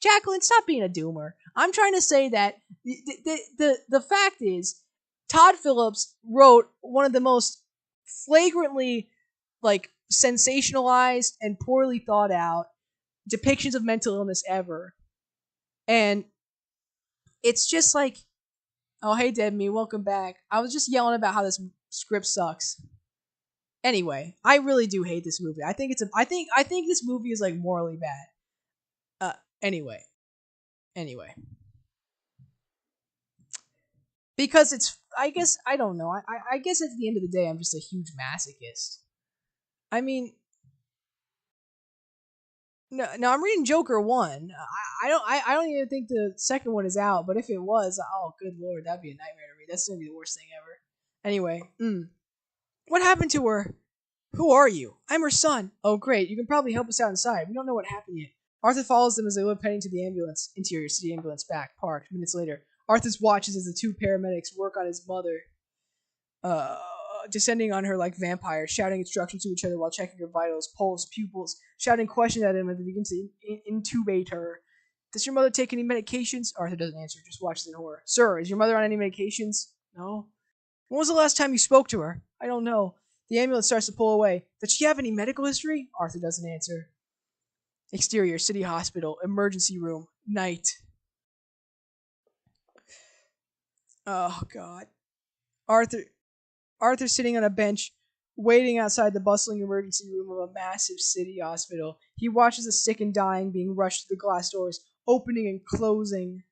Jacqueline, stop being a doomer. I'm trying to say that the fact is, Todd Phillips wrote one of the most flagrantly like sensationalized and poorly thought out depictions of mental illness ever. And it's just like, oh hey Debmy, welcome back. I was just yelling about how this script sucks. Anyway, I really do hate this movie. I think I think this movie is like morally bad. Anyway. Because it's, I guess, I don't know. I guess at the end of the day, I'm just a huge masochist. I mean, no, I'm reading Joker 1. I don't even think the second one is out, but if it was, oh, good lord, that'd be a nightmare to read. That's gonna be the worst thing ever. Anyway, what happened to her? Who are you? I'm her son. Oh, great. You can probably help us out inside. We don't know what happened yet. Arthur follows them as they look heading to the ambulance. Interior city ambulance back, parked. Minutes later, Arthur watches as the two paramedics work on his mother, descending on her like vampires, shouting instructions to each other while checking her vitals, pulse, pupils, shouting questions at him as they begin to intubate her. Does your mother take any medications? Arthur doesn't answer, just watches in horror. Sir, is your mother on any medications? No. When was the last time you spoke to her? I don't know. The ambulance starts to pull away. Does she have any medical history? Arthur doesn't answer. Exterior, city hospital, emergency room, night. Oh, God. Arthur sitting on a bench, waiting outside the bustling emergency room of a massive city hospital. He watches the sick and dying being rushed through the glass doors, opening and closing.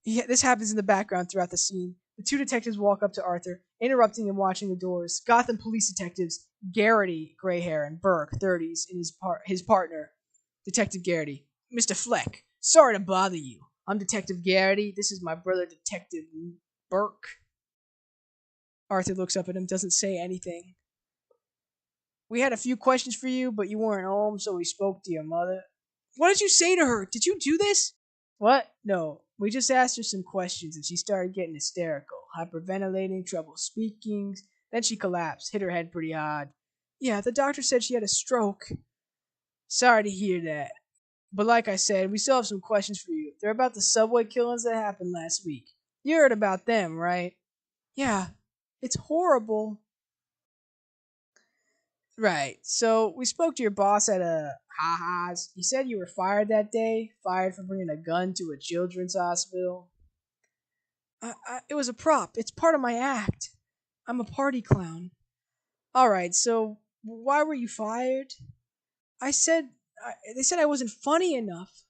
This happens in the background throughout the scene. The two detectives walk up to Arthur, interrupting and watching the doors. Gotham police detectives Garrity, gray hair, and Burke, 30s, and his partner, Detective Garrity. Mr. Fleck, sorry to bother you. I'm Detective Garrity. This is my brother, Detective Burke. Arthur looks up at him, doesn't say anything. We had a few questions for you, but you weren't home, so we spoke to your mother. What did you say to her? Did you do this? What? No. We just asked her some questions, and she started getting hysterical, hyperventilating, trouble speaking. Then she collapsed, hit her head pretty hard. Yeah, the doctor said she had a stroke. Sorry to hear that. But like I said, we still have some questions for you. They're about the subway killings that happened last week. You heard about them, right? Yeah. It's horrible. Right. So we spoke to your boss at a Ha-Ha's. He said you were fired that day, fired for bringing a gun to a children's hospital. It was a prop. It's part of my act. I'm a party clown. All right. So why were you fired? They said I wasn't funny enough.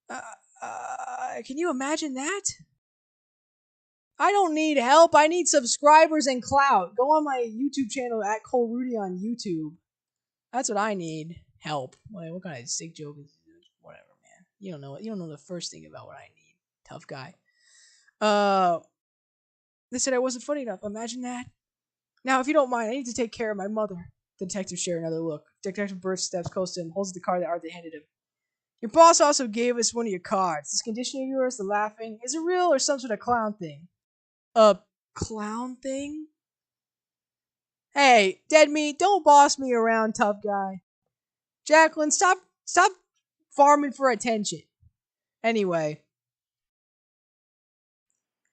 Can you imagine that? I don't need help. I need subscribers and clout. Go on my YouTube channel at Cole Rudy on YouTube. That's what I need. Help. What kind of sick joke is this? Whatever, man. You don't know. You don't know the first thing about what I need. Tough guy. They said I wasn't funny enough. Imagine that. Now, if you don't mind, I need to take care of my mother. The detectives share another look. Detective Birch steps close to him, holds the card that Arthur handed him. Your boss also gave us one of your cards. This condition of yours, the laughing, is it real or some sort of clown thing? A clown thing? Hey, dead meat, don't boss me around, tough guy. Jacqueline, stop farming for attention. Anyway,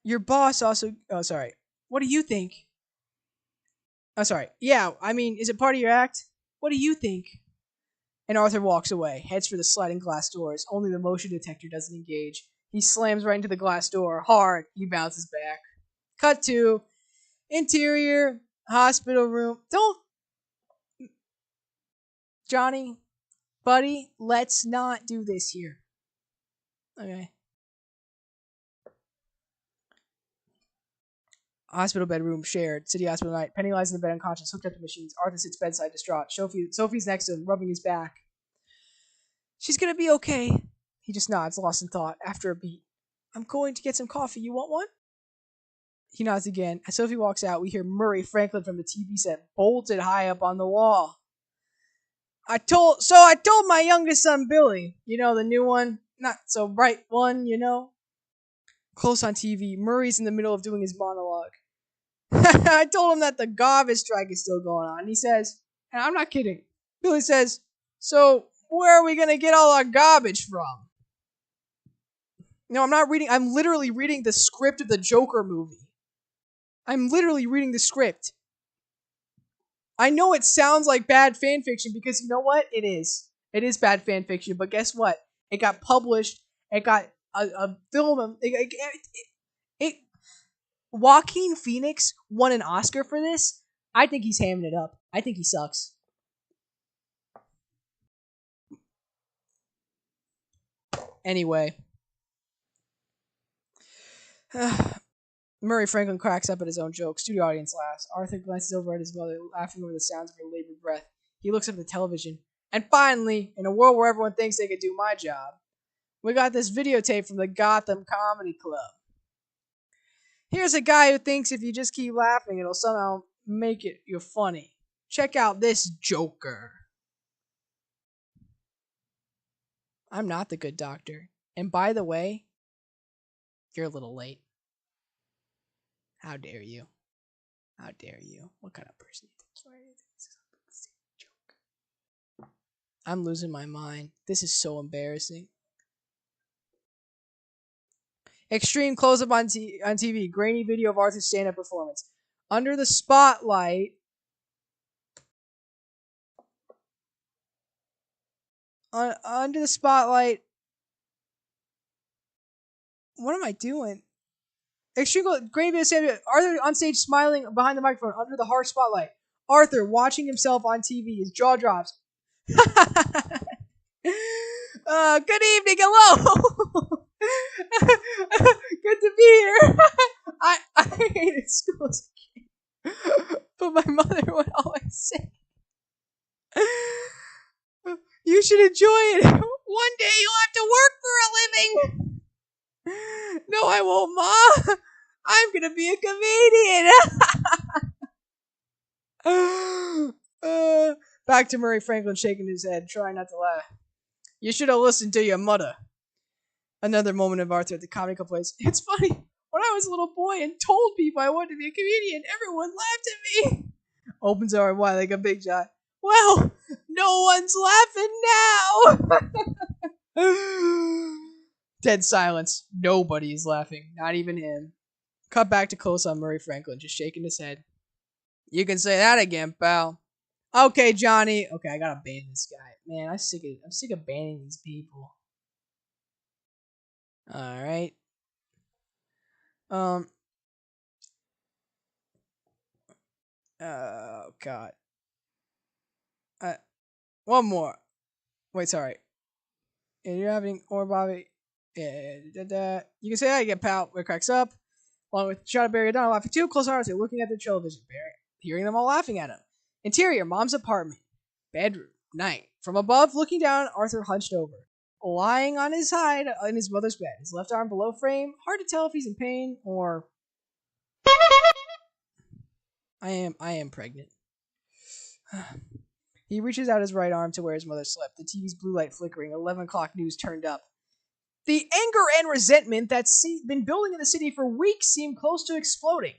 your boss also. Oh, sorry. What do you think? Oh, sorry. Yeah, I mean, is it part of your act? What do you think? And Arthur walks away, heads for the sliding glass doors. Only the motion detector doesn't engage. He slams right into the glass door. Hard. He bounces back. Cut to interior hospital room. Don't. Johnny, buddy, let's not do this here. Okay. Hospital bedroom shared. City hospital night. Penny lies in the bed unconscious, hooked up to machines. Arthur sits bedside distraught. Sophie's next to him, rubbing his back. She's gonna be okay. He just nods, lost in thought. After a beat. I'm going to get some coffee. You want one? He nods again. As Sophie walks out, we hear Murray Franklin from the TV set bolted high up on the wall. I told my youngest son Billy, you know, the new one, not so bright one, you know. Close on TV, Murray's in the middle of doing his monologue. I told him that the garbage strike is still going on. He says, and I'm not kidding. Billy says, so where are we gonna get all our garbage from? No, I'm not reading. I'm literally reading the script of the Joker movie. I'm literally reading the script. I know it sounds like bad fan fiction because you know what? It is. It is bad fan fiction, but guess what? It got published. It got a film. Joaquin Phoenix won an Oscar for this. I think he's hamming it up. I think he sucks. Anyway. Murray Franklin cracks up at his own joke. Studio audience laughs. Arthur glances over at his mother, laughing over the sounds of her labored breath. He looks up at the television. And finally, in a world where everyone thinks they could do my job, we got this videotape from the Gotham Comedy Club. Here's a guy who thinks if you just keep laughing, it'll somehow make it you funny. Check out this Joker. I'm not the good doctor. And by the way, you're a little late. How dare you? How dare you? What kind of person do you think you are? I'm losing my mind. This is so embarrassing. Extreme close-up on TV. Grainy video of Arthur's stand-up performance. Under the spotlight. Under the spotlight. What am I doing? Extreme grainy video of stand-up. Arthur on stage smiling behind the microphone under the harsh spotlight. Arthur watching himself on TV. His jaw drops. Good evening. Hello. Good to be here. I hated school as a kid, but my mother would always say, "You should enjoy it. One day you'll have to work for a living." No, I won't, Ma. I'm gonna be a comedian. Back to Murray Franklin shaking his head, trying not to laugh. You should have listened to your mother. Another moment of Arthur at the comical place. It's funny. When I was a little boy and told people I wanted to be a comedian, everyone laughed at me. Opens our wide like a big shot. Well, no one's laughing now. Dead silence. Nobody's laughing. Not even him. Cut back to close on Murray Franklin, just shaking his head. You can say that again, pal. Okay, Johnny. Okay, I gotta ban this guy. Man, I'm sick of banning these people. Alright. Oh god. One more. Wait, sorry. Yeah, you're having or Bobby. Yeah, you can say that again, pal. Where it cracks up. Along with shot of Barry and Donald laughing too. Close arms, they're looking at the television. Barry, hearing them all laughing at him. Interior, Mom's apartment. Bedroom. Night. From above, looking down, Arthur hunched over. Lying on his side in his mother's bed. His left arm below frame. Hard to tell if he's in pain or... I am pregnant. He reaches out his right arm to where his mother slept. The TV's blue light flickering. 11 o'clock news turned up. The anger and resentment that's been building in the city for weeks seem close to exploding.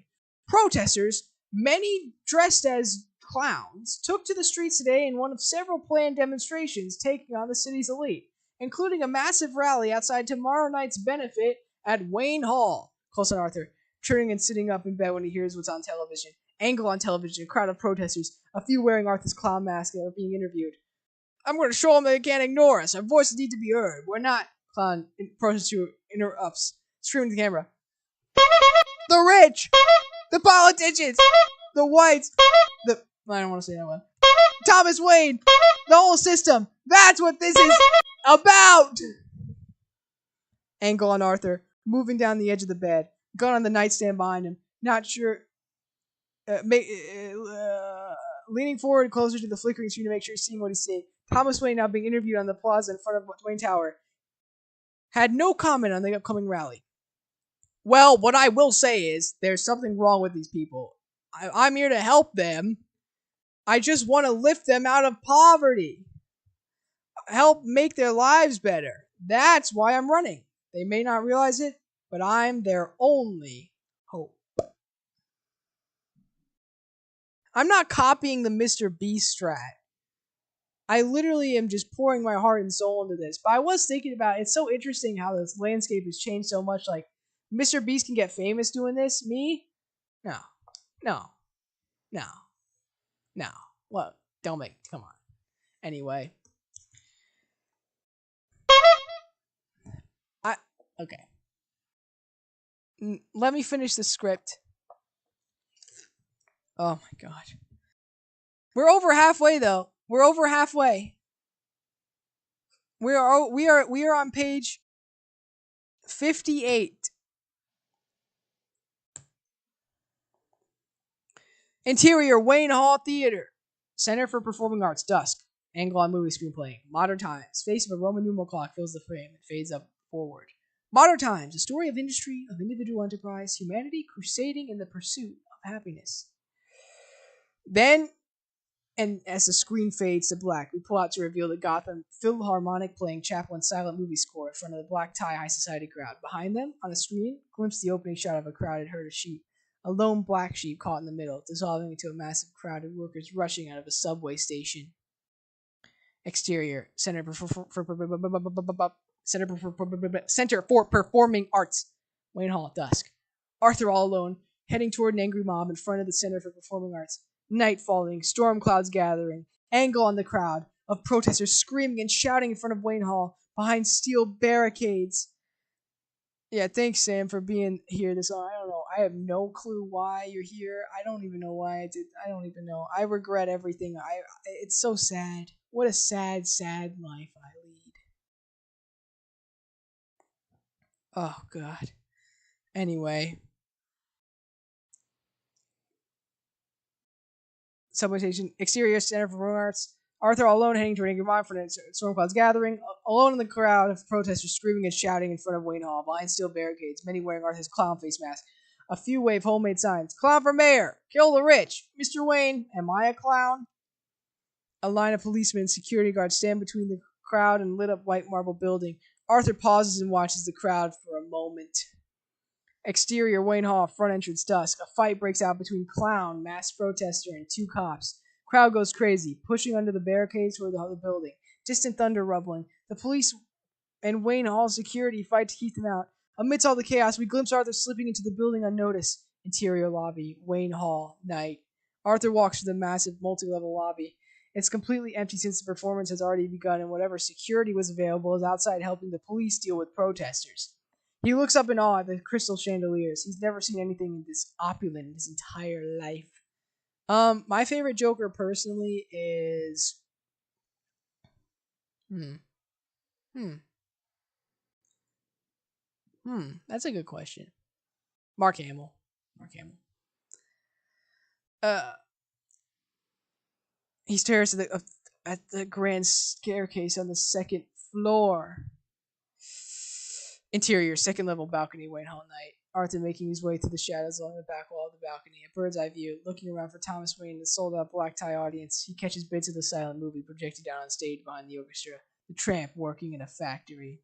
Protesters, many dressed as clowns, took to the streets today in one of several planned demonstrations taking on the city's elite, including a massive rally outside tomorrow night's benefit at Wayne Hall. Close on Arthur, turning and sitting up in bed when he hears what's on television. Angle on television, a crowd of protesters, a few wearing Arthur's clown mask and are being interviewed. I'm going to show them they can't ignore us. Our voices need to be heard. We're not... Clown protester interrupts, screaming at the camera. The rich! The politicians! The whites! I don't want to say that one. Thomas Wayne! The whole system! That's what this is about! Angle on Arthur, moving down the edge of the bed, gun on the nightstand behind him, not sure... leaning forward closer to the flickering screen to make sure he's seeing what he's seeing. Thomas Wayne now being interviewed on the plaza in front of Wayne Tower. Had no comment on the upcoming rally. Well, what I will say is, there's something wrong with these people. I'm here to help them. I just want to lift them out of poverty. Help make their lives better. That's why I'm running. They may not realize it, but I'm their only hope. I'm not copying the Mr. Beast strat. I literally am just pouring my heart and soul into this. But I was thinking about it. It's so interesting how this landscape has changed so much. Like, Mr. Beast can get famous doing this. Me? No. Well, don't make... Come on. Anyway. Okay. Let me finish the script. Oh my god. We're over halfway, though. We're over halfway. We are on page 58. Interior, Wayne Hall Theater. Center for Performing Arts, dusk. Angle on movie screen playing. Modern times. Face of a Roman numeral clock fills the frame. It fades up forward. Modern times. A story of industry, of individual enterprise, humanity crusading in the pursuit of happiness. Then, and as the screen fades to black, we pull out to reveal the Gotham Philharmonic playing Chaplin's silent movie score in front of the black tie high society crowd. Behind them, on a screen, glimpse the opening shot of a crowded herd of sheep. A lone black sheep caught in the middle, dissolving into a massive crowd of workers rushing out of a subway station. Exterior, Center for Performing Arts. Wayne Hall, dusk. Arthur all alone, heading toward an angry mob in front of the Center for Performing Arts. Night falling, storm clouds gathering, angle on the crowd of protesters screaming and shouting in front of Wayne Hall behind steel barricades. Yeah, thanks, Sam, for being here this long. I don't know. I have no clue why you're here. I don't even know why I did. I don't even know. I regret everything. It's so sad. What a sad, sad life I lead. Oh god. Anyway, subway station exterior Center for Performing Arts. Arthur all alone heading toward Angry Mind for the storm clouds gathering. Alone in the crowd of protesters screaming and shouting in front of Wayne Hall, behind steel barricades, many wearing Arthur's clown face mask. A few wave homemade signs. Clown for mayor! Kill the rich! Mr. Wayne, am I a clown? A line of policemen and security guards stand between the crowd and lit up white marble building. Arthur pauses and watches the crowd for a moment. Exterior Wayne Hall, front entrance dusk. A fight breaks out between clown, masked protester, and two cops. Crowd goes crazy, pushing under the barricades toward the building. Distant thunder rumbling. The police and Wayne Hall security fight to keep them out. Amidst all the chaos, we glimpse Arthur slipping into the building unnoticed. Interior lobby, Wayne Hall, night. Arthur walks through the massive multi-level lobby. It's completely empty since the performance has already begun, and whatever security was available is outside helping the police deal with protesters. He looks up in awe at the crystal chandeliers. He's never seen anything this opulent in his entire life. My favorite Joker personally is hmm. Hmm. That's a good question. Mark Hamill. Mark Hamill. Uh he stares at the grand staircase on the second floor. Interior, second level balcony, Wayne Hall night. Arthur making his way through the shadows along the back wall of the balcony, a bird's eye view, looking around for Thomas Wayne and the sold out black tie audience. He catches bits of the silent movie projected down on stage behind the orchestra. The tramp working in a factory.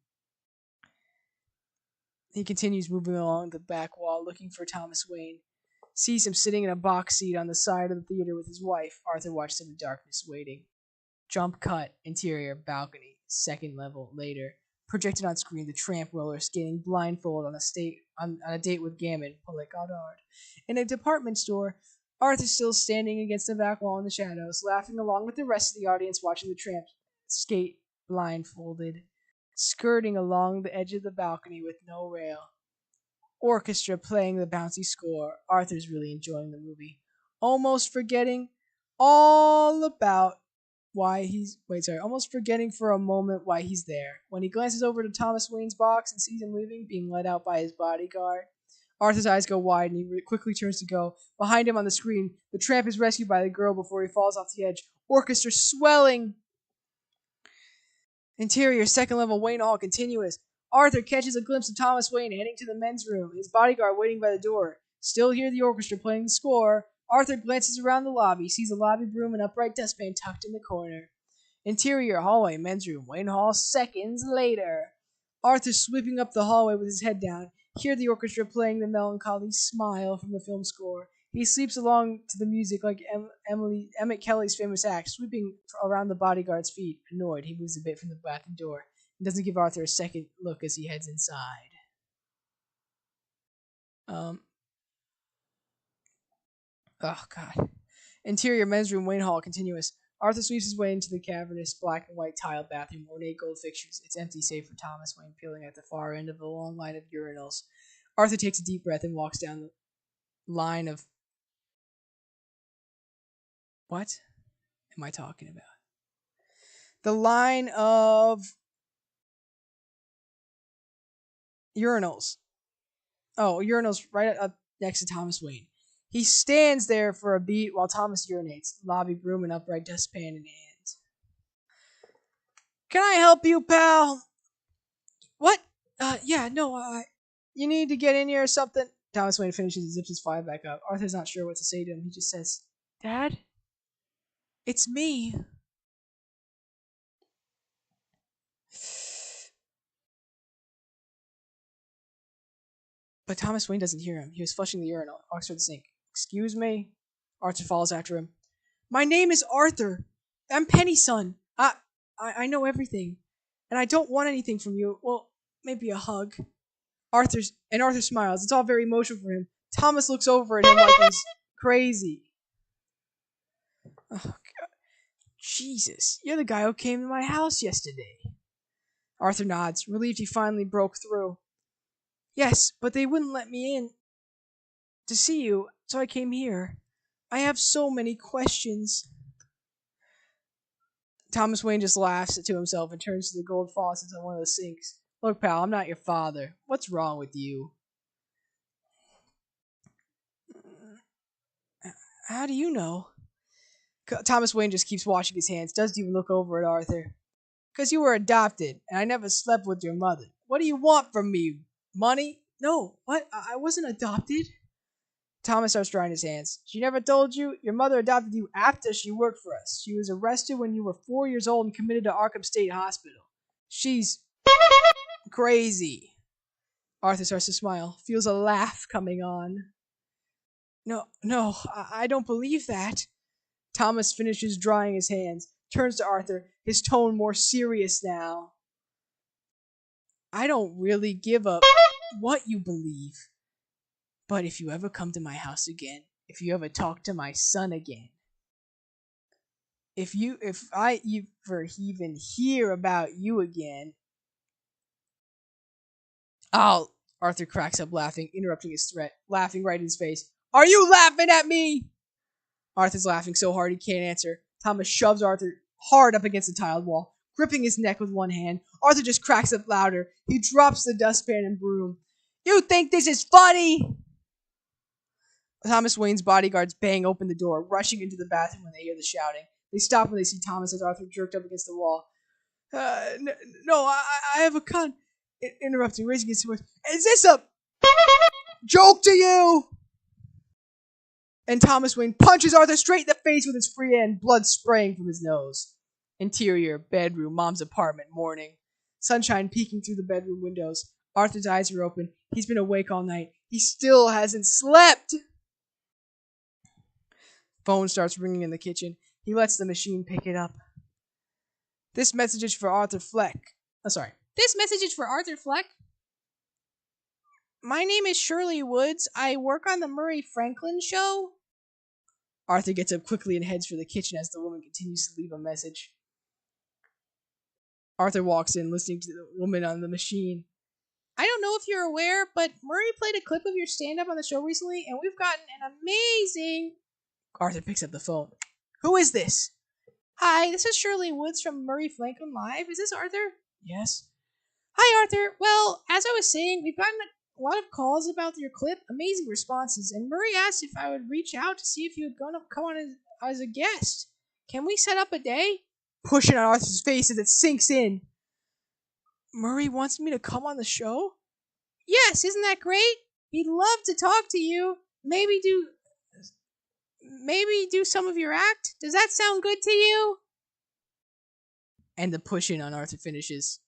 He continues moving along the back wall, looking for Thomas Wayne. Sees him sitting in a box seat on the side of the theater with his wife. Arthur watches him in darkness, waiting. Jump cut, interior, balcony, second level, later. Projected on screen, the tramp roller skating blindfold on a date with Gammon, Paulette Goddard. In a department store, Arthur's still standing against the back wall in the shadows, laughing along with the rest of the audience watching the tramp skate blindfolded, skirting along the edge of the balcony with no rail. Orchestra playing the bouncy score. Arthur's really enjoying the movie, almost forgetting all about almost forgetting for a moment why he's there. When he glances over to Thomas Wayne's box and sees him leaving, being led out by his bodyguard, Arthur's eyes go wide and he quickly turns to go. Behind him on the screen, the tramp is rescued by the girl before he falls off the edge. Orchestra swelling. Interior, second level, Wayne Hall, continuous. Arthur catches a glimpse of Thomas Wayne heading to the men's room, his bodyguard waiting by the door. Still hear the orchestra playing the score. Arthur glances around the lobby, sees a lobby broom and upright dustpan tucked in the corner. Interior, hallway, men's room, Wayne Hall, seconds later. Arthur sweeping up the hallway with his head down. Hear the orchestra playing the melancholy Smile from the film score. He sleeps along to the music like Emmett Kelly's famous act, sweeping around the bodyguard's feet. Annoyed, he moves a bit from the bathroom door and doesn't give Arthur a second look as he heads inside. Oh, God. Interior, men's room, Wayne Hall, continuous. Arthur sweeps his way into the cavernous black and white tiled bathroom, ornate gold fixtures. It's empty save for Thomas Wayne peeling at the far end of the long line of urinals. Arthur takes a deep breath and walks down the line of... What am I talking about? The line of urinals. Oh, urinals right up next to Thomas Wayne. He stands there for a beat while Thomas urinates, lobby broom and upright dustpan in hand. Can I help you, pal? What? Yeah, no, you need to get in here or something. Thomas Wayne finishes and zips his file back up. Arthur's not sure what to say to him. He just says, Dad? It's me. But Thomas Wayne doesn't hear him. He was flushing the urinal, walks toward the sink. Excuse me? Arthur follows after him. My name is Arthur. I'm Penny's son. I know everything. And I don't want anything from you. Well, maybe a hug. Arthur smiles. It's all very emotional for him. Thomas looks over at him like he's crazy. Oh, God. Jesus, you're the guy who came to my house yesterday. Arthur nods, relieved he finally broke through. Yes, but they wouldn't let me in to see you, so I came here. I have so many questions. Thomas Wayne just laughs to himself and turns to the gold faucets on one of the sinks. Look, pal, I'm not your father. What's wrong with you? How do you know? Thomas Wayne just keeps washing his hands, doesn't even look over at Arthur. Because you were adopted, and I never slept with your mother. What do you want from me? Money? No, what? I wasn't adopted. Thomas starts drying his hands. She never told you? Your mother adopted you after she worked for us. She was arrested when you were 4 years old and committed to Arkham State Hospital. She's crazy. Arthur starts to smile, feels a laugh coming on. No, I don't believe that. Thomas finishes drying his hands, turns to Arthur, his tone more serious now. I don't really give a what you believe. But if you ever come to my house again, if you ever talk to my son again, if I ever even hear about you again, I'll Arthur cracks up laughing, interrupting his threat, laughing right in his face. Are you laughing at me? Arthur's laughing so hard he can't answer. Thomas shoves Arthur hard up against the tiled wall, gripping his neck with one hand. Arthur just cracks up louder. He drops the dustpan and broom. You think this is funny? Thomas Wayne's bodyguards bang open the door, rushing into the bathroom when they hear the shouting. They stop when they see Thomas as Arthur jerked up against the wall. No, I have a con. Interrupting, raising his voice. Is this a joke to you? And Thomas Wayne punches Arthur straight in the face with his free hand, blood spraying from his nose. Interior, bedroom, mom's apartment, morning. Sunshine peeking through the bedroom windows. Arthur's eyes are open. He's been awake all night. He still hasn't slept. Phone starts ringing in the kitchen. He lets the machine pick it up. This message is for Arthur Fleck. This message is for Arthur Fleck. My name is Shirley Woods. I work on the Murray Franklin show. Arthur gets up quickly and heads for the kitchen as the woman continues to leave a message. Arthur walks in, listening to the woman on the machine. I don't know if you're aware, but Murray played a clip of your stand-up on the show recently, and we've gotten an amazing... Arthur picks up the phone. Who is this? Hi, this is Shirley Woods from Murray Franklin Live. Is this Arthur? Yes. Hi, Arthur. Well, as I was saying, we've gotten a lot of calls about your clip, amazing responses, and Murray asked if I would reach out to see if you would come on as a guest. Can we set up a day? Pushing on Arthur's face as it sinks in. Murray wants me to come on the show? Yes, isn't that great? He'd love to talk to you. Maybe do some of your act. Does that sound good to you? And the push-in on Arthur finishes.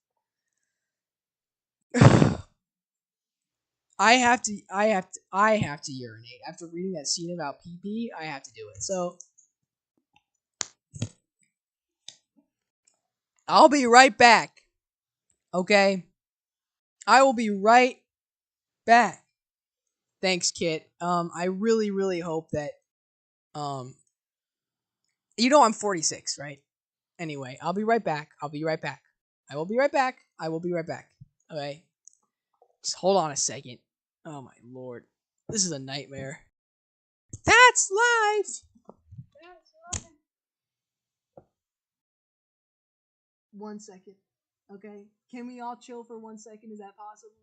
I have to urinate. After reading that scene about pee-pee, I have to do it. So I'll be right back. Okay? I will be right back. Thanks, Kit. I really, really hope that I'm 46, right? Anyway, I'll be right back. I will be right back. I will be right back. Okay? Just hold on a second. Oh my lord. This is a nightmare. That's life! 1 second. Okay? Can we all chill for 1 second? Is that possible?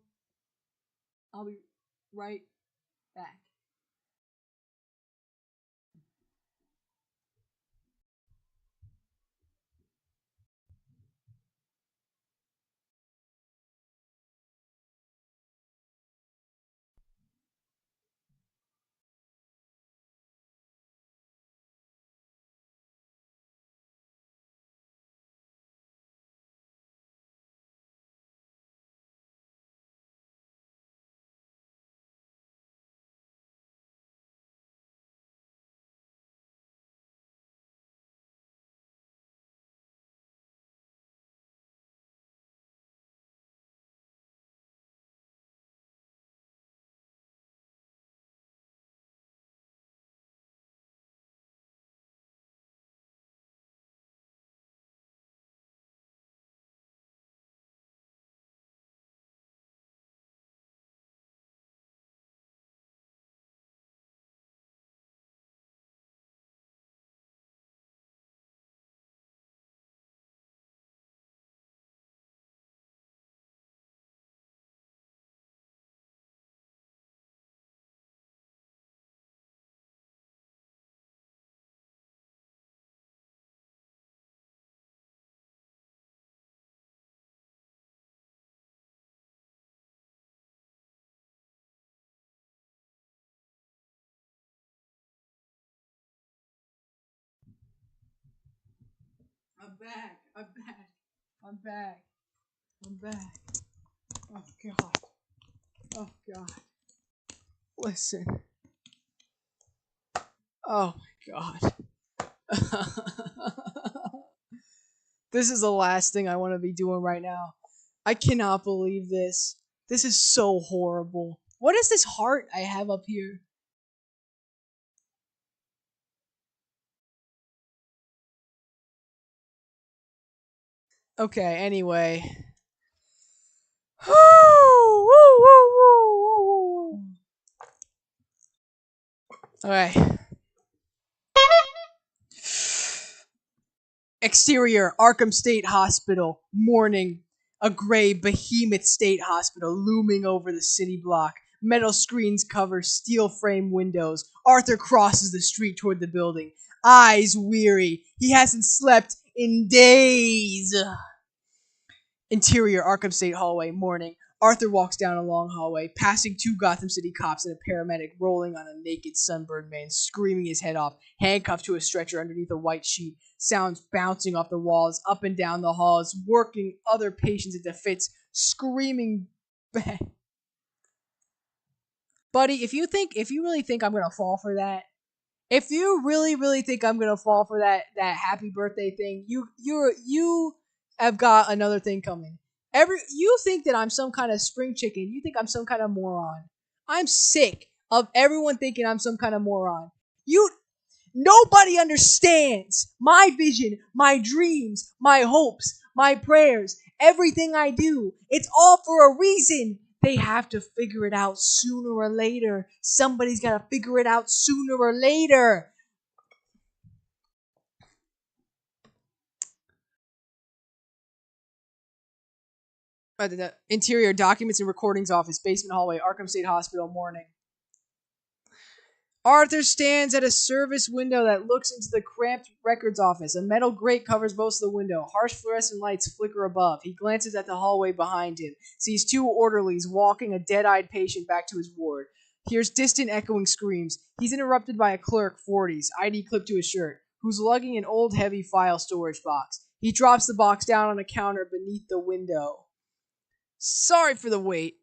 I'll be right back. I'm back. I'm back. I'm back. I'm back. Oh god. Oh god. Listen. Oh my god. This is the last thing I want to be doing right now. I cannot believe this. This is so horrible. What is this heart I have up here? Okay, anyway. Okay. Exterior, Arkham State Hospital. Morning. A gray behemoth state hospital looming over the city block. Metal screens cover steel frame windows. Arthur crosses the street toward the building. Eyes weary. He hasn't slept in days. Interior, Arkham State hallway. Morning. Arthur walks down a long hallway, passing two Gotham City cops and a paramedic rolling on a naked sunburned man, screaming his head off, handcuffed to a stretcher underneath a white sheet. Sounds bouncing off the walls, up and down the halls, working other patients into fits, screaming. Buddy, if you really think I'm gonna fall for that, if you really think I'm gonna fall for that happy birthday thing, you have got another thing coming. You think that I'm some kind of spring chicken. You think I'm some kind of moron. I'm sick of everyone thinking I'm some kind of moron. You Nobody understands my vision, my dreams, my hopes, my prayers, everything I do. It's all for a reason. They have to figure it out sooner or later. Somebody's got to figure it out sooner or later. The interior documents and recordings office, basement hallway, Arkham State Hospital, morning. Arthur stands at a service window that looks into the cramped records office. A metal grate covers most of the window. Harsh fluorescent lights flicker above. He glances at the hallway behind him, sees two orderlies walking a dead-eyed patient back to his ward. Hears distant echoing screams. He's interrupted by a clerk, 40s, ID clipped to his shirt, who's lugging an old heavy file storage box. He drops the box down on a counter beneath the window. Sorry for the wait.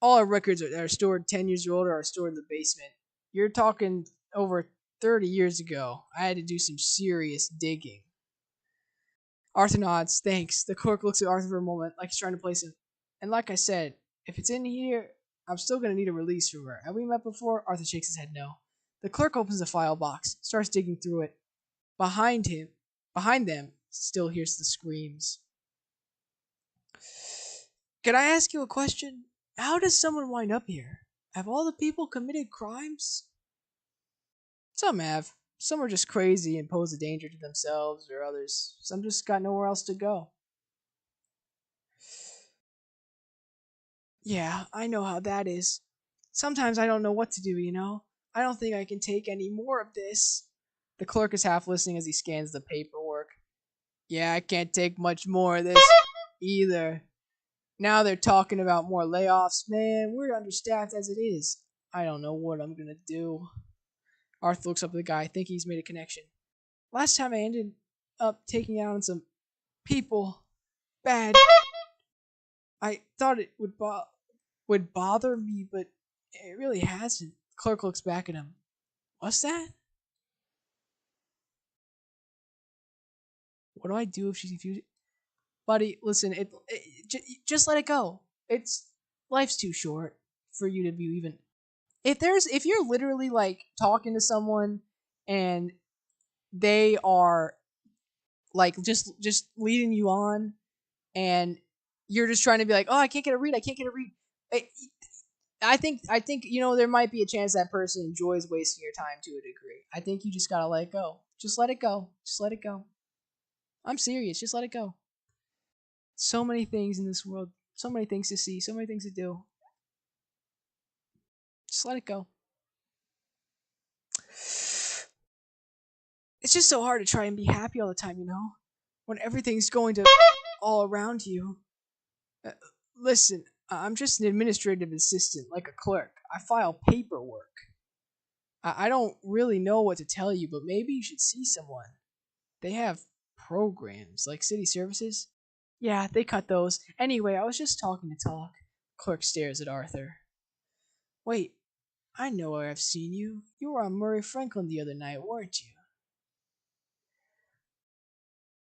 All our records that are stored 10 years or older are stored in the basement. You're talking over 30 years ago. I had to do some serious digging. Arthur nods. Thanks. The clerk looks at Arthur for a moment, like he's trying to place him. And like I said, if it's in here, I'm still going to need a release from her. Have we met before? Arthur shakes his head no. The clerk opens the file box, starts digging through it. Behind them, still hears the screams. Can I ask you a question? How does someone wind up here? Have all the people committed crimes? Some have. Some are just crazy and pose a danger to themselves or others. Some just got nowhere else to go. Yeah, I know how that is. Sometimes I don't know what to do, you know? I don't think I can take any more of this. The clerk is half listening as he scans the paperwork. Yeah, I can't take much more of this either. Now they're talking about more layoffs. Man, we're understaffed as it is. I don't know what I'm gonna do. Arthur looks up at the guy. I think he's made a connection. Last time I ended up taking out on some people bad. I thought it would bother me, but it really hasn't. Clerk looks back at him. What's that? What do I do if she's confused? Buddy, listen. Just let it go. It's life's too short for you to be even. If you're literally like talking to someone and they are like just leading you on and you're just trying to be like, oh, I can't get a read. I can't get a read. I think there might be a chance that person enjoys wasting your time to a degree. I think you just gotta let it go. Just let it go. Just let it go. I'm serious. Just let it go. So many things in this world. So many things to see. So many things to do. Just let it go. It's just so hard to try and be happy all the time, when everything's going to all around you. Uh, Listen, I'm just an administrative assistant, like a clerk. I file paperwork. I don't really know what to tell you, but maybe you should see someone. They have programs, like city services? Yeah, they cut those. Anyway, I was just talking to talk. Clerk stares at Arthur. Wait, I know where I've seen you. You were on Murray Franklin the other night, weren't you?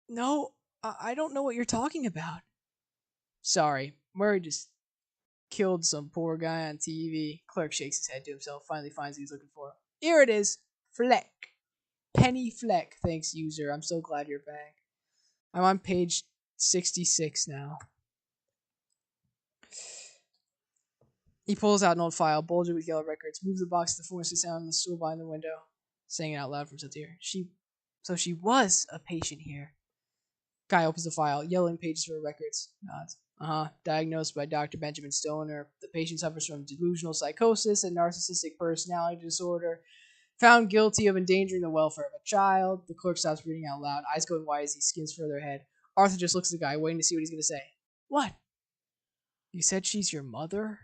No, I don't know what you're talking about. Sorry, Murray just killed some poor guy on TV. Clerk shakes his head to himself, finally finds what he's looking for. Here it is. Fleck. Penny Fleck. Thanks, user. I'm so glad you're back. I'm on page 66 now. He pulls out an old file, bulging with yellow records, moves the box to the floor and sits down on the stool behind the window, saying it out loud for himself to hear. So she was a patient here. Guy opens the file, yellowing pages for records. Nods. Diagnosed by Dr. Benjamin Stoner. The patient suffers from delusional psychosis and narcissistic personality disorder. Found guilty of endangering the welfare of a child. The clerk stops reading out loud, eyes going wide as he skins further ahead. Arthur just looks at the guy, waiting to see what he's going to say. What? You said she's your mother?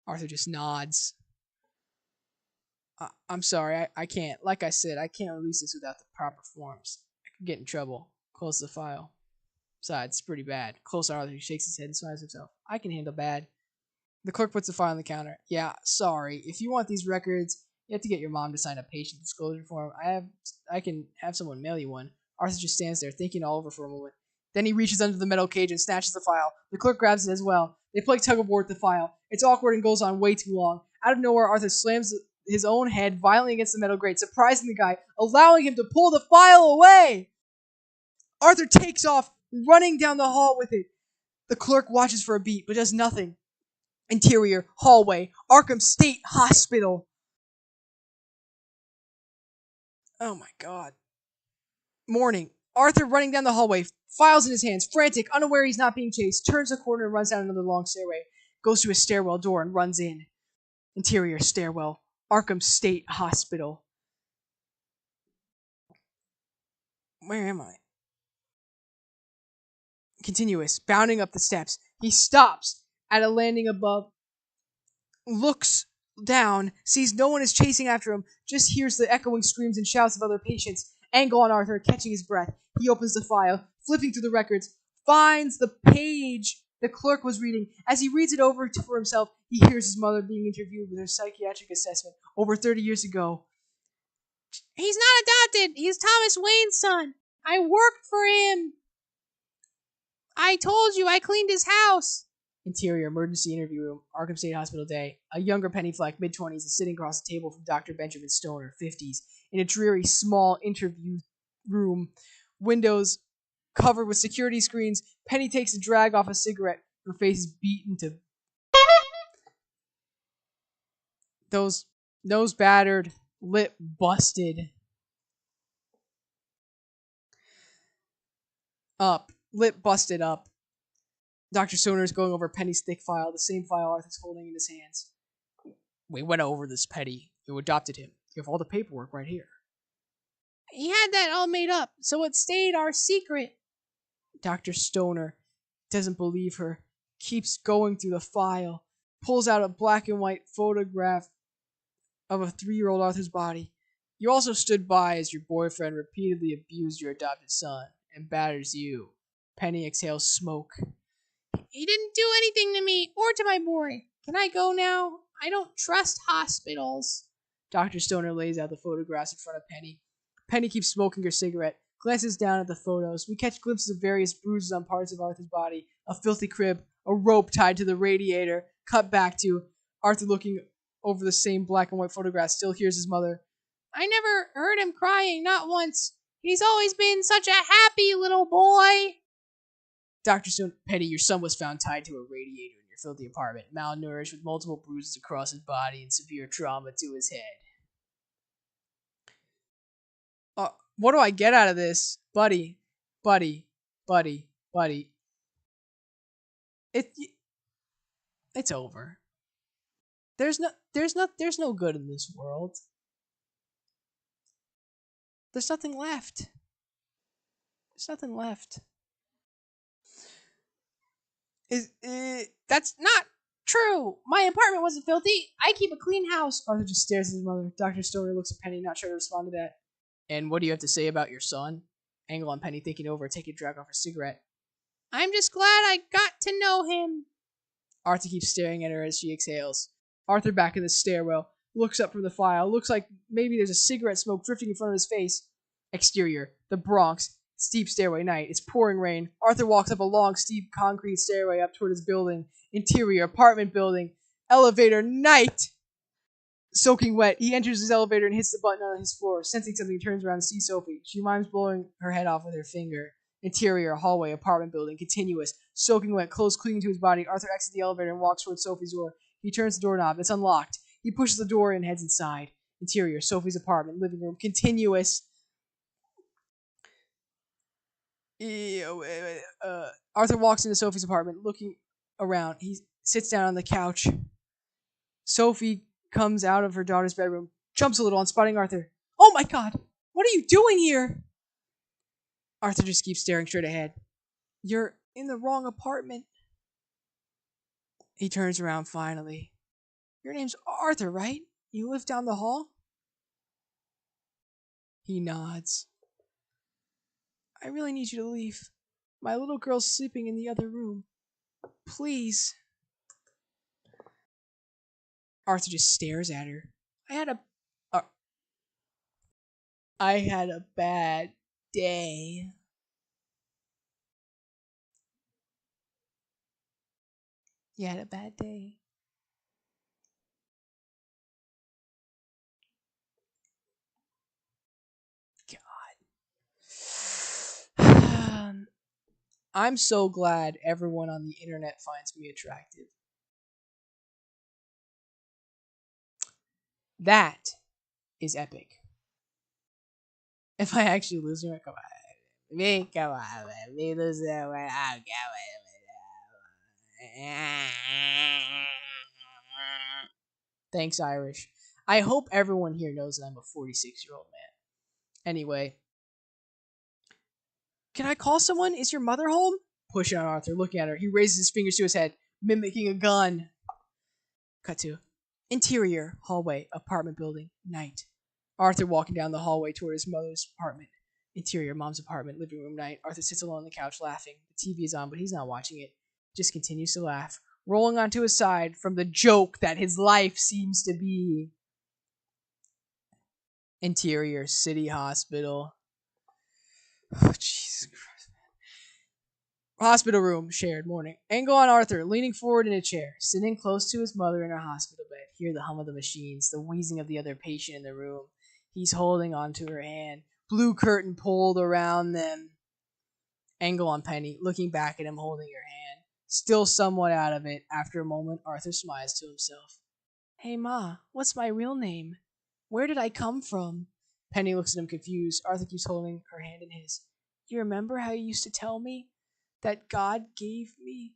Arthur just nods. I'm sorry, I can't. Like I said, I can't release this without the proper forms. I could get in trouble. Close the file. Besides, it's pretty bad. Close Arthur, he shakes his head and smiles himself. I can handle bad. The clerk puts the file on the counter. Yeah, sorry. If you want these records, you have to get your mom to sign a patient disclosure form. I can have someone mail you one. Arthur just stands there, thinking it all over for a moment. Then he reaches under the metal cage and snatches the file. The clerk grabs it as well. They play tug of war with the file. It's awkward and goes on way too long. Out of nowhere, Arthur slams his own head violently against the metal grate, surprising the guy, allowing him to pull the file away. Arthur takes off, running down the hall with it. The clerk watches for a beat, but does nothing. Interior, hallway, Arkham State Hospital. Oh my god. Morning. Arthur running down the hallway, files in his hands, frantic, unaware he's not being chased, turns the corner and runs down another long stairway, goes to a stairwell door and runs in. Interior stairwell, Arkham State Hospital. Where am I? Continuous, bounding up the steps. He stops at a landing above, looks down, sees no one is chasing after him, just hears the echoing screams and shouts of other patients. Angle on Arthur, catching his breath. He opens the file, flipping through the records, finds the page the clerk was reading. As he reads it over for himself, he hears his mother being interviewed with her psychiatric assessment over 30 years ago. He's not adopted. He's Thomas Wayne's son. I worked for him. I told you I cleaned his house. Interior emergency interview room, Arkham State Hospital day. A younger Penny Fleck, mid-20s, is sitting across the table from Dr. Benjamin Stoner, 50s, in a dreary, small interview room. Windows covered with security screens. Penny takes a drag off a cigarette. Her face is beaten to... Those nose battered, lip busted. Lip busted up. Dr. Stoner is going over Penny's thick file, the same file Arthur's holding in his hands. We went over this, Penny. You adopted him. You have all the paperwork right here. He had that all made up, so it stayed our secret. Dr. Stoner doesn't believe her, keeps going through the file, pulls out a black and white photograph of a 3-year-old Arthur's body. You also stood by as your boyfriend repeatedly abused your adopted son and batters you. Penny exhales smoke. He didn't do anything to me or to my boy. Can I go now? I don't trust hospitals. Dr. Stoner lays out the photographs in front of Penny. Penny keeps smoking her cigarette, glances down at the photos. We catch glimpses of various bruises on parts of Arthur's body, a filthy crib, a rope tied to the radiator, cut back to Arthur looking over the same black and white photograph, still hears his mother. I never heard him crying, not once. He's always been such a happy little boy. Dr. Stone, Penny, your son was found tied to a radiator in your filthy apartment, malnourished with multiple bruises across his body and severe trauma to his head. What do I get out of this? Buddy. It's over. There's no good in this world. There's nothing left. That's not true. My apartment wasn't filthy. I keep a clean house. Arthur just stares at his mother. Dr. Stoner looks at Penny, not sure to respond to that. And what do you have to say about your son? Angle and Penny thinking over, taking a drag off her cigarette. I'm just glad I got to know him. Arthur keeps staring at her as she exhales. Arthur, back in the stairwell, looks up from the file. Looks like maybe there's a cigarette smoke drifting in front of his face. Exterior, the Bronx, steep stairway night. It's pouring rain. Arthur walks up a long, steep concrete stairway up toward his building. Interior, apartment building. Elevator, night! Soaking wet, he enters his elevator and hits the button on his floor. Sensing something, he turns around and sees Sophie. She mimes blowing her head off with her finger. Interior, hallway, apartment building, continuous. Soaking wet, clothes clinging to his body. Arthur exits the elevator and walks towards Sophie's door. He turns the doorknob. It's unlocked. He pushes the door and heads inside. Interior, Sophie's apartment, living room, continuous. Arthur walks into Sophie's apartment, looking around. He sits down on the couch. Sophie comes out of her daughter's bedroom, jumps a little on spotting Arthur. Oh my god! What are you doing here? Arthur just keeps staring straight ahead. You're in the wrong apartment. He turns around finally. Your name's Arthur, right? You live down the hall? He nods. I really need you to leave. My little girl's sleeping in the other room. Please. Arthur just stares at her. I had a bad day. You had a bad day. God. I'm so glad everyone on the internet finds me attractive. That is epic. If I actually lose her, come on. Me, come on, man. Me lose her when I'm going. Thanks, Irish. I hope everyone here knows that I'm a 46-year-old man. Anyway. Can I call someone? Is your mother home? Pushing on Arthur, looking at her. He raises his fingers to his head, mimicking a gun. Cut to. Interior, hallway, apartment building, night. Arthur walking down the hallway toward his mother's apartment. Interior, mom's apartment, living room, night. Arthur sits alone on the couch laughing. The TV is on, but he's not watching it. Just continues to laugh, rolling onto his side from the joke that his life seems to be. Interior, city hospital. Oh, Jesus Christ. Hospital room, shared morning. Angle on Arthur, leaning forward in a chair, sitting close to his mother in her hospital bed. Hear the hum of the machines, the wheezing of the other patient in the room. He's holding onto her hand. Blue curtain pulled around them. Angle on Penny, looking back at him, holding her hand. Still somewhat out of it. After a moment, Arthur smiles to himself. Hey, Ma, what's my real name? Where did I come from? Penny looks at him confused. Arthur keeps holding her hand in his. You remember how you used to tell me that God gave me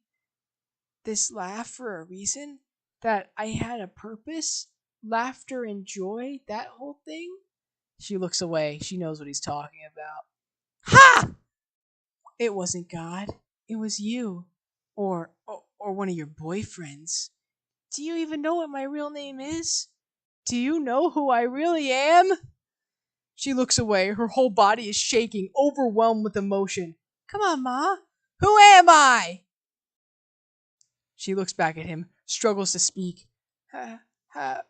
this laugh for a reason? That I had a purpose? Laughter and joy? That whole thing? She looks away. She knows what he's talking about. Ha! It wasn't God. It was you. Or one of your boyfriends. Do you even know what my real name is? Do you know who I really am? She looks away. Her whole body is shaking, overwhelmed with emotion. Come on, Ma. Who am I? She looks back at him, struggles to speak. Happy?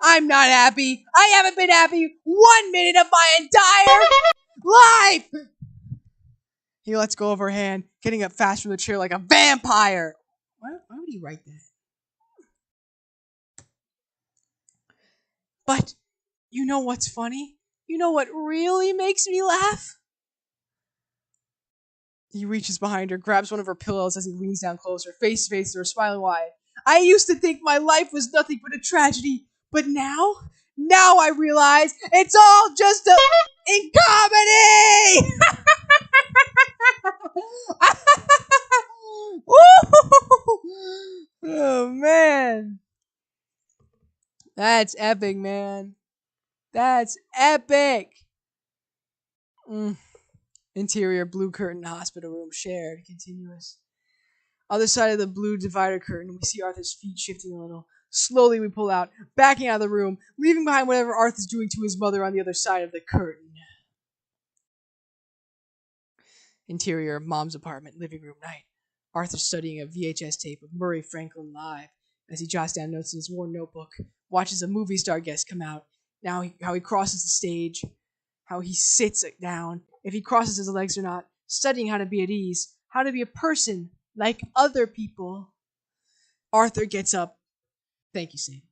I'm not happy. I haven't been happy 1 minute of my entire life. He lets go of her hand, getting up fast from the chair like a vampire. Why would he write that? But you know what's funny? You know what really makes me laugh? He reaches behind her, grabs one of her pillows as he leans down closer, face to face with her, smiling wide. I used to think my life was nothing but a tragedy, but now I realize it's all just a comedy! Oh, man. That's epic, man. That's epic. Interior, blue curtain, hospital room, shared, continuous. Other side of the blue divider curtain, we see Arthur's feet shifting a little. Slowly we pull out, backing out of the room, leaving behind whatever Arthur's doing to his mother on the other side of the curtain. Interior, Mom's apartment, living room night. Arthur studying a VHS tape of Murray Franklin live as he jots down notes in his worn notebook, watches a movie star guest come out. How he crosses the stage, how he sits down, if he crosses his legs or not, studying how to be at ease, how to be a person like other people. Arthur gets up. Thank you, Sam.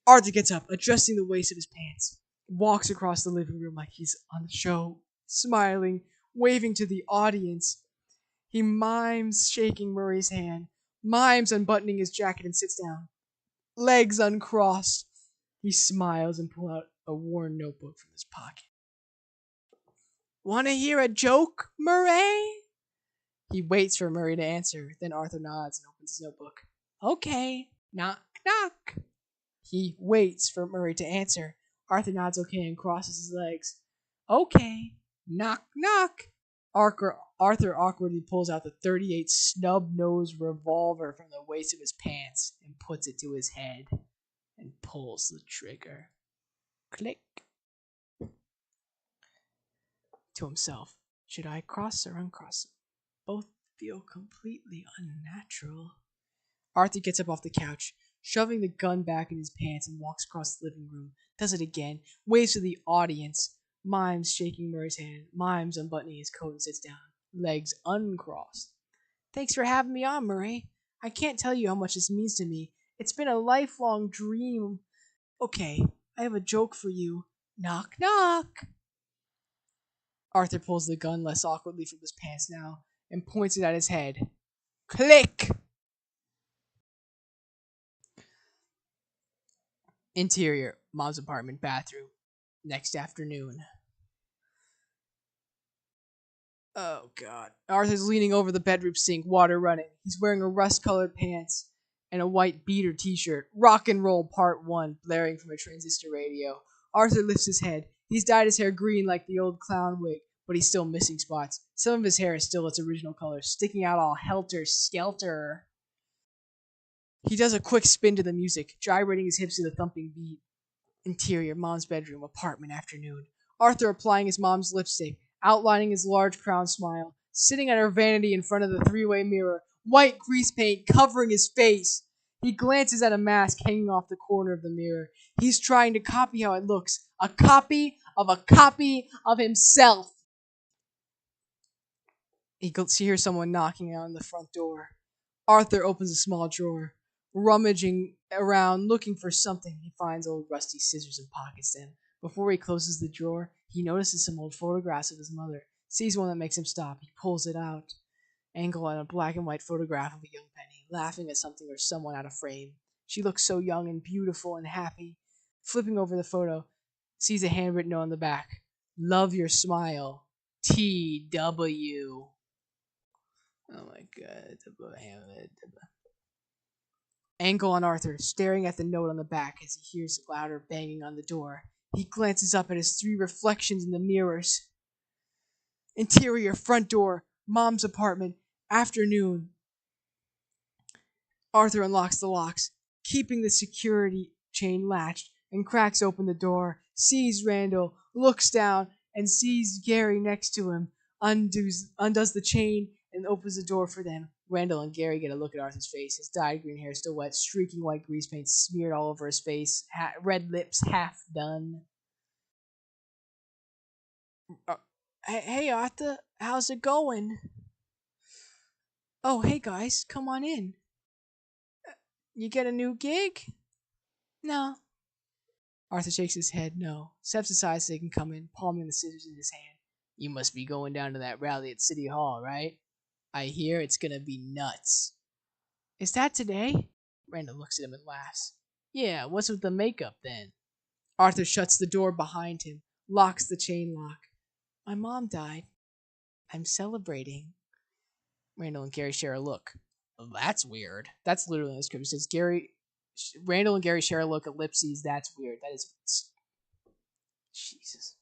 Arthur gets up, adjusting the waist of his pants, walks across the living room like he's on the show, smiling, waving to the audience. He mimes shaking Murray's hand, mimes unbuttoning his jacket and sits down, legs uncrossed. He smiles and pulls out a worn notebook from his pocket. "Want to hear a joke, Murray?" He waits for Murray to answer, then Arthur nods and opens his notebook. "Okay, knock, knock." He waits for Murray to answer. Arthur nods okay and crosses his legs. "Okay, knock, knock." Arthur awkwardly pulls out the .38 snub-nosed revolver from the waist of his pants and puts it to his head and pulls the trigger. Click. To himself, should I cross or uncross them? Both feel completely unnatural. Arthur gets up off the couch, shoving the gun back in his pants and walks across the living room. Does it again, waves to the audience, mimes shaking Murray's hand, mimes unbuttoning his coat and sits down, legs uncrossed. "Thanks for having me on, Murray. I can't tell you how much this means to me. It's been a lifelong dream. Okay, I have a joke for you. Knock, knock." Arthur pulls the gun less awkwardly from his pants now and points it at his head. Click! Interior, Mom's apartment, bathroom. Next afternoon. Oh, God. Arthur's leaning over the bedroom sink, water running. He's wearing a rust-colored pants and a white beater t-shirt. Rock and Roll Part 1, blaring from a transistor radio. Arthur lifts his head. He's dyed his hair green like the old clown wig, but he's still missing spots. Some of his hair is still its original color, sticking out all helter-skelter. He does a quick spin to the music, gyrating his hips to the thumping beat. Interior, Mom's bedroom, apartment, afternoon. Arthur applying his mom's lipstick, outlining his large crown smile, sitting at her vanity in front of the three-way mirror, white grease paint covering his face. He glances at a mask hanging off the corner of the mirror. He's trying to copy how it looks. A copy of himself. He hears someone knocking on the front door. Arthur opens a small drawer, rummaging around looking for something. He finds old rusty scissors and pockets them. Before he closes the drawer, he notices some old photographs of his mother, sees one that makes him stop. He pulls it out. Angle on a black and white photograph of a young Penny, laughing at something or someone out of frame. She looks so young and beautiful and happy. Flipping over the photo, sees a handwritten note on the back. "Love your smile. T.W." Oh my god. Angle on Arthur, staring at the note on the back as he hears louder banging on the door. He glances up at his three reflections in the mirrors. Interior, front door, Mom's apartment, afternoon. Arthur unlocks the locks, keeping the security chain latched, and cracks open the door, sees Randall, looks down, and sees Gary next to him, undoes the chain, and opens the door for them. Randall and Gary get a look at Arthur's face, his dyed green hair still wet, streaking white grease paint smeared all over his face, red lips half done. Hey, Arthur, how's it going? Oh, hey, guys, come on in. You get a new gig? No. Arthur shakes his head no, steps aside so they can come in, palming the scissors in his hand. You must be going down to that rally at City Hall, right? I hear it's gonna be nuts. Is that today? Randall looks at him and laughs. Yeah, what's with the makeup then? Arthur shuts the door behind him, locks the chain lock. My mom died. I'm celebrating. Randall and Gary share a look. Well, that's weird. That's literally in the script. It says Randall and Gary share a look. Ellipses. That's weird. That is. Jesus.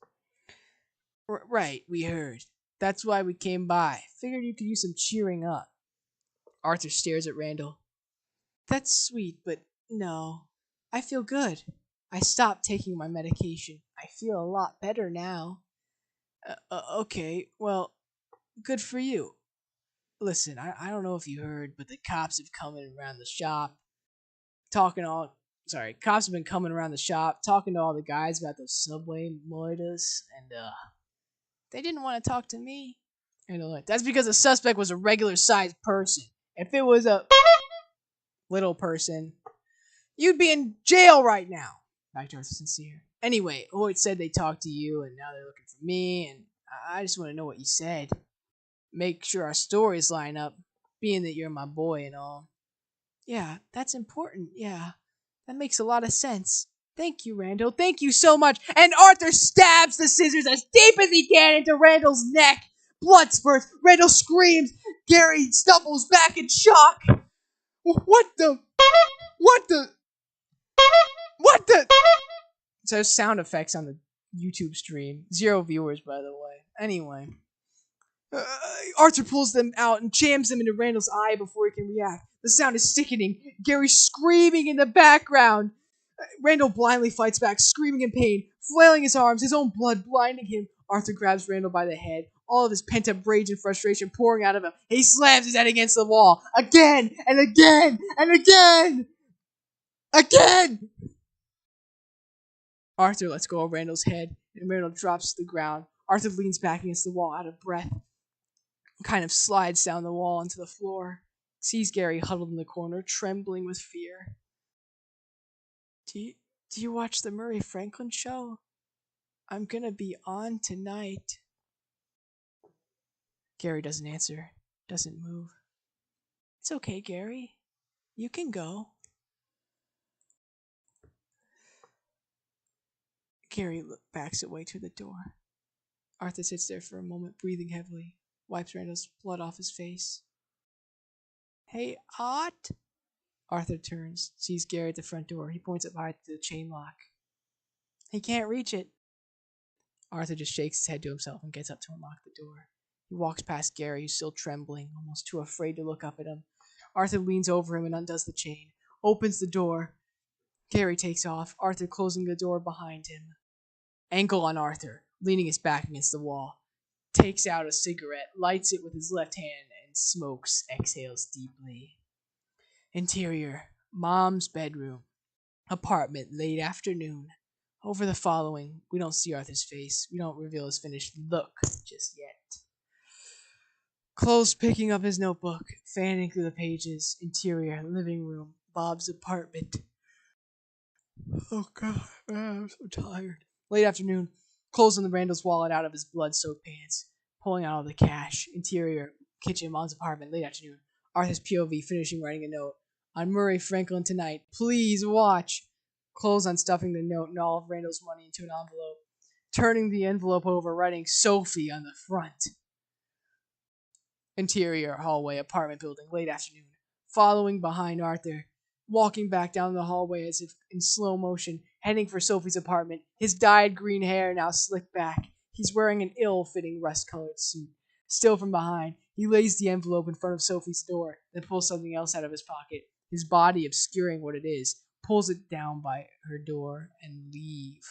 Right, we heard. That's why we came by. Figured you could use some cheering up. Arthur stares at Randall. That's sweet, but no. I feel good. I stopped taking my medication. I feel a lot better now. Okay, well, good for you. Listen, I don't know if you heard, but the cops have come in around the shop, talking all. Sorry, cops have been coming around the shop, talking to all the guys about those subway murders, and they didn't want to talk to me. You know, that's because the suspect was a regular-sized person. If it was a little person, you'd be in jail right now. Back to Arthur Sincere. Anyway, Hoyt said they talked to you, and now they're looking for me, and I just want to know what you said. Make sure our stories line up, being that you're my boy and all. Yeah, that's important. Yeah, that makes a lot of sense. Thank you, Randall. Thank you so much. And Arthur stabs the scissors as deep as he can into Randall's neck. Blood spurts. Randall screams. Gary stumbles back in shock. What the? What the? What the? So sound effects on the YouTube stream. 0 viewers, by the way. Anyway. Arthur pulls them out and jams them into Randall's eye before he can react. The sound is sickening. Gary screaming in the background. Randall blindly fights back, screaming in pain, flailing his arms, his own blood blinding him. Arthur grabs Randall by the head, all of his pent-up rage and frustration pouring out of him. He slams his head against the wall, again and again and again! Again! Arthur lets go of Randall's head, and Randall drops to the ground. Arthur leans back against the wall, out of breath, kind of slides down the wall onto the floor, sees Gary huddled in the corner, trembling with fear. Do you watch the Murray Franklin show? I'm gonna be on tonight. Gary doesn't answer, doesn't move. It's okay, Gary. You can go. Gary backs away to the door. Arthur sits there for a moment, breathing heavily, wipes Randall's blood off his face. Hey, Art? Arthur turns, sees Gary at the front door. He points up high to the chain lock. He can't reach it. Arthur just shakes his head to himself and gets up to unlock the door. He walks past Gary, who's still trembling, almost too afraid to look up at him. Arthur leans over him and undoes the chain, opens the door. Gary takes off, Arthur closing the door behind him. Ankle on Arthur, leaning his back against the wall. Takes out a cigarette, lights it with his left hand, and smokes, exhales deeply. Interior, Mom's bedroom. Apartment, late afternoon. Over the following, we don't see Arthur's face. We don't reveal his finished look just yet. Close picking up his notebook, fanning through the pages. Interior, living room, Bob's apartment. Oh God, I'm so tired. Late afternoon, closing the Randall's wallet out of his blood-soaked pants, pulling out all the cash. Interior, kitchen, Mom's apartment. Late afternoon, Arthur's POV finishing writing a note. On Murray Franklin tonight. Please watch. Close on stuffing the note and all of Randall's money into an envelope. Turning the envelope over, writing Sophie on the front. Interior, hallway, apartment building, late afternoon. Following behind Arthur. Walking back down the hallway as if in slow motion, heading for Sophie's apartment. His dyed green hair now slicked back. He's wearing an ill-fitting rust-colored suit. Still from behind, he lays the envelope in front of Sophie's door, then pulls something else out of his pocket. His body obscuring what it is, pulls it down by her door, and leaves.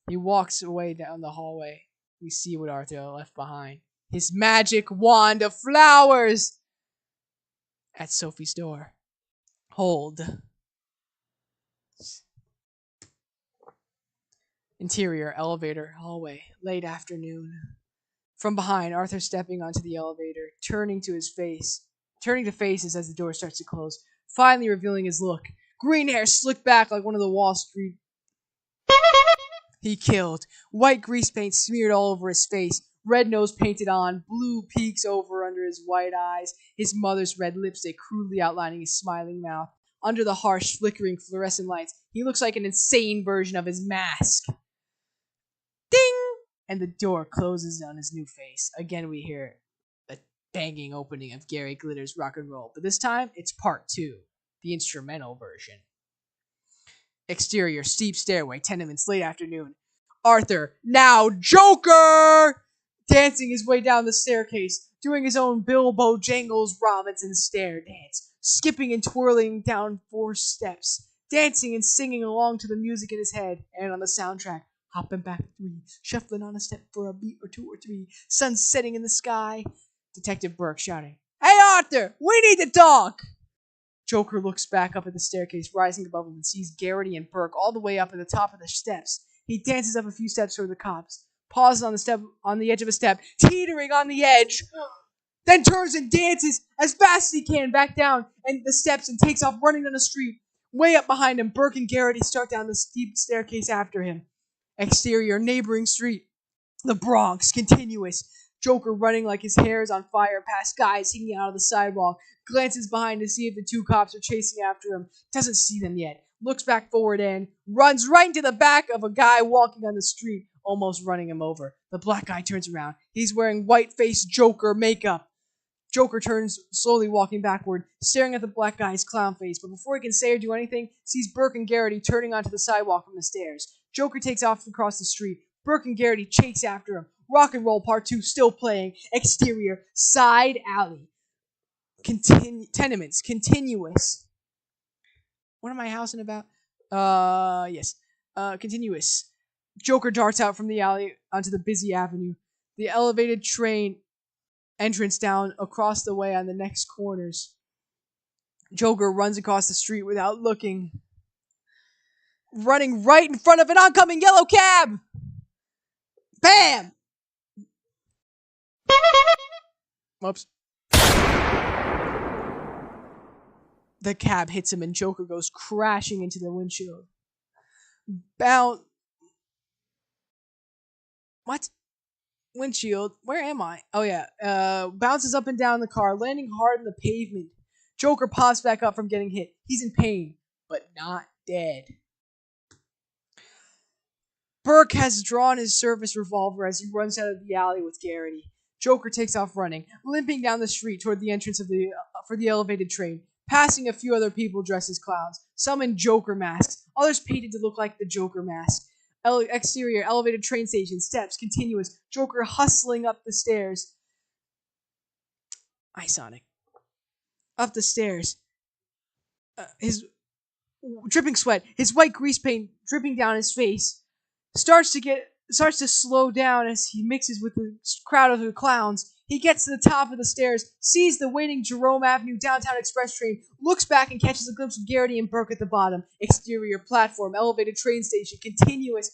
He walks away down the hallway. We see what Arthur left behind. His magic wand of flowers! At Sophie's door. Hold. Interior, elevator, hallway, late afternoon. From behind, Arthur stepping onto the elevator, turning to faces as the door starts to close, finally revealing his look. Green hair slicked back like one of the Wall Street he killed. White grease paint smeared all over his face. Red nose painted on. Blue peaks over under his white eyes. His mother's red lipstick crudely outlining his smiling mouth. Under the harsh, flickering fluorescent lights, he looks like an insane version of his mask. Ding! And the door closes on his new face. Again, we hear the banging opening of Gary Glitter's Rock and Roll. But this time, it's part 2, the instrumental version. Exterior, steep stairway, tenements, late afternoon. Arthur, now Joker! Dancing his way down the staircase, doing his own Bilbo Jangles Robinson stair dance, skipping and twirling down 4 steps, dancing and singing along to the music in his head and on the soundtrack, Hopping back 3, shuffling on a step for a beat or 2 or 3. Sun setting in the sky. Detective Burke shouting, "Hey Arthur, we need to talk!" Joker looks back up at the staircase rising above him and sees Garrity and Burke all the way up at the top of the steps. He dances up a few steps toward the cops, pauses on the edge of a step, teetering on the edge, then turns and dances as fast as he can back down and the steps and takes off running down the street. Way up behind him, Burke and Garrity start down the steep staircase after him. Exterior, neighboring street. The Bronx, continuous. Joker running like his hair is on fire past guys hanging out of the sidewalk. Glances behind to see if the 2 cops are chasing after him. Doesn't see them yet. Looks back forward and runs right into the back of a guy walking on the street, almost running him over. The black guy turns around. He's wearing white-faced Joker makeup. Joker turns, slowly walking backward, staring at the black guy's clown face, but before he can say or do anything, sees Burke and Garrity turning onto the sidewalk from the stairs. Joker takes off across the street. Burke and Garrity chase after him. Rock and Roll Part 2 still playing. Exterior, side alley. Tenements, continuous. What am I housing about? Yes. Continuous. Joker darts out from the alley onto the busy avenue. The elevated train entrance down across the way on the next corners. Joker runs across the street without looking, running right in front of an oncoming yellow cab. Bam! Whoops. The cab hits him and Joker goes crashing into the windshield. What? Windshield? Where am I? Oh yeah. Bounces up and down the car, landing hard on the pavement. Joker pops back up from getting hit. He's in pain, but not dead. Burke has drawn his service revolver as he runs out of the alley with Garrity. Joker takes off running, limping down the street toward the entrance of for the elevated train, passing a few other people dressed as clowns, some in Joker masks, others painted to look like the Joker mask. Exterior, elevated train station, steps, continuous, Joker hustling up the stairs. Sonic. Up the stairs. His dripping sweat, his white grease paint dripping down his face, starts to slow down as he mixes with the crowd of the clowns. He gets to the top of the stairs, sees the waiting Jerome Avenue downtown express train, looks back and catches a glimpse of Garrity and Burke at the bottom. Exterior, platform, elevated train station, continuous.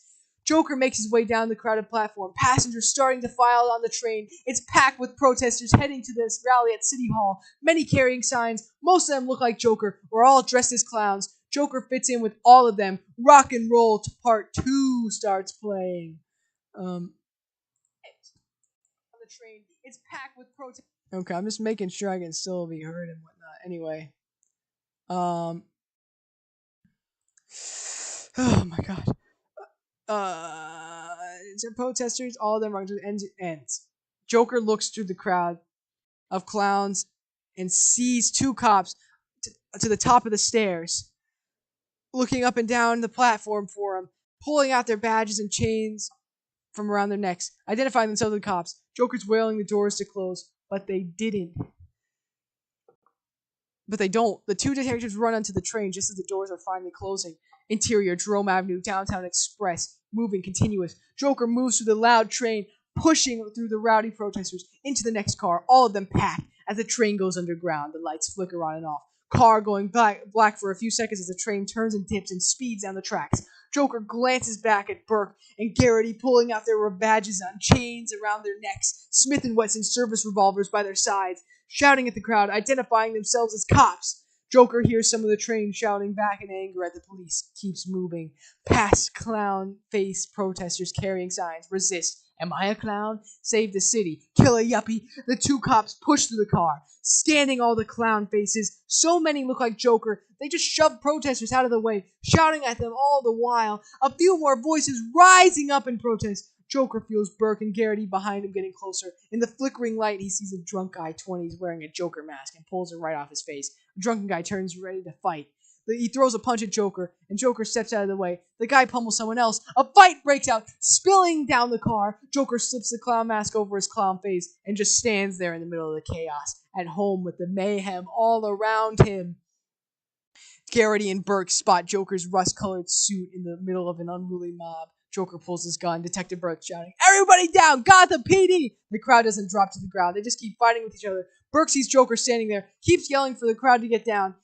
Joker makes his way down the crowded platform. Passengers starting to file on the train. It's packed with protesters heading to this rally at City Hall. Many carrying signs. Most of them look like Joker. We're all dressed as clowns. Joker fits in with all of them. Rock and Roll Part 2 starts playing. On the train. It's packed with protesters. Okay, I'm just making sure I can still be heard and whatnot. Anyway. Oh my god. Protesters, all of them are to ends. Joker looks through the crowd of clowns and sees 2 cops to the top of the stairs, looking up and down the platform for him, pulling out their badges and chains from around their necks, identifying themselves as the cops. Joker's wailing the doors to close, but they didn't. But they don't. The 2 detectives run onto the train just as the doors are finally closing. Interior, Jerome Avenue, downtown express, moving, continuous. Joker moves through the loud train, pushing through the rowdy protesters into the next car, all of them packed. As the train goes underground, the lights flicker on and off. Car going black for a few seconds as the train turns and dips and speeds down the tracks. Joker glances back at Burke and Garrity pulling out their badges on chains around their necks, Smith & Wesson service revolvers by their sides, shouting at the crowd, identifying themselves as cops. Joker hears some of the train shouting back in anger at the police, keeps moving, past clown-faced protesters carrying signs, resist, am I a clown? Save the city, kill a yuppie. The 2 cops push through the car, scanning all the clown faces. So many look like Joker, they just shove protesters out of the way, shouting at them all the while. A few more voices rising up in protest. Joker feels Burke and Garrity behind him getting closer. In the flickering light, he sees a drunk guy, 20s, wearing a Joker mask and pulls it right off his face. The drunken guy turns ready to fight. He throws a punch at Joker, and Joker steps out of the way. The guy pummels someone else. A fight breaks out, spilling down the car. Joker slips the clown mask over his clown face and just stands there in the middle of the chaos, at home with the mayhem all around him. Garrity and Burke spot Joker's rust-colored suit in the middle of an unruly mob. Joker pulls his gun. Detective Burke's shouting, "Everybody down! Gotham PD!" The crowd doesn't drop to the ground. They just keep fighting with each other. Burke sees Joker standing there, keeps yelling for the crowd to get down.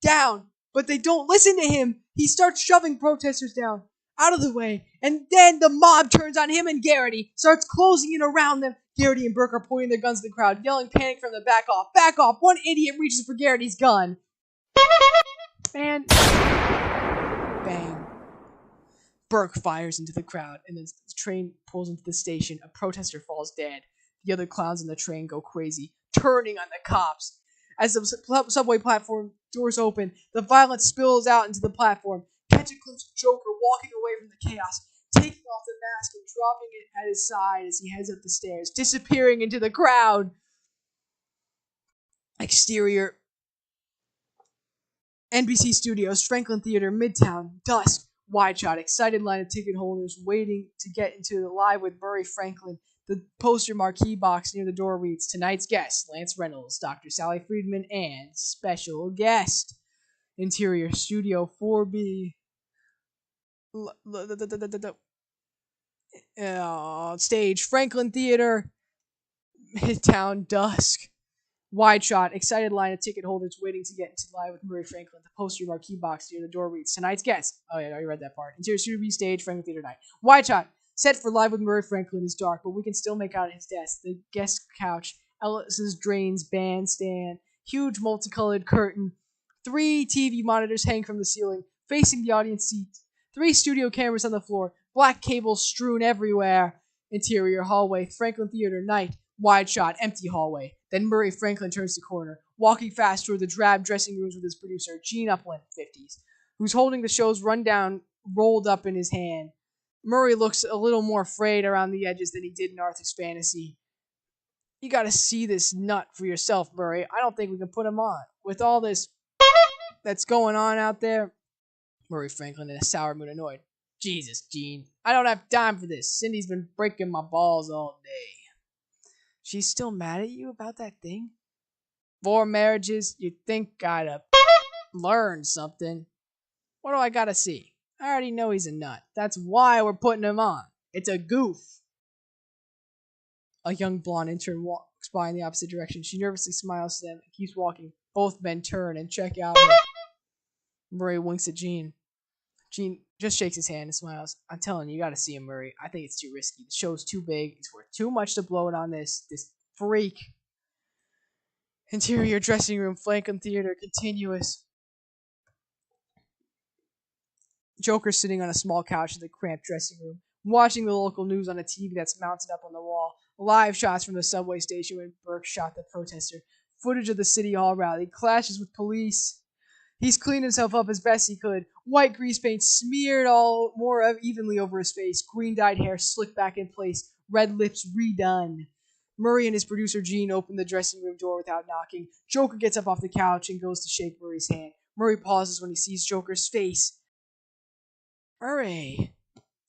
Down! But they don't listen to him. He starts shoving protesters down, out of the way. And then the mob turns on him and Garrity, starts closing in around them. Garrity and Burke are pointing their guns at the crowd, yelling panic from the back off. Back off! One idiot reaches for Garrity's gun. And bang. Burke fires into the crowd, and as the train pulls into the station, a protester falls dead. The other clowns on the train go crazy, turning on the cops. As the subway platform doors open, the violence spills out into the platform. Catch a glimpse of Joker walking away from the chaos, taking off the mask and dropping it at his side as he heads up the stairs, disappearing into the crowd. Exterior NBC Studios, Franklin Theater, Midtown, dusk. Wide shot, excited line of ticket holders waiting to get into the Live with Murray Franklin. The poster marquee box near the door reads, "Tonight's guest, Lance Reynolds, Dr. Sally Friedman, and special guest." Interior, Studio 4B. Stage, Franklin Theater, Midtown, dusk. Wide shot, excited line of ticket holders waiting to get into Live with Murray Franklin. The poster marquee box near the door reads, "Tonight's guest." Oh yeah, I already read that part. Interior Studio B stage, Franklin Theater night. Wide shot, set for Live with Murray Franklin is dark, but we can still make out his desk. The guest couch, Ellis's drains, bandstand, huge multicolored curtain. 3 TV monitors hang from the ceiling, facing the audience seats. 3 studio cameras on the floor, black cables strewn everywhere. Interior hallway, Franklin Theater night. Wide shot, empty hallway. Then Murray Franklin turns the corner, walking fast toward the drab dressing rooms with his producer, Gene Upland, 50s, who's holding the show's rundown rolled up in his hand. Murray looks a little more frayed around the edges than he did in Arthur's fantasy. "You gotta see this nut for yourself, Murray. I don't think we can put him on. With all this that's going on out there." Murray Franklin in a sour mood, annoyed. "Jesus, Gene, I don't have time for this. Cindy's been breaking my balls all day." "She's still mad at you about that thing?" "4 marriages, you'd think I'd have learned something. What do I gotta see? I already know he's a nut. That's why we're putting him on. It's a goof." A young blonde intern walks by in the opposite direction. She nervously smiles to them and keeps walking. Both men turn and check out her. Murray winks at Gene. Gene just shakes his hand and smiles. "I'm telling you, you gotta see him, Murray. I think it's too risky. The show's too big. It's worth too much to blow it on this freak." Interior dressing room, Franklin Theater, continuous. Joker sitting on a small couch in the cramped dressing room, watching the local news on a TV that's mounted up on the wall. Live shots from the subway station when Burke shot the protester. Footage of the City Hall rally. Clashes with police. He's cleaned himself up as best he could. White grease paint smeared all more evenly over his face. Green-dyed hair slicked back in place. Red lips redone. Murray and his producer Gene open the dressing room door without knocking. Joker gets up off the couch and goes to shake Murray's hand. Murray pauses when he sees Joker's face. "Murray."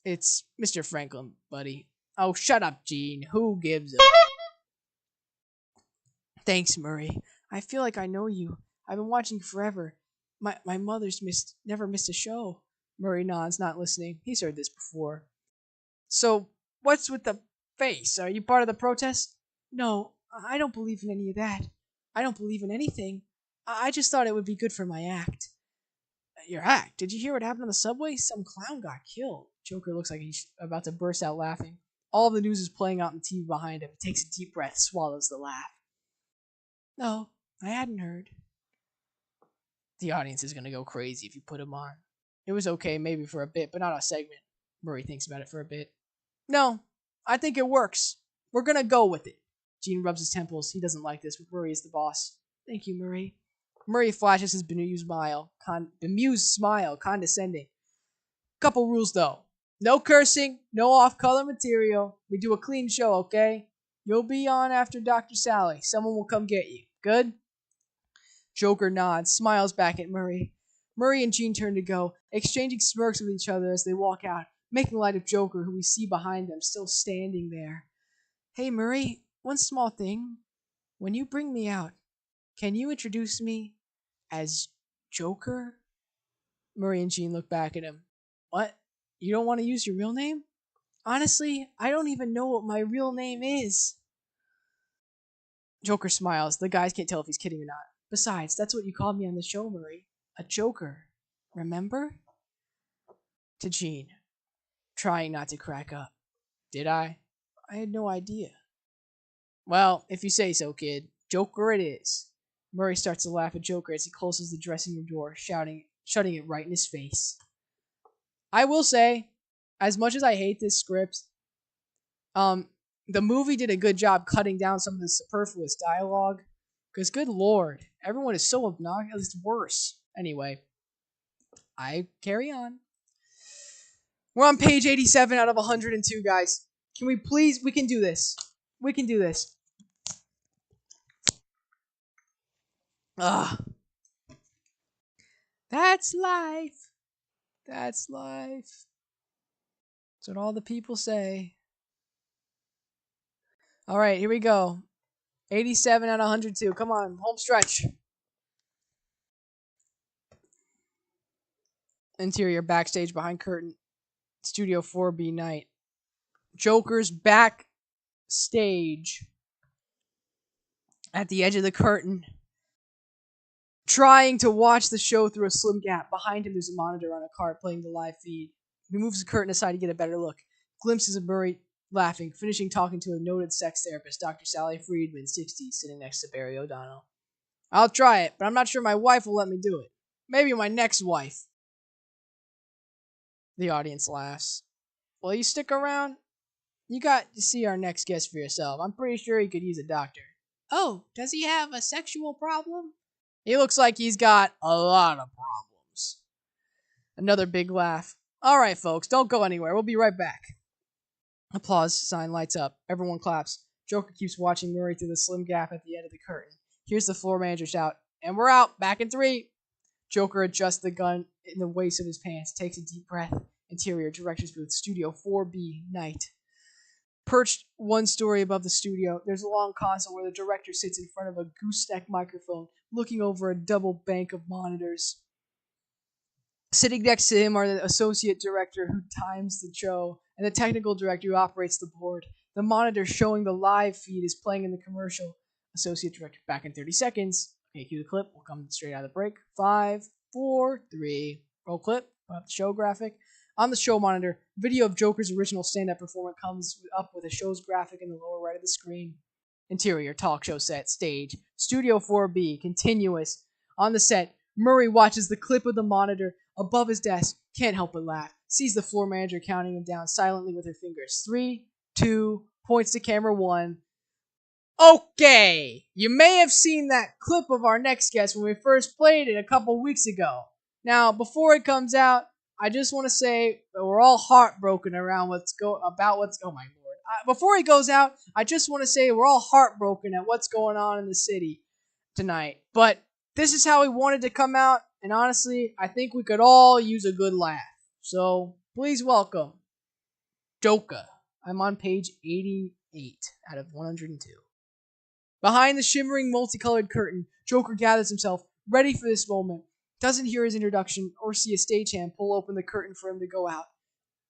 "It's Mr. Franklin, buddy." "Oh, shut up, Gene. Who gives a..." "Thanks, Murray. I feel like I know you. I've been watching you forever. My mother's never missed a show." Murray nods, not listening. He's heard this before. "So, what's with the face? Are you part of the protest?" "No, I don't believe in any of that. I don't believe in anything. I just thought it would be good for my act." "Your act? Did you hear what happened on the subway? Some clown got killed." Joker looks like he's about to burst out laughing. All of the news is playing out on the TV behind him. He takes a deep breath, swallows the laugh. "No, I hadn't heard." "The audience is going to go crazy if you put him on. It was okay maybe for a bit, but not a segment." Murray thinks about it for a bit. "No, I think it works. We're going to go with it." Gene rubs his temples. He doesn't like this, but Murray is the boss. "Thank you, Murray." Murray flashes his bemused smile, condescending. "Couple rules, though. No cursing, no off-color material. We do a clean show, okay? You'll be on after Dr. Sally. Someone will come get you. Good?" Joker nods, smiles back at Murray. Murray and Gene turn to go, exchanging smirks with each other as they walk out, making light of Joker, who we see behind them, still standing there. "Hey, Murray, one small thing. When you bring me out, can you introduce me as Joker?" Murray and Gene look back at him. "What? You don't want to use your real name?" Honestly, I don't even know what my real name is. Joker smiles. The guys can't tell if he's kidding or not. Besides, that's what you called me on the show, Murray. A joker. Remember? To Jean, trying not to crack up. Did I? I had no idea. Well, if you say so, kid. Joker it is. Murray starts to laugh at Joker as he closes the dressing room door, shutting it right in his face. I will say, as much as I hate this script, the movie did a good job cutting down some of the superfluous dialogue. Because, good lord, everyone is so obnoxious. It's worse. Anyway, I carry on. We're on page 87 out of 102, guys. Can we please? We can do this. We can do this. Ugh. That's life. That's life. That's what all the people say. All right, here we go. 87 out of 102. Come on, home stretch. Interior backstage behind curtain. Studio 4B night. Joker's backstage at the edge of the curtain, trying to watch the show through a slim gap. Behind him, there's a monitor on a cart playing the live feed. He moves the curtain aside to get a better look. Glimpses of Murray laughing, finishing talking to a noted sex therapist, Dr. Sally Friedman, 60s, sitting next to Barry O'Donnell. I'll try it, but I'm not sure my wife will let me do it. Maybe my next wife. The audience laughs. Will you stick around? You got to see our next guest for yourself. I'm pretty sure he could use a doctor. Oh, does he have a sexual problem? He looks like he's got a lot of problems. Another big laugh. Alright, folks, don't go anywhere. We'll be right back. Applause sign lights up. Everyone claps. Joker keeps watching Murray through the slim gap at the end of the curtain. Here's the floor manager shout, and we're out. Back in 3. Joker adjusts the gun in the waist of his pants, takes a deep breath. Interior director's booth, Studio 4B, night. Perched one story above the studio, there's a long console where the director sits in front of a gooseneck microphone, looking over a double bank of monitors. Sitting next to him are the associate director who times the show and the technical director who operates the board. The monitor showing the live feed is playing in the commercial. Associate director, back in 30 seconds. Okay, cue the clip. We'll come straight out of the break. 5, 4, 3. Roll clip. We'll have the show graphic. On the show monitor, video of Joker's original stand-up performance comes up with a show's graphic in the lower right of the screen. Interior, talk show set, stage, Studio 4B, continuous. On the set, Murray watches the clip of the monitor above his desk, can't help but laugh, sees the floor manager counting him down silently with her fingers. 3, 2, points to camera 1. Okay, you may have seen that clip of our next guest when we first played it a couple weeks ago. Now, before it comes out, I just want to say that we're all heartbroken around oh my lord. Before he goes out, I just want to say we're all heartbroken at what's going on in the city tonight. But this is how he wanted to come out, and honestly, I think we could all use a good laugh. So, please welcome Joker. I'm on page 88 out of 102. Behind the shimmering multicolored curtain, Joker gathers himself, ready for this moment. Doesn't hear his introduction or see a stagehand pull open the curtain for him to go out.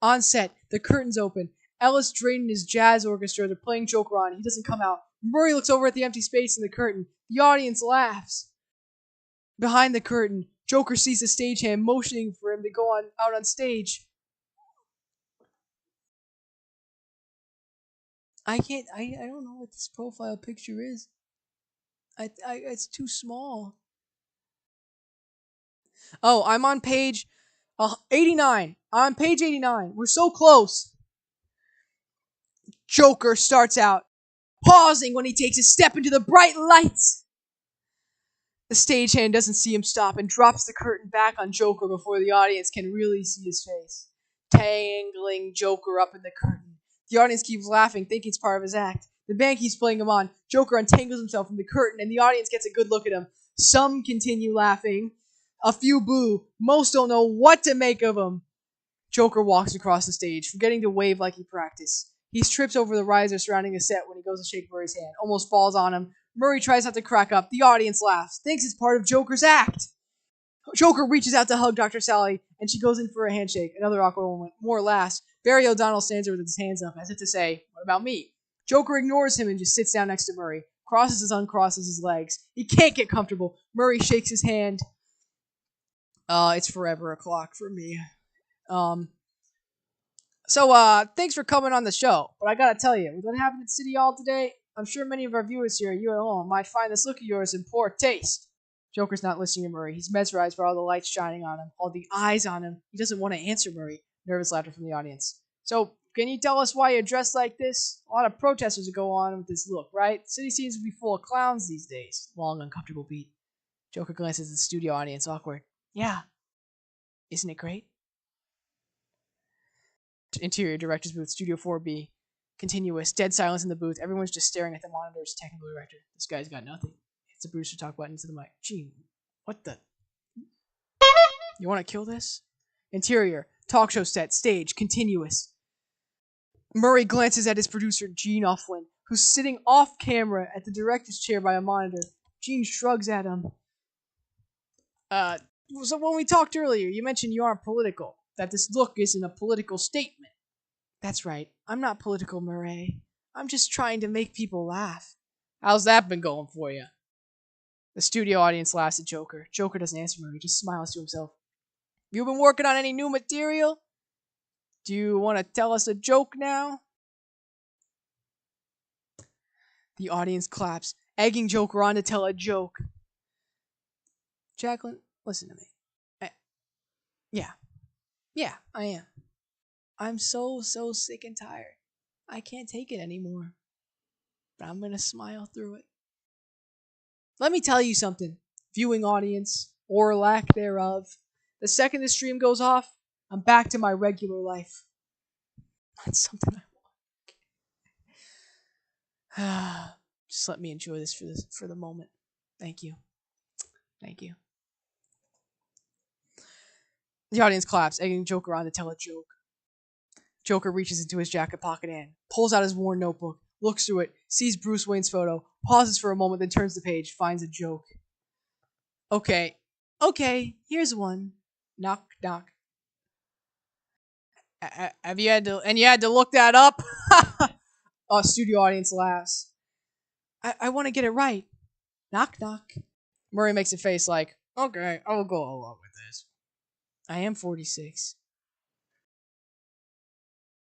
On set, the curtain's open. Ellis Drayton and his jazz orchestra, they're playing Joker on. He doesn't come out. Murray looks over at the empty space in the curtain. The audience laughs. Behind the curtain, Joker sees the stagehand motioning for him to go out on stage. I don't know what this profile picture is. It's too small. Oh, I'm on page 89. On page 89. We're so close. Joker starts out, pausing when he takes a step into the bright lights. The stagehand doesn't see him stop and drops the curtain back on Joker before the audience can really see his face, tangling Joker up in the curtain. The audience keeps laughing, thinking it's part of his act. The band keeps playing him on. Joker untangles himself from the curtain, and the audience gets a good look at him. Some continue laughing. A few boo. Most don't know what to make of him. Joker walks across the stage, forgetting to wave like he practiced. He trips over the riser surrounding the set when he goes to shake Murray's hand. Almost falls on him. Murray tries not to crack up. The audience laughs. Thinks it's part of Joker's act. Joker reaches out to hug Dr. Sally, and she goes in for a handshake. Another awkward moment. More laughs. Barry O'Donnell stands there with his hands up as if to say, what about me? Joker ignores him and just sits down next to Murray, crosses and uncrosses his legs. He can't get comfortable. Murray shakes his hand. It's forever a clock for me. So thanks for coming on the show. But I gotta tell you, with what happened at City Hall today, I'm sure many of our viewers here, you at home, might find this look of yours in poor taste. Joker's not listening to Murray. He's mesmerized by all the lights shining on him, all the eyes on him. He doesn't want to answer Murray. Nervous laughter from the audience. So, can you tell us why you're dressed like this? A lot of protesters that go on with this look, right? The city seems to be full of clowns these days. Long, uncomfortable beat. Joker glances at the studio audience, awkward. Yeah. Isn't it great? Interior director's booth, Studio 4B. Continuous. Dead silence in the booth. Everyone's just staring at the monitors. Technical director. This guy's got nothing. It's a producer talk button into the mic. Gene, what the? You want to kill this? Interior. Talk show set. Stage. Continuous. Murray glances at his producer, Gene Ufflin, who's sitting off camera at the director's chair by a monitor. Gene shrugs at him. So when we talked earlier, you mentioned you aren't political. That this look isn't a political statement. That's right. I'm not political, Murray. I'm just trying to make people laugh. How's that been going for you? The studio audience laughs at Joker. Joker doesn't answer Murray, just smiles to himself. You been working on any new material? Do you want to tell us a joke now? The audience claps, egging Joker on to tell a joke. Jacqueline, listen to me. Yeah, I am. I'm so sick and tired. I can't take it anymore. But I'm going to smile through it. Let me tell you something, viewing audience, or lack thereof. The second the stream goes off, I'm back to my regular life. That's something I want. Just let me enjoy this for the moment. Thank you. Thank you. The audience claps, egging Joker on to tell a joke. Joker reaches into his jacket pocket and pulls out his worn notebook, looks through it, sees Bruce Wayne's photo, pauses for a moment, then turns the page, finds a joke. Okay, here's one. Knock, knock. Have you had to look that up? Studio audience laughs. I want to get it right. Knock, knock. Murray makes a face like, okay, I'll go along with this. I am 46.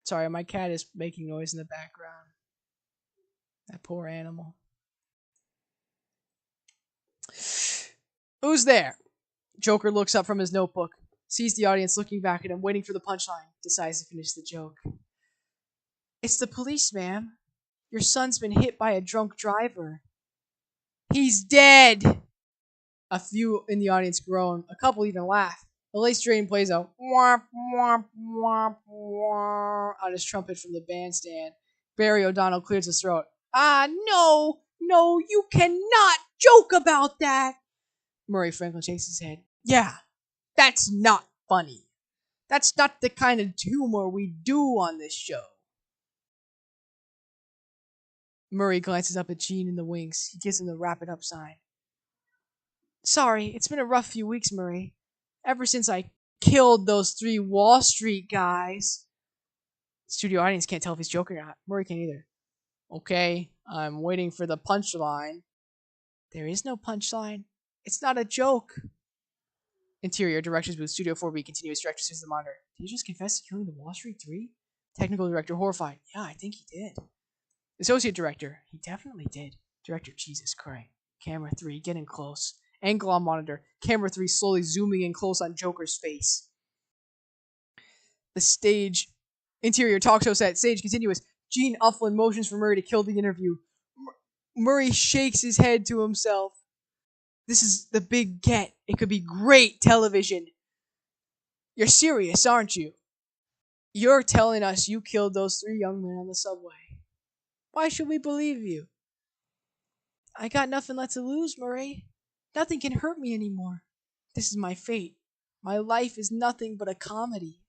Sorry, my cat is making noise in the background. That poor animal. Who's there? Joker looks up from his notebook, sees the audience looking back at him, waiting for the punchline, decides to finish the joke. It's the police, ma'am. Your son's been hit by a drunk driver. He's dead! A few in the audience groan, a couple even laugh. The late strain plays a womp womp womp womp on his trumpet from the bandstand. Barry O'Donnell clears his throat. No, you cannot joke about that. Murray Franklin shakes his head. Yeah, that's not funny. That's not the kind of humor we do on this show. Murray glances up at Gene in the wings. He gives him the wrap it up sign. Sorry, it's been a rough few weeks, Murray. Ever since I killed those 3 Wall Street guys. Studio audience can't tell if he's joking or not. Murray can't either. Okay, I'm waiting for the punchline. There is no punchline. It's not a joke. Interior director's booth, Studio 4B, continuous director says the monitor. Did he just confess to killing the Wall Street 3? Technical director horrified. Yeah, I think he did. Associate director. He definitely did. Director, Jesus Christ. Camera 3, getting close. Angle on monitor. Camera 3 slowly zooming in close on Joker's face. The stage. Interior talk show set. Stage continuous. Gene Ufflin motions for Murray to kill the interview. Murray shakes his head to himself. This is the big get. It could be great television. You're serious, aren't you? You're telling us you killed those 3 young men on the subway. Why should we believe you? I got nothing left to lose, Murray. Nothing can hurt me anymore. This is my fate. My life is nothing but a comedy.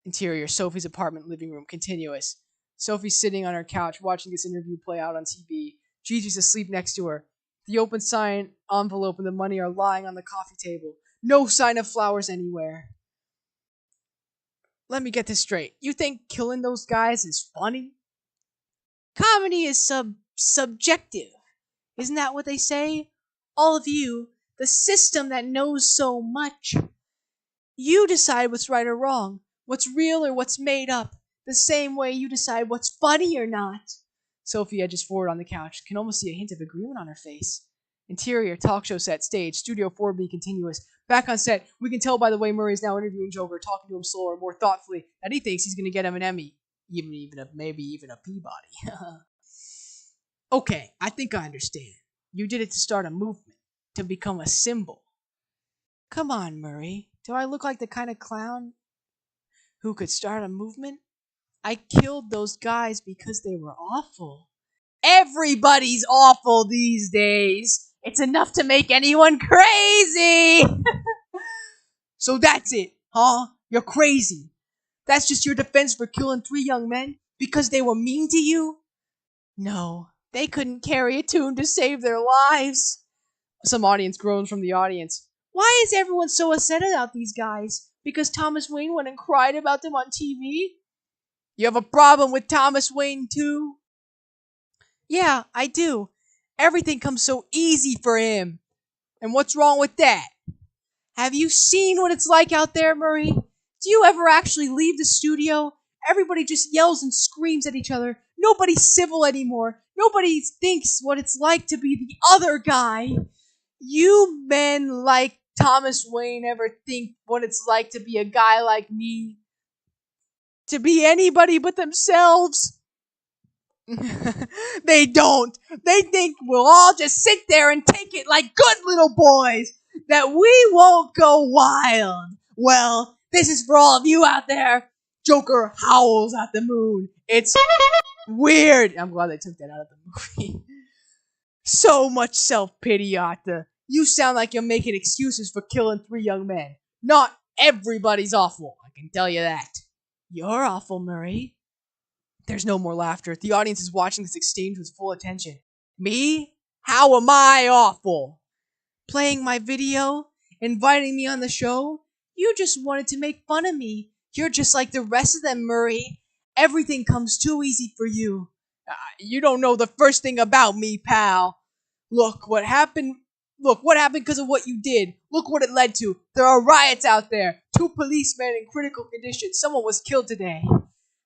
Interior, Sophie's apartment living room, continuous. Sophie's sitting on her couch watching this interview play out on TV. Gigi's asleep next to her. The open sign envelope and the money are lying on the coffee table. No sign of flowers anywhere. let me get this straight. You think killing those guys is funny? Comedy is subjective. Isn't that what they say? All of you, the system that knows so much. You decide what's right or wrong, what's real or what's made up, the same way you decide what's funny or not. Sophie edges forward on the couch, can almost see a hint of agreement on her face. Interior, talk show set, stage, Studio 4B continuous. Back on set, we can tell by the way Murray is now interviewing Joker, talking to him slower, more thoughtfully, that he thinks he's going to get him an Emmy. Maybe even a Peabody. Okay, I think I understand. You did it to start a movement, to become a symbol. Come on, Murray. Do I look like the kind of clown who could start a movement? I killed those guys because they were awful. Everybody's awful these days. It's enough to make anyone crazy. So that's it, huh? You're crazy. That's just your defense for killing 3 young men because they were mean to you? No, they couldn't carry a tune to save their lives. Some audience groans from the audience. Why is everyone so upset about these guys? Because Thomas Wayne went and cried about them on TV? You have a problem with Thomas Wayne too? Yeah, I do. Everything comes so easy for him. And what's wrong with that? Have you seen what it's like out there, Murray? Do you ever actually leave the studio? Everybody just yells and screams at each other. Nobody's civil anymore. Nobody thinks what it's like to be the other guy. You men like Thomas Wayne ever think what it's like to be a guy like me? To be anybody but themselves? They don't. They think we'll all just sit there and take it like good little boys. That we won't go wild. Well, this is for all of you out there. Joker howls at the moon. It's weird. I'm glad they took that out of the movie. So much self-pity, Arthur. You sound like you're making excuses for killing 3 young men. Not everybody's awful, I can tell you that. You're awful, Murray. There's no more laughter. The audience is watching this exchange with full attention. Me? How am I awful? Playing my video? Inviting me on the show? You just wanted to make fun of me. You're just like the rest of them, Murray. Everything comes too easy for you. You don't know the first thing about me, pal. Look what happened because of what you did. Look what it led to. There are riots out there. 2 policemen in critical condition. Someone was killed today.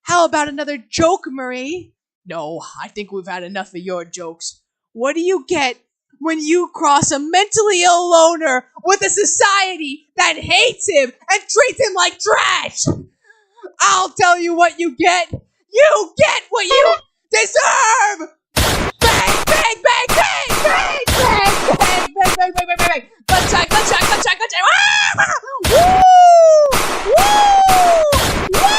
How about another joke, Murray? No, I think we've had enough of your jokes. What do you get when you cross a mentally ill loner with a society that hates him and treats him like trash? I'll tell you what you get. You get what you deserve! Bang, bang, bang, bang, bang, bang, bang, bang, bang, bang, bang, bang. Gunshot, gunshot, gunshot, gunshot. Ah! Woo! Woo! Woo!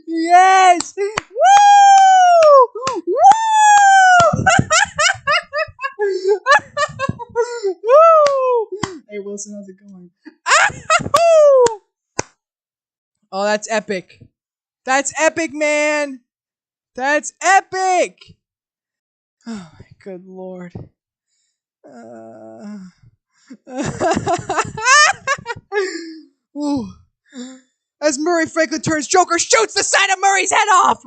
Yes! Woo! Woo! Woo! Hey Wilson, how's it going? Oh, that's epic. That's epic, man. That's epic. Oh, my good lord. Ooh. As Murray Franklin turns, Joker shoots the side of Murray's head off.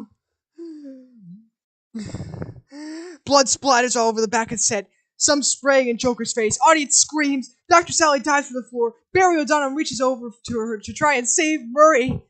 Blood splatters all over the back of the set. Some spraying in Joker's face. Audience screams. Dr. Sally dives to the floor. Barry O'Donnell reaches over to her to try and save Murray.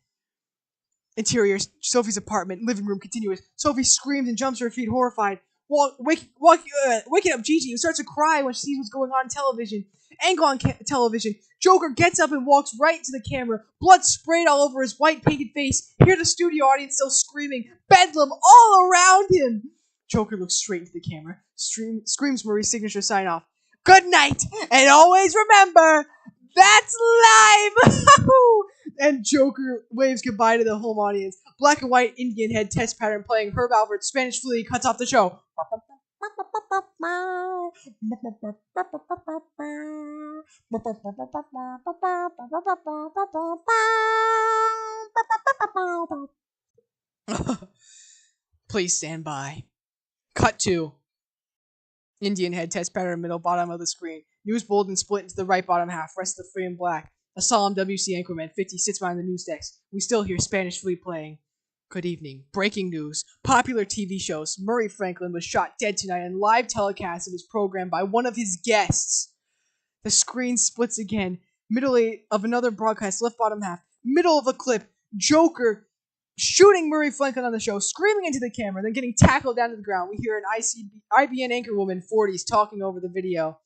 Interior, Sophie's apartment, living room, continuous. Sophie screams and jumps to her feet, horrified. Waking up Gigi, who starts to cry when she sees what's going on television. Angle on television. Joker gets up and walks right into the camera. Blood sprayed all over his white painted face. Hear the studio audience still screaming. Bedlam all around him. Joker looks straight into the camera. Screams Murray's signature sign-off. Good night, and always remember, that's live! And Joker waves goodbye to the home audience. Black and white Indian head test pattern playing Herb Alpert's Spanish Flea cuts off the show. Please stand by. Cut to Indian head test pattern middle bottom of the screen. News bulletin split into the right bottom half. Rest of the frame black. A solemn WC anchorman 50 sits behind the news desk. We still hear Spanish Flea playing. Good evening. Breaking news. Popular TV shows. Murray Franklin was shot dead tonight in live telecast of his program by one of his guests. The screen splits again. Middle of another broadcast, left bottom half. Middle of a clip. Joker shooting Murray Franklin on the show, screaming into the camera, then getting tackled down to the ground. We hear an IBN anchorwoman 40s talking over the video.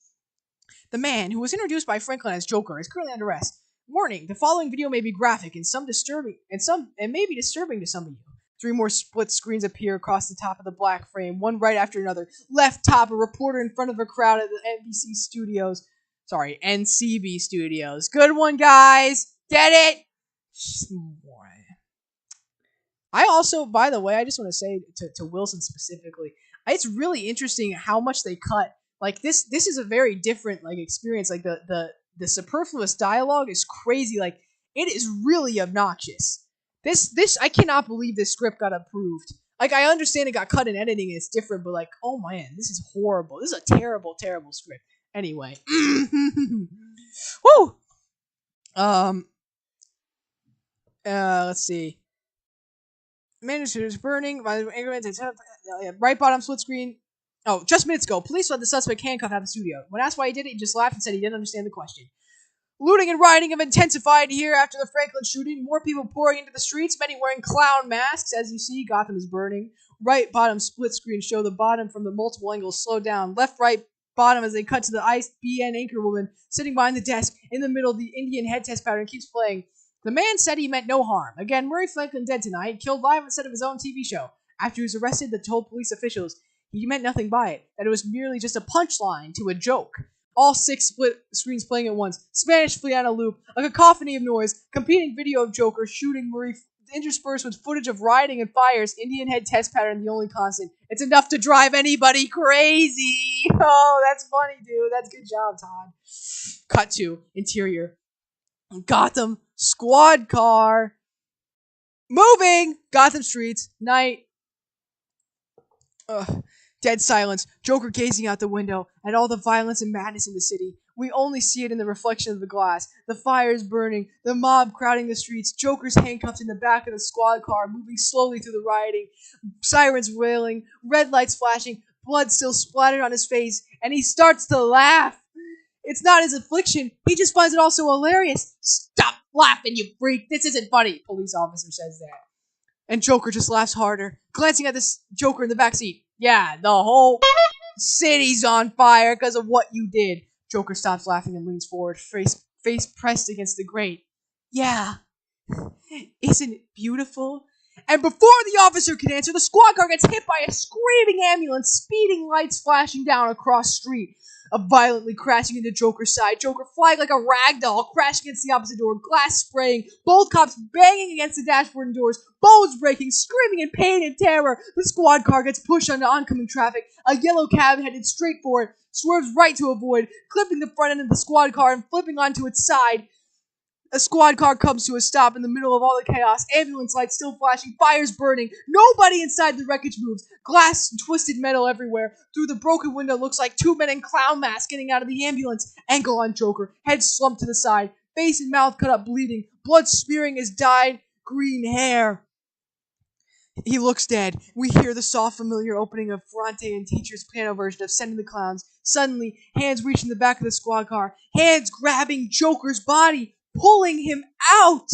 The man, who was introduced by Franklin as Joker, is currently under arrest. Warning: the following video may be graphic and may be disturbing to some of you. 3 more split screens appear across the top of the black frame, one right after another. Left top, a reporter in front of a crowd at the NCB studios. Good one, guys. Get it? I also, by the way, I just want to say to Wilson specifically, it's really interesting how much they cut. Like this is a very different experience. Like the superfluous dialogue is crazy. Like it is really obnoxious. This I cannot believe this script got approved. Like I understand it got cut in editing and it's different, but oh man, this is horrible. This is a terrible, terrible script. Anyway. Woo! Let's see. Manager is burning. Right bottom split screen. Oh, just minutes ago, police let the suspect handcuffed out of the studio. When asked why he did it, he just laughed and said he didn't understand the question. Looting and rioting have intensified here after the Franklin shooting. More people pouring into the streets, many wearing clown masks. As you see, Gotham is burning. Right bottom split screen show the bottom from the multiple angles slow down. Left, right, bottom as they cut to the IBN anchorwoman sitting behind the desk. In the middle, the Indian head test pattern keeps playing. The man said he meant no harm. Again, Murray Franklin dead tonight, killed live on set of his own TV show. After he was arrested, they told police officials he meant nothing by it, that it was merely just a punchline to a joke. All 6 split screens playing at once. Spanish Flea on a loop, a cacophony of noise, competing video of Joker shooting Murray, interspersed with footage of rioting and fires, Indian head test pattern the only constant. It's enough to drive anybody crazy. Oh, that's funny, dude. That's good job, Todd. Cut to interior. Gotham squad car. Moving! Gotham streets. Night. Ugh. Dead silence. Joker gazing out the window at all the violence and madness in the city. We only see it in the reflection of the glass. The fire is burning. The mob crowding the streets. Joker's handcuffed in the back of the squad car, moving slowly through the rioting. Sirens wailing. Red lights flashing. Blood still splattered on his face. And he starts to laugh. It's not his affliction. He just finds it also hilarious. Stop laughing, you freak. This isn't funny. Police officer says that. And Joker just laughs harder, glancing at this Joker in the backseat. Yeah, the whole city's on fire because of what you did. Joker stops laughing and leans forward, face pressed against the grate. Yeah, isn't it beautiful? And before the officer can answer, the squad car gets hit by a screaming ambulance, speeding lights flashing down across street. Violently crashing into Joker's side. Joker flying like a ragdoll, crashing against the opposite door, glass spraying, both cops banging against the dashboard and doors, bones breaking, screaming in pain and terror. The squad car gets pushed onto oncoming traffic. A yellow cab headed straight for it, swerves right to avoid, clipping the front end of the squad car and flipping onto its side. A squad car comes to a stop in the middle of all the chaos. Ambulance lights still flashing. Fires burning. Nobody inside the wreckage moves. Glass and twisted metal everywhere. Through the broken window looks like 2 men in clown masks getting out of the ambulance. Ankle on Joker. Head slumped to the side. Face and mouth cut up bleeding. Blood smearing his dyed green hair. He looks dead. We hear the soft, familiar opening of Ferrante and Teacher's piano version of Sending the Clowns. Suddenly, hands reach in the back of the squad car. Hands grabbing Joker's body, pulling him out.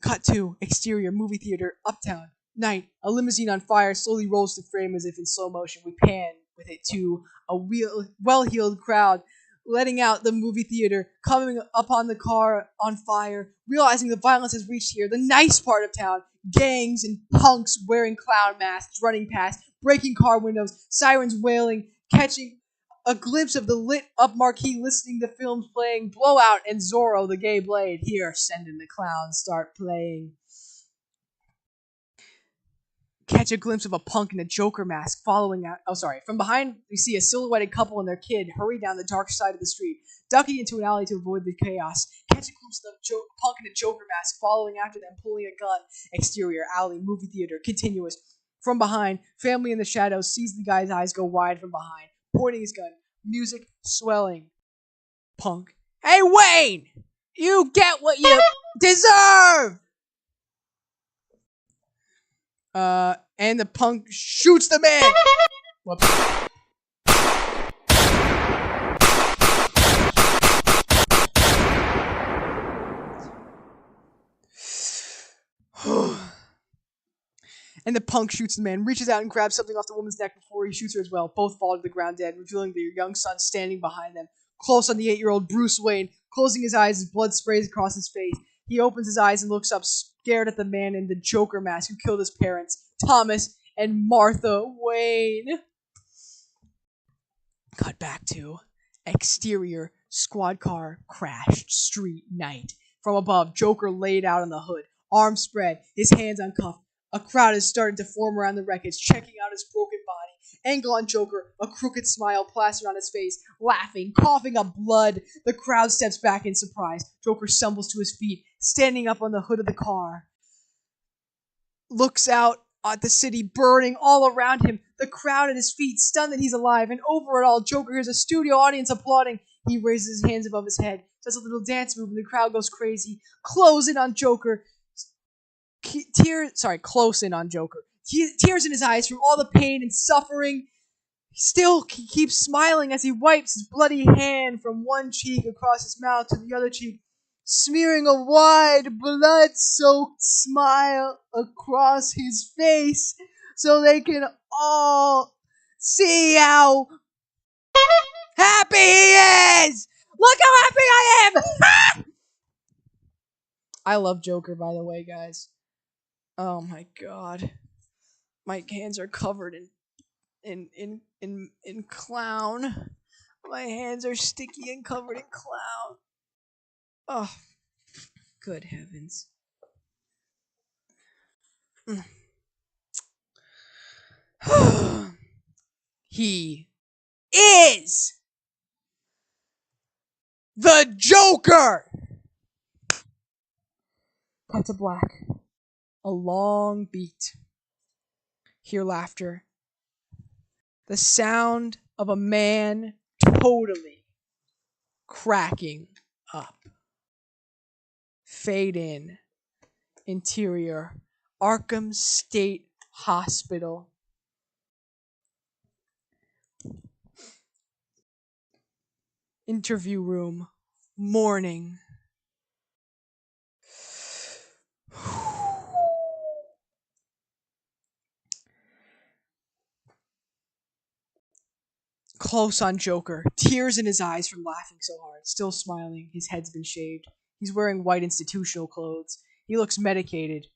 Cut to exterior movie theater, uptown. Night. A limousine on fire slowly rolls to frame as if in slow motion. We pan with it to a well-heeled crowd letting out the movie theater, coming upon the car on fire, realizing the violence has reached here, the nice part of town. Gangs and punks wearing clown masks running past, breaking car windows, sirens wailing, catching a glimpse of the lit-up marquee listening to films playing Blowout and Zorro the Gay Blade. Here, Sending the Clowns start playing. Catch a glimpse of a punk in a Joker mask following out. From behind, we see a silhouetted couple and their kid hurry down the dark side of the street, ducking into an alley to avoid the chaos. Catch a glimpse of the punk in a Joker mask following after them, pulling a gun. Exterior, alley, movie theater, continuous. From behind, family in the shadows sees the guy's eyes go wide from behind, pointing his gun. Music swelling. Punk Hey, Wayne! You get what you deserve! And the punk shoots the man! Whoops. And the punk shoots the man, reaches out and grabs something off the woman's neck before he shoots her as well. Both fall to the ground dead, revealing their young son standing behind them, close on the 8-year-old Bruce Wayne. Closing his eyes as blood sprays across his face. He opens his eyes and looks up, scared at the man in the Joker mask who killed his parents, Thomas and Martha Wayne. Cut back to exterior squad car crashed street night. From above, Joker laid out on the hood, arms spread, his hands uncuffed. A crowd is starting to form around the wreckage, checking out his broken body. Angle on Joker, a crooked smile plastered on his face, laughing, coughing up blood. The crowd steps back in surprise. Joker stumbles to his feet, standing up on the hood of the car. Looks out at the city burning all around him. The crowd at his feet, stunned that he's alive. And over it all, Joker hears a studio audience applauding. He raises his hands above his head, does a little dance move, and the crowd goes crazy. Close in on Joker. Close in on Joker. Tears in his eyes from all the pain and suffering. Still, he keeps smiling as he wipes his bloody hand from one cheek across his mouth to the other cheek, smearing a wide, blood-soaked smile across his face so they can all see how happy he is! Look how happy I am! I love Joker, by the way, guys. Oh my god. My hands are covered in clown. My hands are sticky and covered in clown. Oh, good heavens. He is the Joker! Cut to black. A long beat. Hear laughter. The sound of a man totally cracking up. Fade in. Interior. Arkham State Hospital. Interview room. Morning. Close on Joker, tears in his eyes from laughing so hard, still smiling, his head's been shaved. He's wearing white institutional clothes. He looks medicated,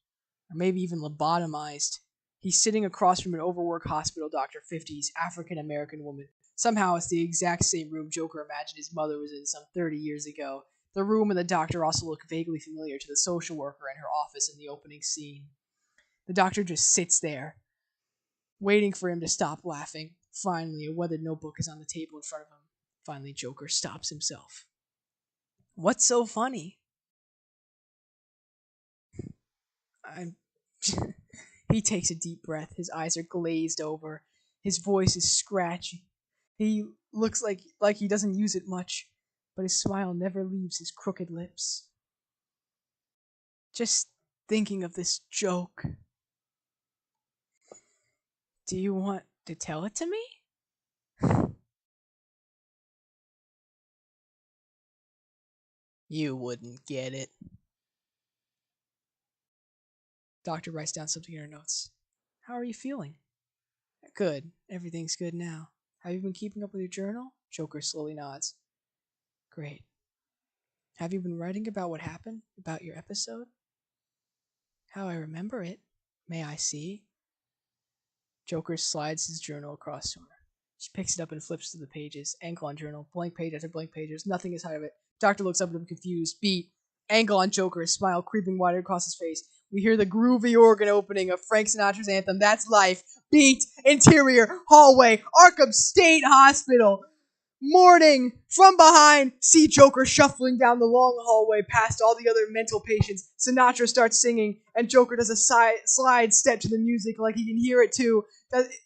or maybe even lobotomized. He's sitting across from an overworked hospital doctor, 50s, African-American woman. Somehow it's the exact same room Joker imagined his mother was in some 30 years ago. The room and the doctor also look vaguely familiar to the social worker in her office in the opening scene. The doctor just sits there, waiting for him to stop laughing. Finally, a weathered notebook is on the table in front of him. Finally, Joker stops himself. What's so funny? He takes a deep breath. His eyes are glazed over. His voice is scratchy. He looks like he doesn't use it much, but his smile never leaves his crooked lips. Just thinking of this joke. Do you want to tell it to me? You wouldn't get it. Doctor writes down something in her notes. How are you feeling? Good. Everything's good now. Have you been keeping up with your journal? Joker slowly nods. Great. Have you been writing about what happened? About your episode? How I remember it. May I see? Joker slides his journal across to her. She picks it up and flips through the pages. Angle on journal. Blank page after blank pages. Nothing is out of it. Doctor looks up at him confused. Beat. Angle on Joker. Smile creeping wider across his face. We hear the groovy organ opening of Frank Sinatra's anthem. That's life. Beat. Interior. Hallway. Arkham State Hospital. Morning. From behind. See Joker shuffling down the long hallway past all the other mental patients. Sinatra starts singing, and Joker does a slide step to the music like he can hear it too.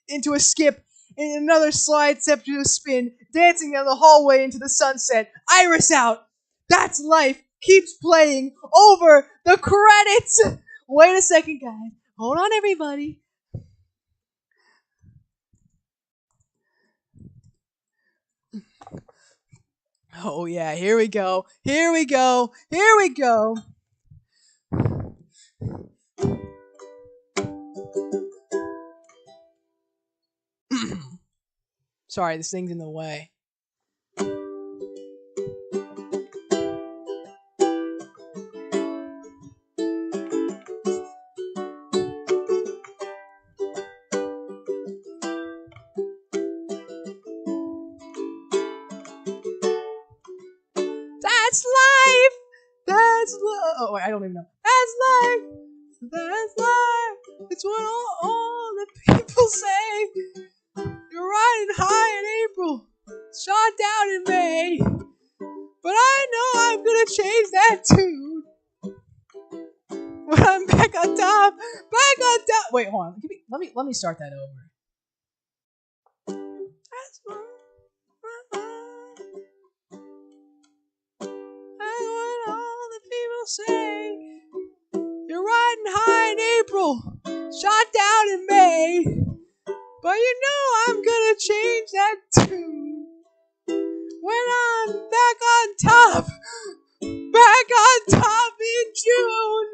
Into a skip. In another slide step to a spin. Dancing down the hallway into the sunset. Iris out. That's Life keeps playing over the credits. Wait a second, guys. Hold on, everybody. Oh, yeah, here we go. Here we go. Here we go. Sorry, this thing's in the way. That's Life. That's life. Oh, wait, I don't even know. That's Life. That's Life. It's what all the people say. You're riding high in April, shot down in May. But I know I'm gonna change that tune when I'm back on top. Back on top. Wait, hold on. Let me start that over. That's what all the people say. You're riding high in April, shot down in May. But you know I'm gonna change that tune when I'm back on top. Back on top in June.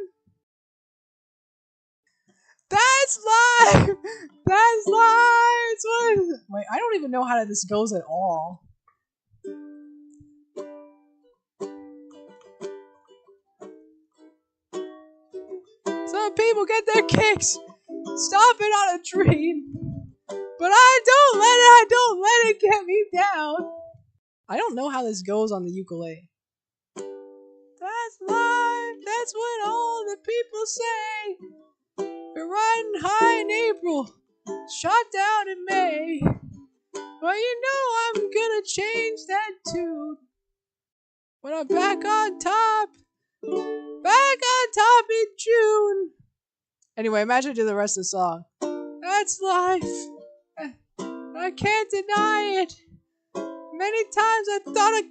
That's Life. That's Life. What is it? Wait, I don't even know how this goes at all. Some people get their kicks stomping on a dream, but I don't let it get me down. I don't know how this goes on the ukulele. That's Life. That's what all the people say. You're riding high in April, shot down in May. But you know I'm gonna change that tune when I'm back on top. Back on top in June. Anyway, imagine I do the rest of the song. That's Life. I can't deny it. Many times I thought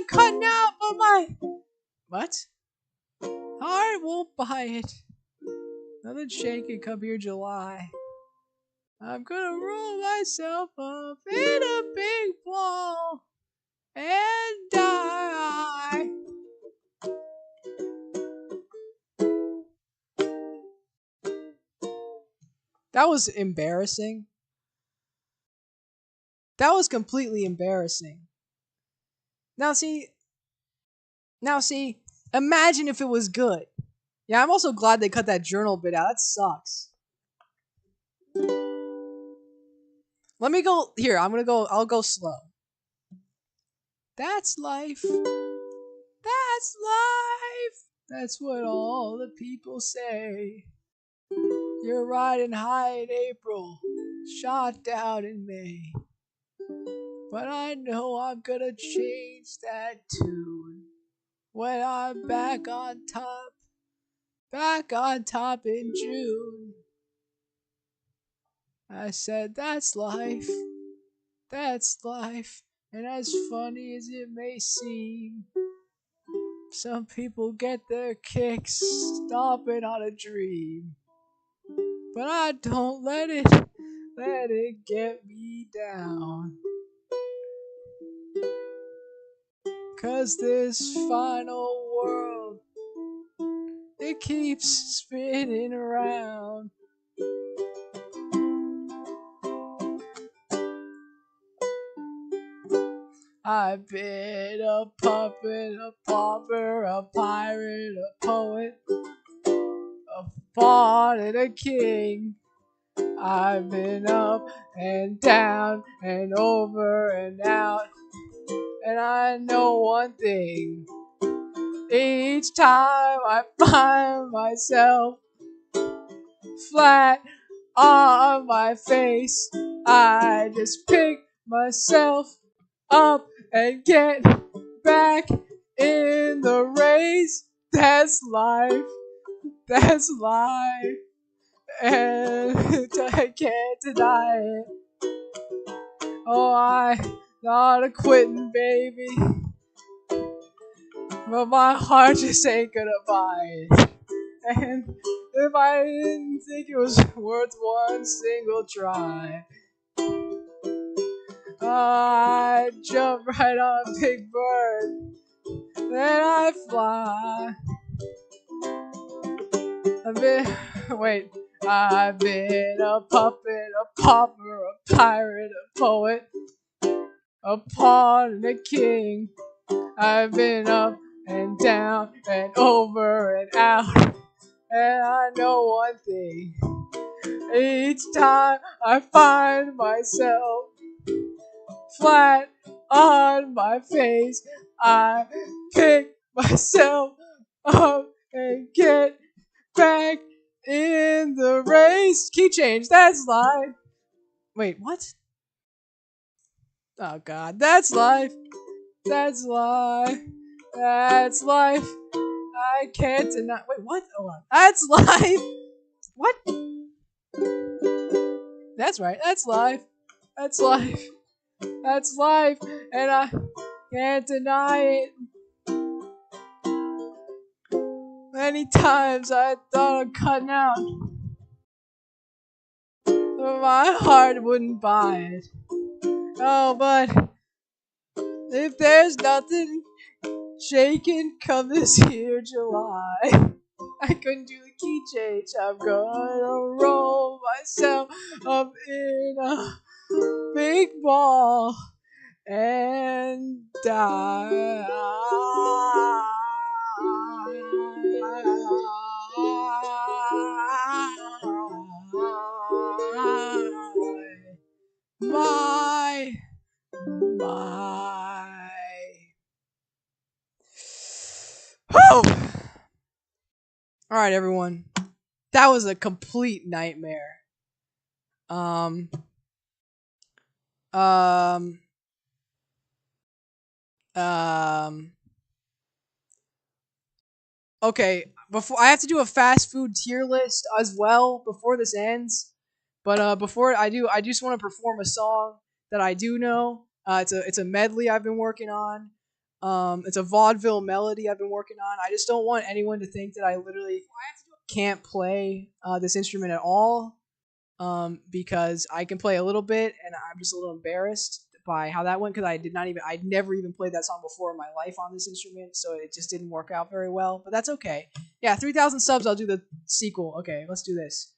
cutting out, but my heart won't buy it. Nothing shaking come here July. I'm gonna roll myself up in a big ball and die. That was embarrassing. That was completely embarrassing. Now see, imagine if it was good. Yeah, I'm also glad they cut that journal bit out. That sucks. Let me go here. I'll go slow. That's Life. That's Life. That's what all the people say. You're riding high in April, shot down in May. But I know I'm gonna change that tune when I'm back on top in June. I said, that's Life. That's Life. And as funny as it may seem, some people get their kicks stomping on a dream. But I don't let it get me down. 'Cause this final world, it keeps spinning around. I've been a puppet, a pauper, a pirate, a poet, a pawn and a king. I've been up and down and over and out, and I know one thing. Each time I find myself flat on my face, I just pick myself up and get back in the race. That's Life. That's Life. And I can't deny it. Oh, I not a quitting, baby. but my heart just ain't gonna buy it. And if I didn't think it was worth one single try, I jump right on Big Bird, then I fly. I've been a puppet, a pauper, a pirate, a poet, a pawn, and a king. I've been up and down and over and out, and I know one thing. Each time I find myself flat on my face, I pick myself up and get back in the race. Key change, that's life. Wait, what? Oh god, that's life. That's life. That's life. I can't deny. Wait, what? Hold on. That's life. What? That's right. That's life. That's life. That's life. And I can't deny it. Many times I thought of cutting out, but my heart wouldn't buy it. Oh, but if there's nothing shaking come this here July, I couldn't do the key change. I'm gonna roll myself up in a big ball and die. My. Whew! Alright, everyone. That was a complete nightmare. Um. Okay, before I have to do a fast food tier list as well before this ends. But before I do, I just want to perform a song that I do know. It's a medley I've been working on. It's a vaudeville melody I've been working on. I just don't want anyone to think that I literally can't play this instrument at all. Because I can play a little bit, and I'm just a little embarrassed by how that went because I'd never even played that song before in my life on this instrument, so it just didn't work out very well. But that's okay. Yeah, 3,000 subs, I'll do the sequel. Okay, let's do this.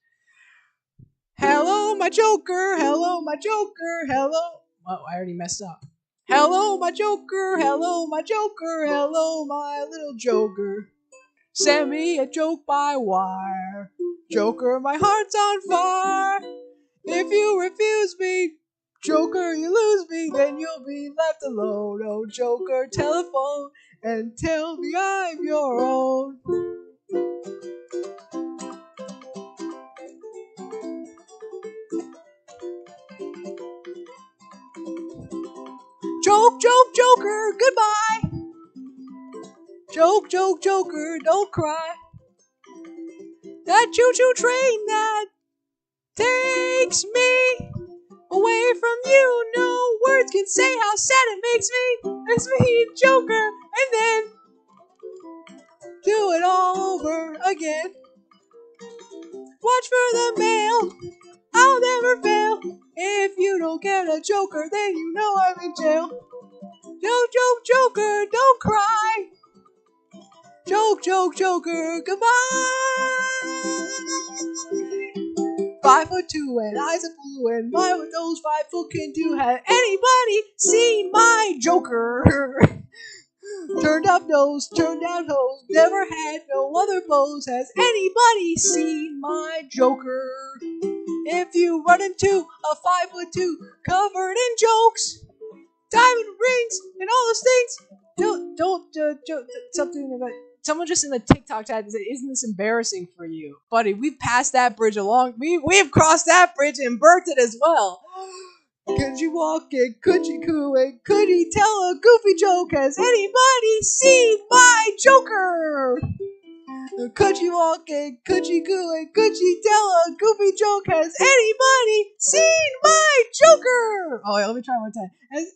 Hello, my Joker. Hello, my Joker. Hello. Oh, I already messed up. Hello, my Joker. Hello, my Joker. Hello, my little Joker. Send me a joke by wire. Joker, my heart's on fire. If you refuse me, Joker, you lose me, then you'll be left alone. Oh, Joker, telephone and tell me I'm your own. Joke, joke, Joker, goodbye. Joke, joke, Joker, don't cry. That choo-choo train that takes me away from you. No words can say how sad it makes me. Makes me Joker, and then do it all over again. Watch for the mail. I'll never fail. If you don't get a Joker, then you know I'm in jail. Joke, joke, Joker, don't cry. Joke, joke, Joker, goodbye. 5'2" and eyes are blue, and my what those 5 foot can do. Has anybody seen my Joker? Turned up nose, turned down hose, never had no other blows. Has anybody seen my Joker? If you run into a 5'2" covered in jokes, diamond rings, and all those things, don't something about. Someone just in the TikTok chat said, "Isn't this embarrassing for you, buddy? We've passed that bridge along. We've crossed that bridge and burnt it as well." Could you walk it? Could you coo it? Could he tell a goofy joke? Has anybody seen my Joker? Could you walk it? Could you coo it? Could you tell a goofy joke? Has anybody seen my Joker? Oh, wait, let me try one time. Has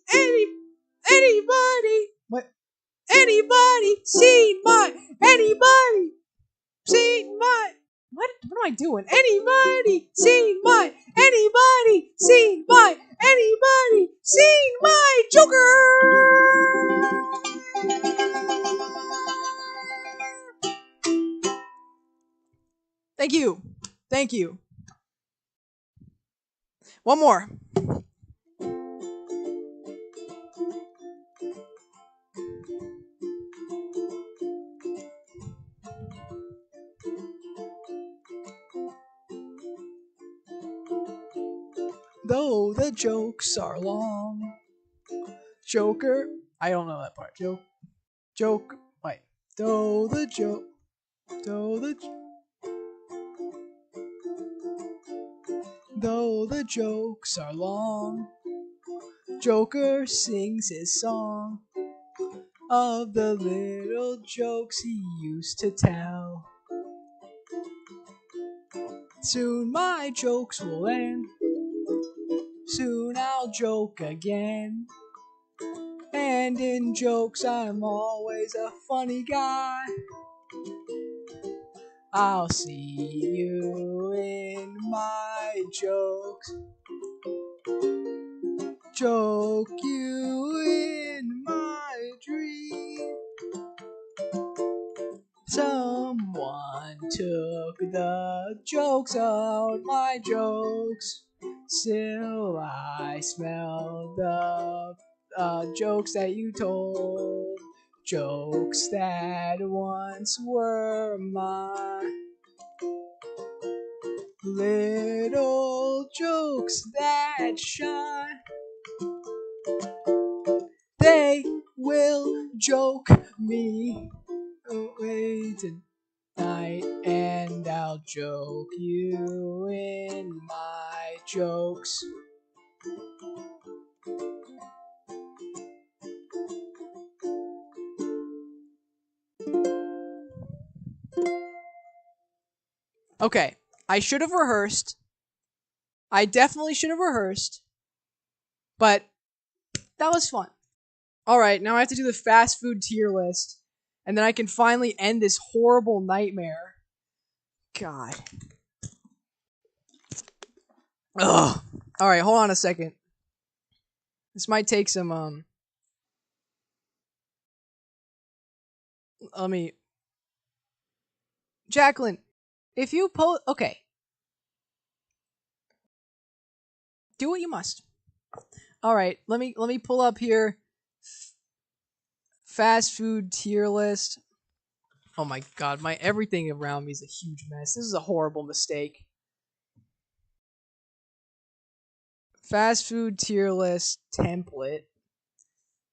anybody? What? Anybody seen my? Anybody seen my? What am I doing? Anybody seen my? Anybody seen my? Anybody seen my Joker? Thank you. Thank you. One more. Though the jokes are long. Joker. I don't know that part. Joke. Wait. Though the joke. Though the jokes are long. Joker sings his song of the little jokes he used to tell. Soon my jokes will end. Soon I'll joke again. And in jokes I'm always a funny guy. I'll see you in my jokes. Joke you in my dream. Someone took the jokes out my jokes. Still I smell the jokes that you told. Jokes that once were mine. Little jokes that shine. They will joke me away tonight, and I'll joke you in my jokes. Okay, I should have rehearsed. I definitely should have rehearsed. But that was fun. Alright, now I have to do the fast food tier list. And then I can finally end this horrible nightmare. God. Ugh. Alright, hold on a second. This might take some, let me... Jacqueline, if you okay. Do what you must. Alright, let me pull up here. Fast food tier list. Oh my god, my everything around me is a huge mess. This is a horrible mistake. Fast food tier list template.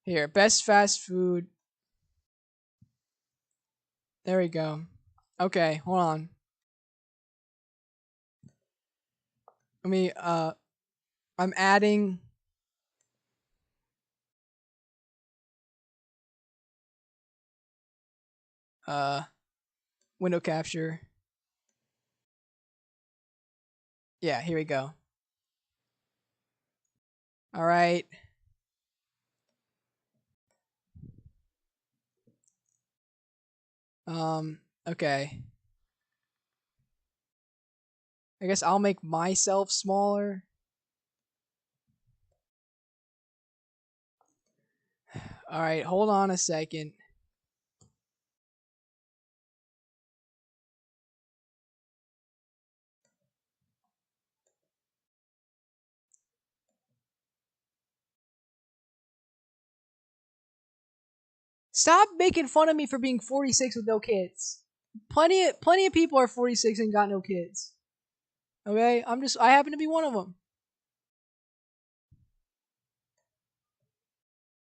Here, best fast food. There we go. Okay, hold on. Let me, I'm adding... window capture. Yeah, here we go. Alright. Okay. I guess I'll make myself smaller. Alright, hold on a second. Stop making fun of me for being 46 with no kids. Plenty of people are 46 and got no kids. Okay? I happen to be one of them.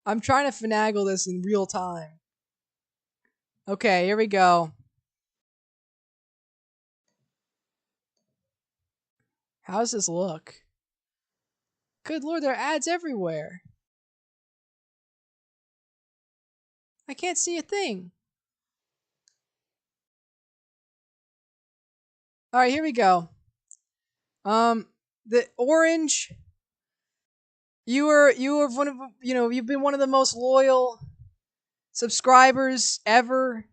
I'm trying to finagle this in real time. Okay, here we go. How does this look? Good lord, there are ads everywhere. I can't see a thing. Alright, here we go. The orange. You were one of, you've been one of the most loyal subscribers ever.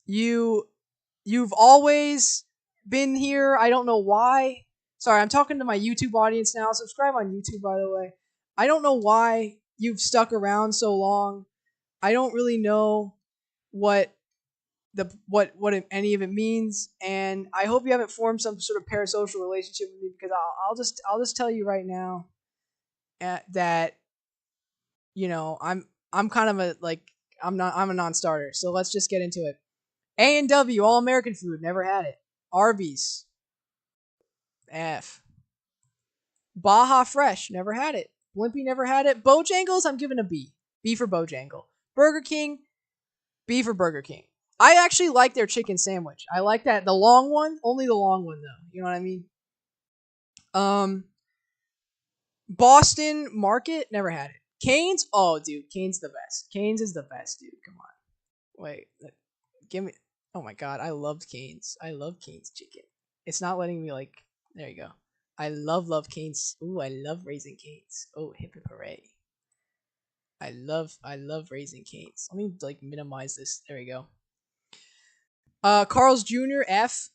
You've always been here. I don't know why. Sorry, I'm talking to my YouTube audience now. Subscribe on YouTube, by the way. I don't know why you've stuck around so long. I don't really know what any of it means, and I hope you haven't formed some sort of parasocial relationship with me, because I'll just tell you right now that I'm kind of I'm a non-starter. So let's just get into it. A&W, All American Food, never had it. Arby's, F. Baja Fresh, never had it. Blimpie, never had it. Bojangles, I'm giving a B. B for Bojangle. Burger King, B for Burger King. I actually like their chicken sandwich. I like that. The long one, only the long one though. You know what I mean? Boston Market, never had it. Cane's, oh dude, Cane's the best. Cane's is the best, dude. Come on. Wait, give me. Oh my god, I loved Cane's. I love Cane's chicken. It's not letting me like. There you go. I love Cane's. Ooh, I love Raising Cane's. Oh, hip hip hooray! I love Raising Cane's. Let me like minimize this. There we go. Carl's Jr. F.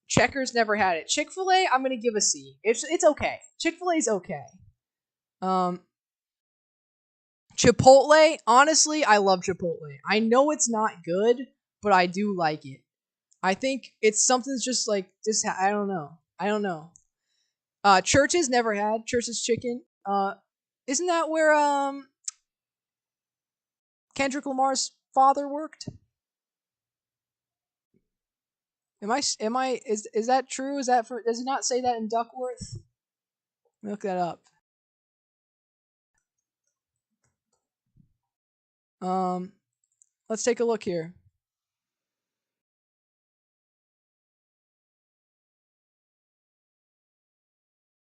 Checkers, never had it. Chick-fil-A, I'm gonna give a C. It's okay. Chick-fil-A's okay. Chipotle, honestly, I love Chipotle. I know it's not good, but I do like it. I think it's something's just like just I don't know. Church's, never had Church's chicken. Isn't that where Kendrick Lamar's father worked? Is that true? Is that for, does he not say that in Duckworth? Let me look that up. Let's take a look here.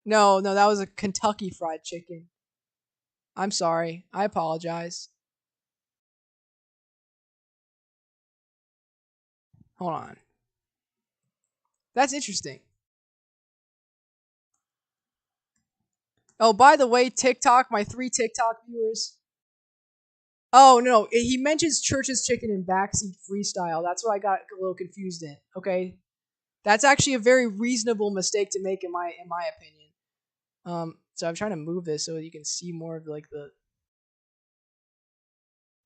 No, that was a Kentucky Fried Chicken. I'm sorry. I apologize. Hold on. That's interesting. Oh, by the way, TikTok, my 3 TikTok viewers. Oh, no, he mentions Church's Chicken in Backseat Freestyle. That's what I got a little confused in. Okay? That's actually a very reasonable mistake to make in my opinion. So I'm trying to move this so you can see more of like the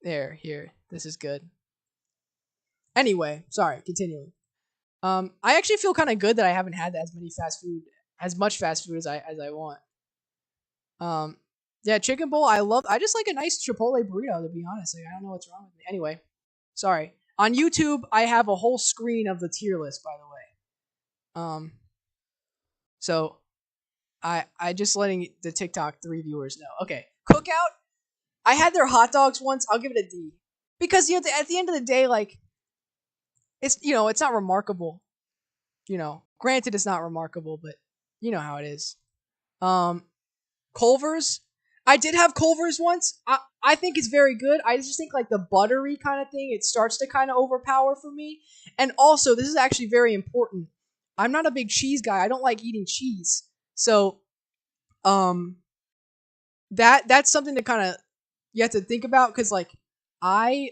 here. This is good. Anyway, sorry, continuing. I actually feel kind of good that I haven't had as much fast food as I want. Yeah, chicken bowl. I just like a nice Chipotle burrito, to be honest. Like, I don't know what's wrong with me. Anyway, sorry. On YouTube, I have a whole screen of the tier list, by the way. So I just letting the TikTok 3 viewers know. Okay, Cookout. I had their hot dogs once. I'll give it a D, because at the end of the day, like, it's not remarkable. Granted, it's not remarkable, but you know how it is. Culver's. I did have Culver's once. I think it's very good. I just think like the buttery kind of thing, it starts to kind of overpower for me. And also, this is actually very important. I'm not a big cheese guy. I don't like eating cheese. So, that's something to kind of you have to think about, because like I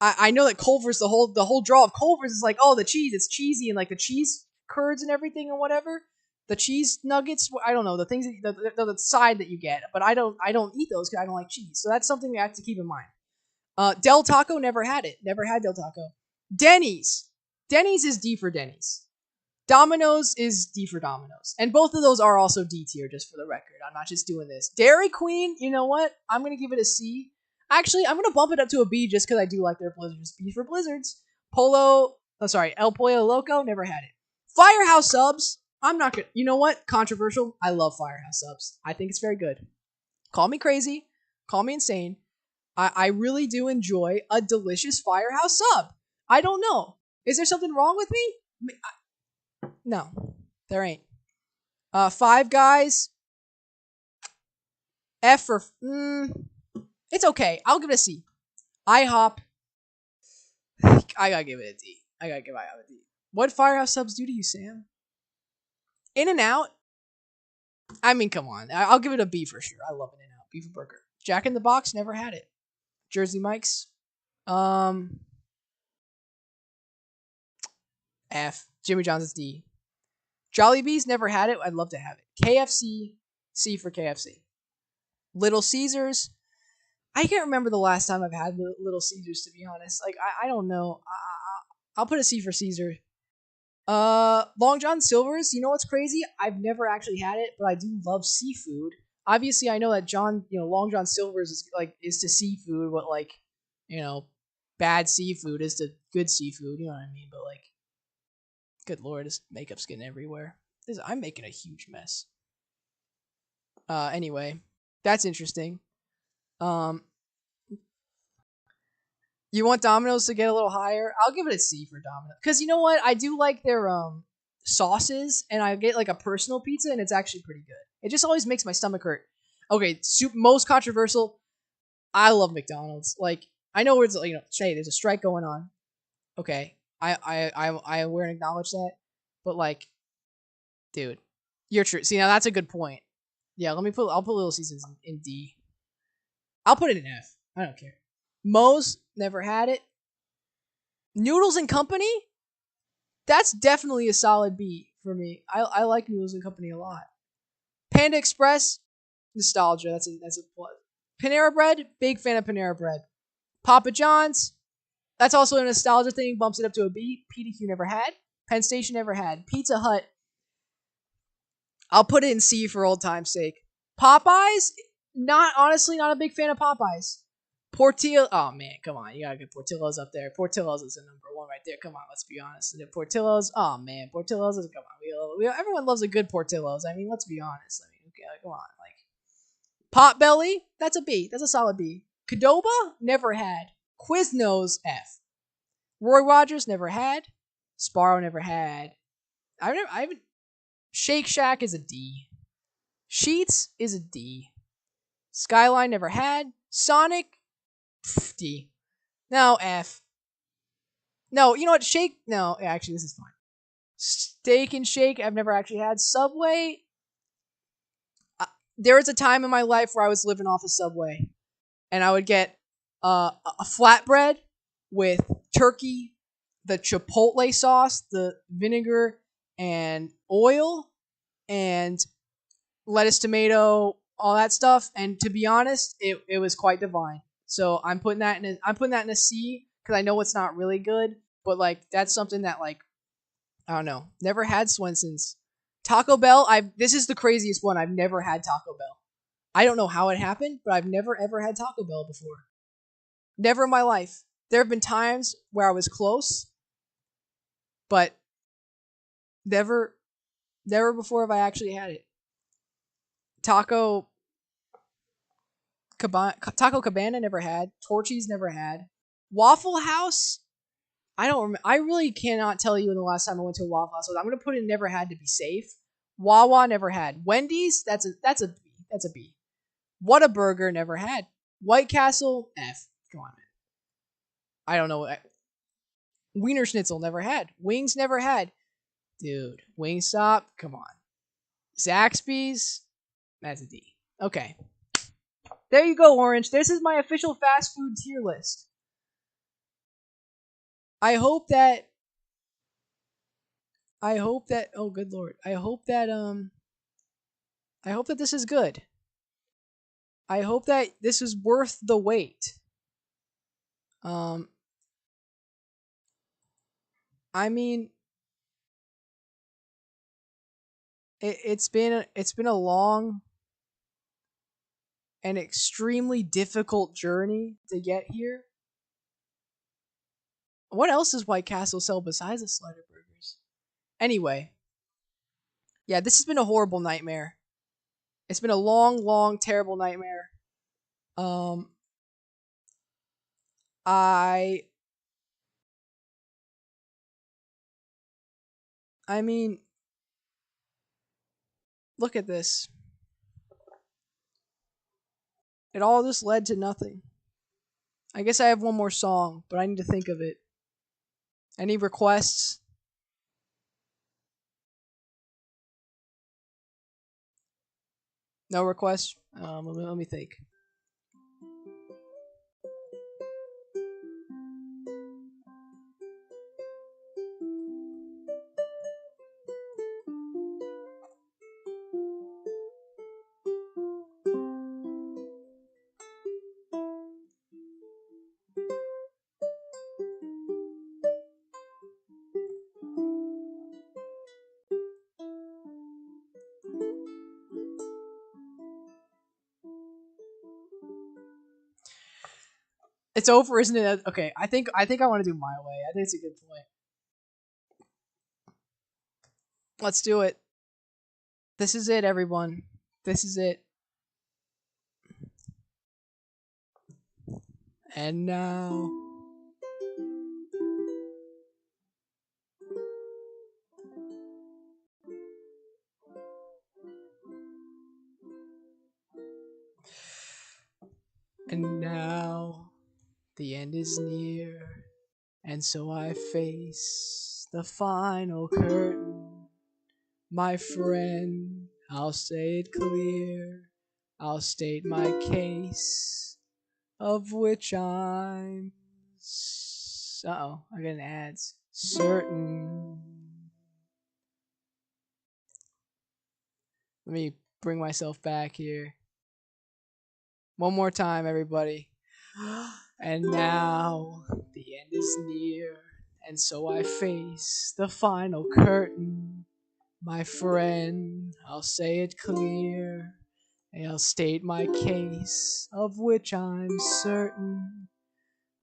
I know that Culver's the whole draw of Culver's is like, oh, the cheese, it's cheesy, and like the cheese curds and everything and whatever. The cheese nuggets, I don't know, the things the side that you get, but I don't eat those because I don't like cheese. So that's something you have to keep in mind. Del Taco, never had it. Never had Del Taco. Denny's. Denny's is D for Denny's. Domino's is D for Domino's. And both of those are also D tier, just for the record. I'm not just doing this. Dairy Queen, you know what? I'm going to give it a C. Actually, I'm going to bump it up to a B just because I do like their Blizzards. B for Blizzards. El Pollo Loco, never had it. Firehouse Subs, I'm not going to... You know what? Controversial. I love Firehouse Subs. I think it's very good. Call me crazy. Call me insane. I really do enjoy a delicious Firehouse Sub. I don't know. Is there something wrong with me? No, there ain't. Five Guys. F for... it's okay. I'll give it a C. IHOP. I gotta give it a D. I gotta give IHOP a D. What Firehouse Subs do to you, Sam? In-N-Out? I mean, come on. I'll give it a B for sure. I love In-N-Out. Beef burger. Jack in the Box, never had it. Jersey Mike's, um, F. Jimmy John's is D. Jollibee's, never had it. I'd love to have it. KFC, C for KFC. Little Caesars. I can't remember the last time I've had Little Caesars, to be honest. Like, I don't know. I'll put a C for Caesar. Long John Silver's. You know what's crazy? I've never actually had it, but I do love seafood. Obviously, I know that Long John Silver's is to seafood what bad seafood is to good seafood. You know what I mean? But like, good lord, this makeup's getting everywhere. I'm making a huge mess. Anyway, that's interesting. You want Domino's to get a little higher? I'll give it a C for Domino's. Because you know what? I do like their sauces, and I get like a personal pizza, and it's actually pretty good. It just always makes my stomach hurt. Okay, most controversial. I love McDonald's. Like, I know it's hey, there's a strike going on. Okay, I aware and acknowledge that, but like, dude, you're true. See, now that's a good point. Yeah, I'll put Little Caesars in D. I'll put it in F. I don't care. Moe's, never had it. Noodles and Company? That's definitely a solid B for me. I like Noodles and Company a lot. Panda Express, nostalgia. That's a plus. Panera Bread, big fan of Panera Bread. Papa John's, that's also a nostalgia thing. Bumps it up to a B. PDQ never had. Penn Station never had. Pizza Hut, I'll put it in C for old time's sake. Popeyes, honestly not a big fan of Popeyes. Portillo, oh man, come on, you gotta get Portillo's up there. Portillo's is the number one right there. Come on, let's be honest. And Portillo's, oh man, Portillo's is, come on, everyone loves a good Portillo's. I mean, let's be honest. I mean, okay, come on, like Potbelly, that's a B. That's a solid B. Qdoba, never had. Quiznos, F. Roy Rogers, never had. Sparrow, never had. I haven't. Shake Shack is a D. Sheets is a D. Skyline, never had. Sonic, D. No, F. No, you know what? Shake. No, actually, this is fine. Steak and Shake, I've never actually had. Subway. There was a time in my life where I was living off of Subway, and I would get a flatbread with turkey, the chipotle sauce, the vinegar and oil, and lettuce, tomato, all that stuff. And to be honest, it was quite divine. So I'm putting that in a C because I know it's not really good, but like that's something that like I don't know. Never had Swenson's. Taco Bell. This is the craziest one. I've never had Taco Bell. I don't know how it happened, but I've never ever had Taco Bell before. Never in my life. There have been times where I was close, but never before have I actually had it. Taco Cabana, never had. Torchy's, never had. Waffle House, I don't remember. I really cannot tell you when the last time I went to a Waffle House was. I'm gonna put in never had to be safe. Wawa, never had. Wendy's, that's a B. That's a B. Whataburger, never had. White Castle, F. Come on, man. I don't know. Wiener Schnitzel, never had. Wings, never had. Dude, Wingstop, come on. Zaxby's, that's a D. Okay. There you go, Orange. This is my official fast food tier list. I hope that oh good lord. I hope that this is good. I hope that this is worth the wait. I mean it's been a long and extremely difficult journey to get here. What else does White Castle sell besides the slider burgers? Anyway, yeah, this has been a horrible nightmare. It's been a long, long, terrible nightmare. Um, I, I mean, look at this. It all just led to nothing. I guess I have one more song, but I need to think of it. Any requests? No requests? Let me think. It's over, isn't it? Okay, I think I want to do my way. I think it's a good point. Let's do it. This is it, everyone. This is it. And now. And now the end is near, and so I face the final curtain. My friend, I'll say it clear, I'll state my case, of which I'm uh-oh, I got an ads. Certain. Let me bring myself back here. One more time, everybody. And now the end is near, and so I face the final curtain. My friend, I'll say it clear, I'll state my case, of which I'm certain.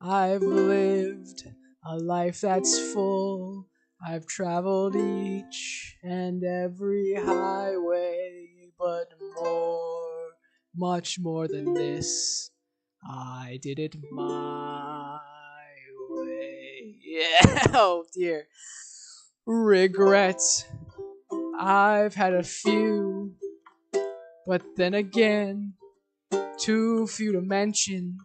I've lived a life that's full, I've traveled each and every highway, but more, much more than this, I did it my way. Yeah, oh dear. Regrets, I've had a few, but then again, too few to mention.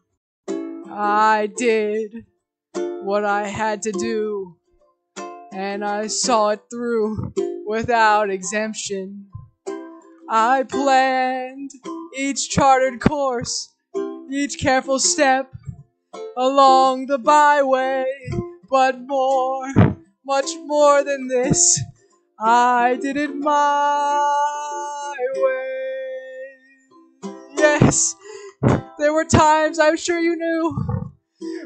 I did what I had to do, and I saw it through without exemption. I planned each chartered course, each careful step along the byway, but more, much more than this, I did it my way. Yes, there were times, I'm sure you knew,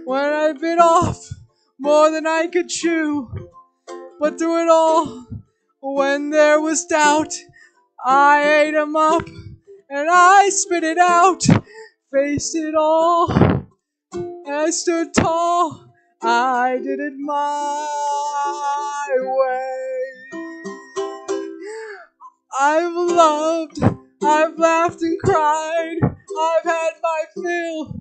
when I bit off more than I could chew. But through it all, when there was doubt, I ate 'em up and I spit it out. Faced it all, and I stood tall. I did it my way. I've loved, I've laughed and cried, I've had my fill,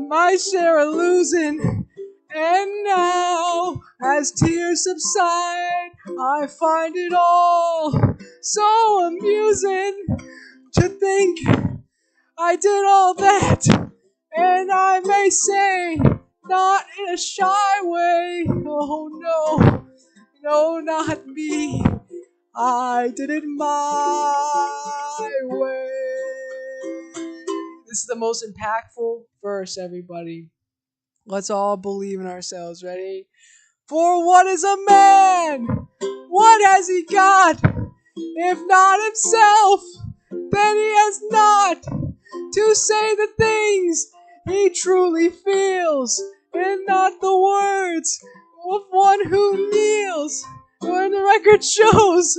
my share of losing, and now, as tears subside, I find it all so amusing to think I did all that, and I may say, not in a shy way. Oh no, no, not me. I did it my way. This is the most impactful verse, everybody. Let's all believe in ourselves. Ready? For what is a man? What has he got? If not himself, then he has not to say the things he truly feels, and not the words of one who kneels. When the record shows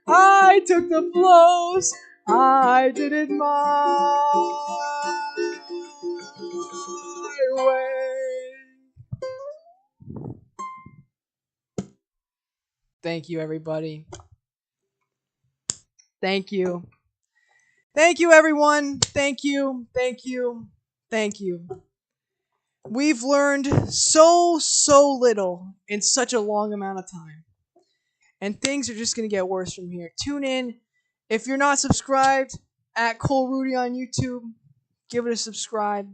I took the blows, I did it my way. Thank you, everybody. Thank you. Thank you, everyone. Thank you. Thank you. Thank you. We've learned so little in such a long amount of time. And things are just going to get worse from here. Tune in. If you're not subscribed, at Cole Rudy on YouTube, give it a subscribe.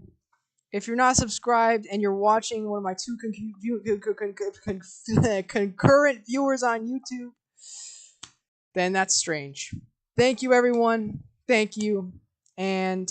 If you're not subscribed and you're watching one of my two concurrent viewers on YouTube, then that's strange. Thank you, everyone. Thank you. And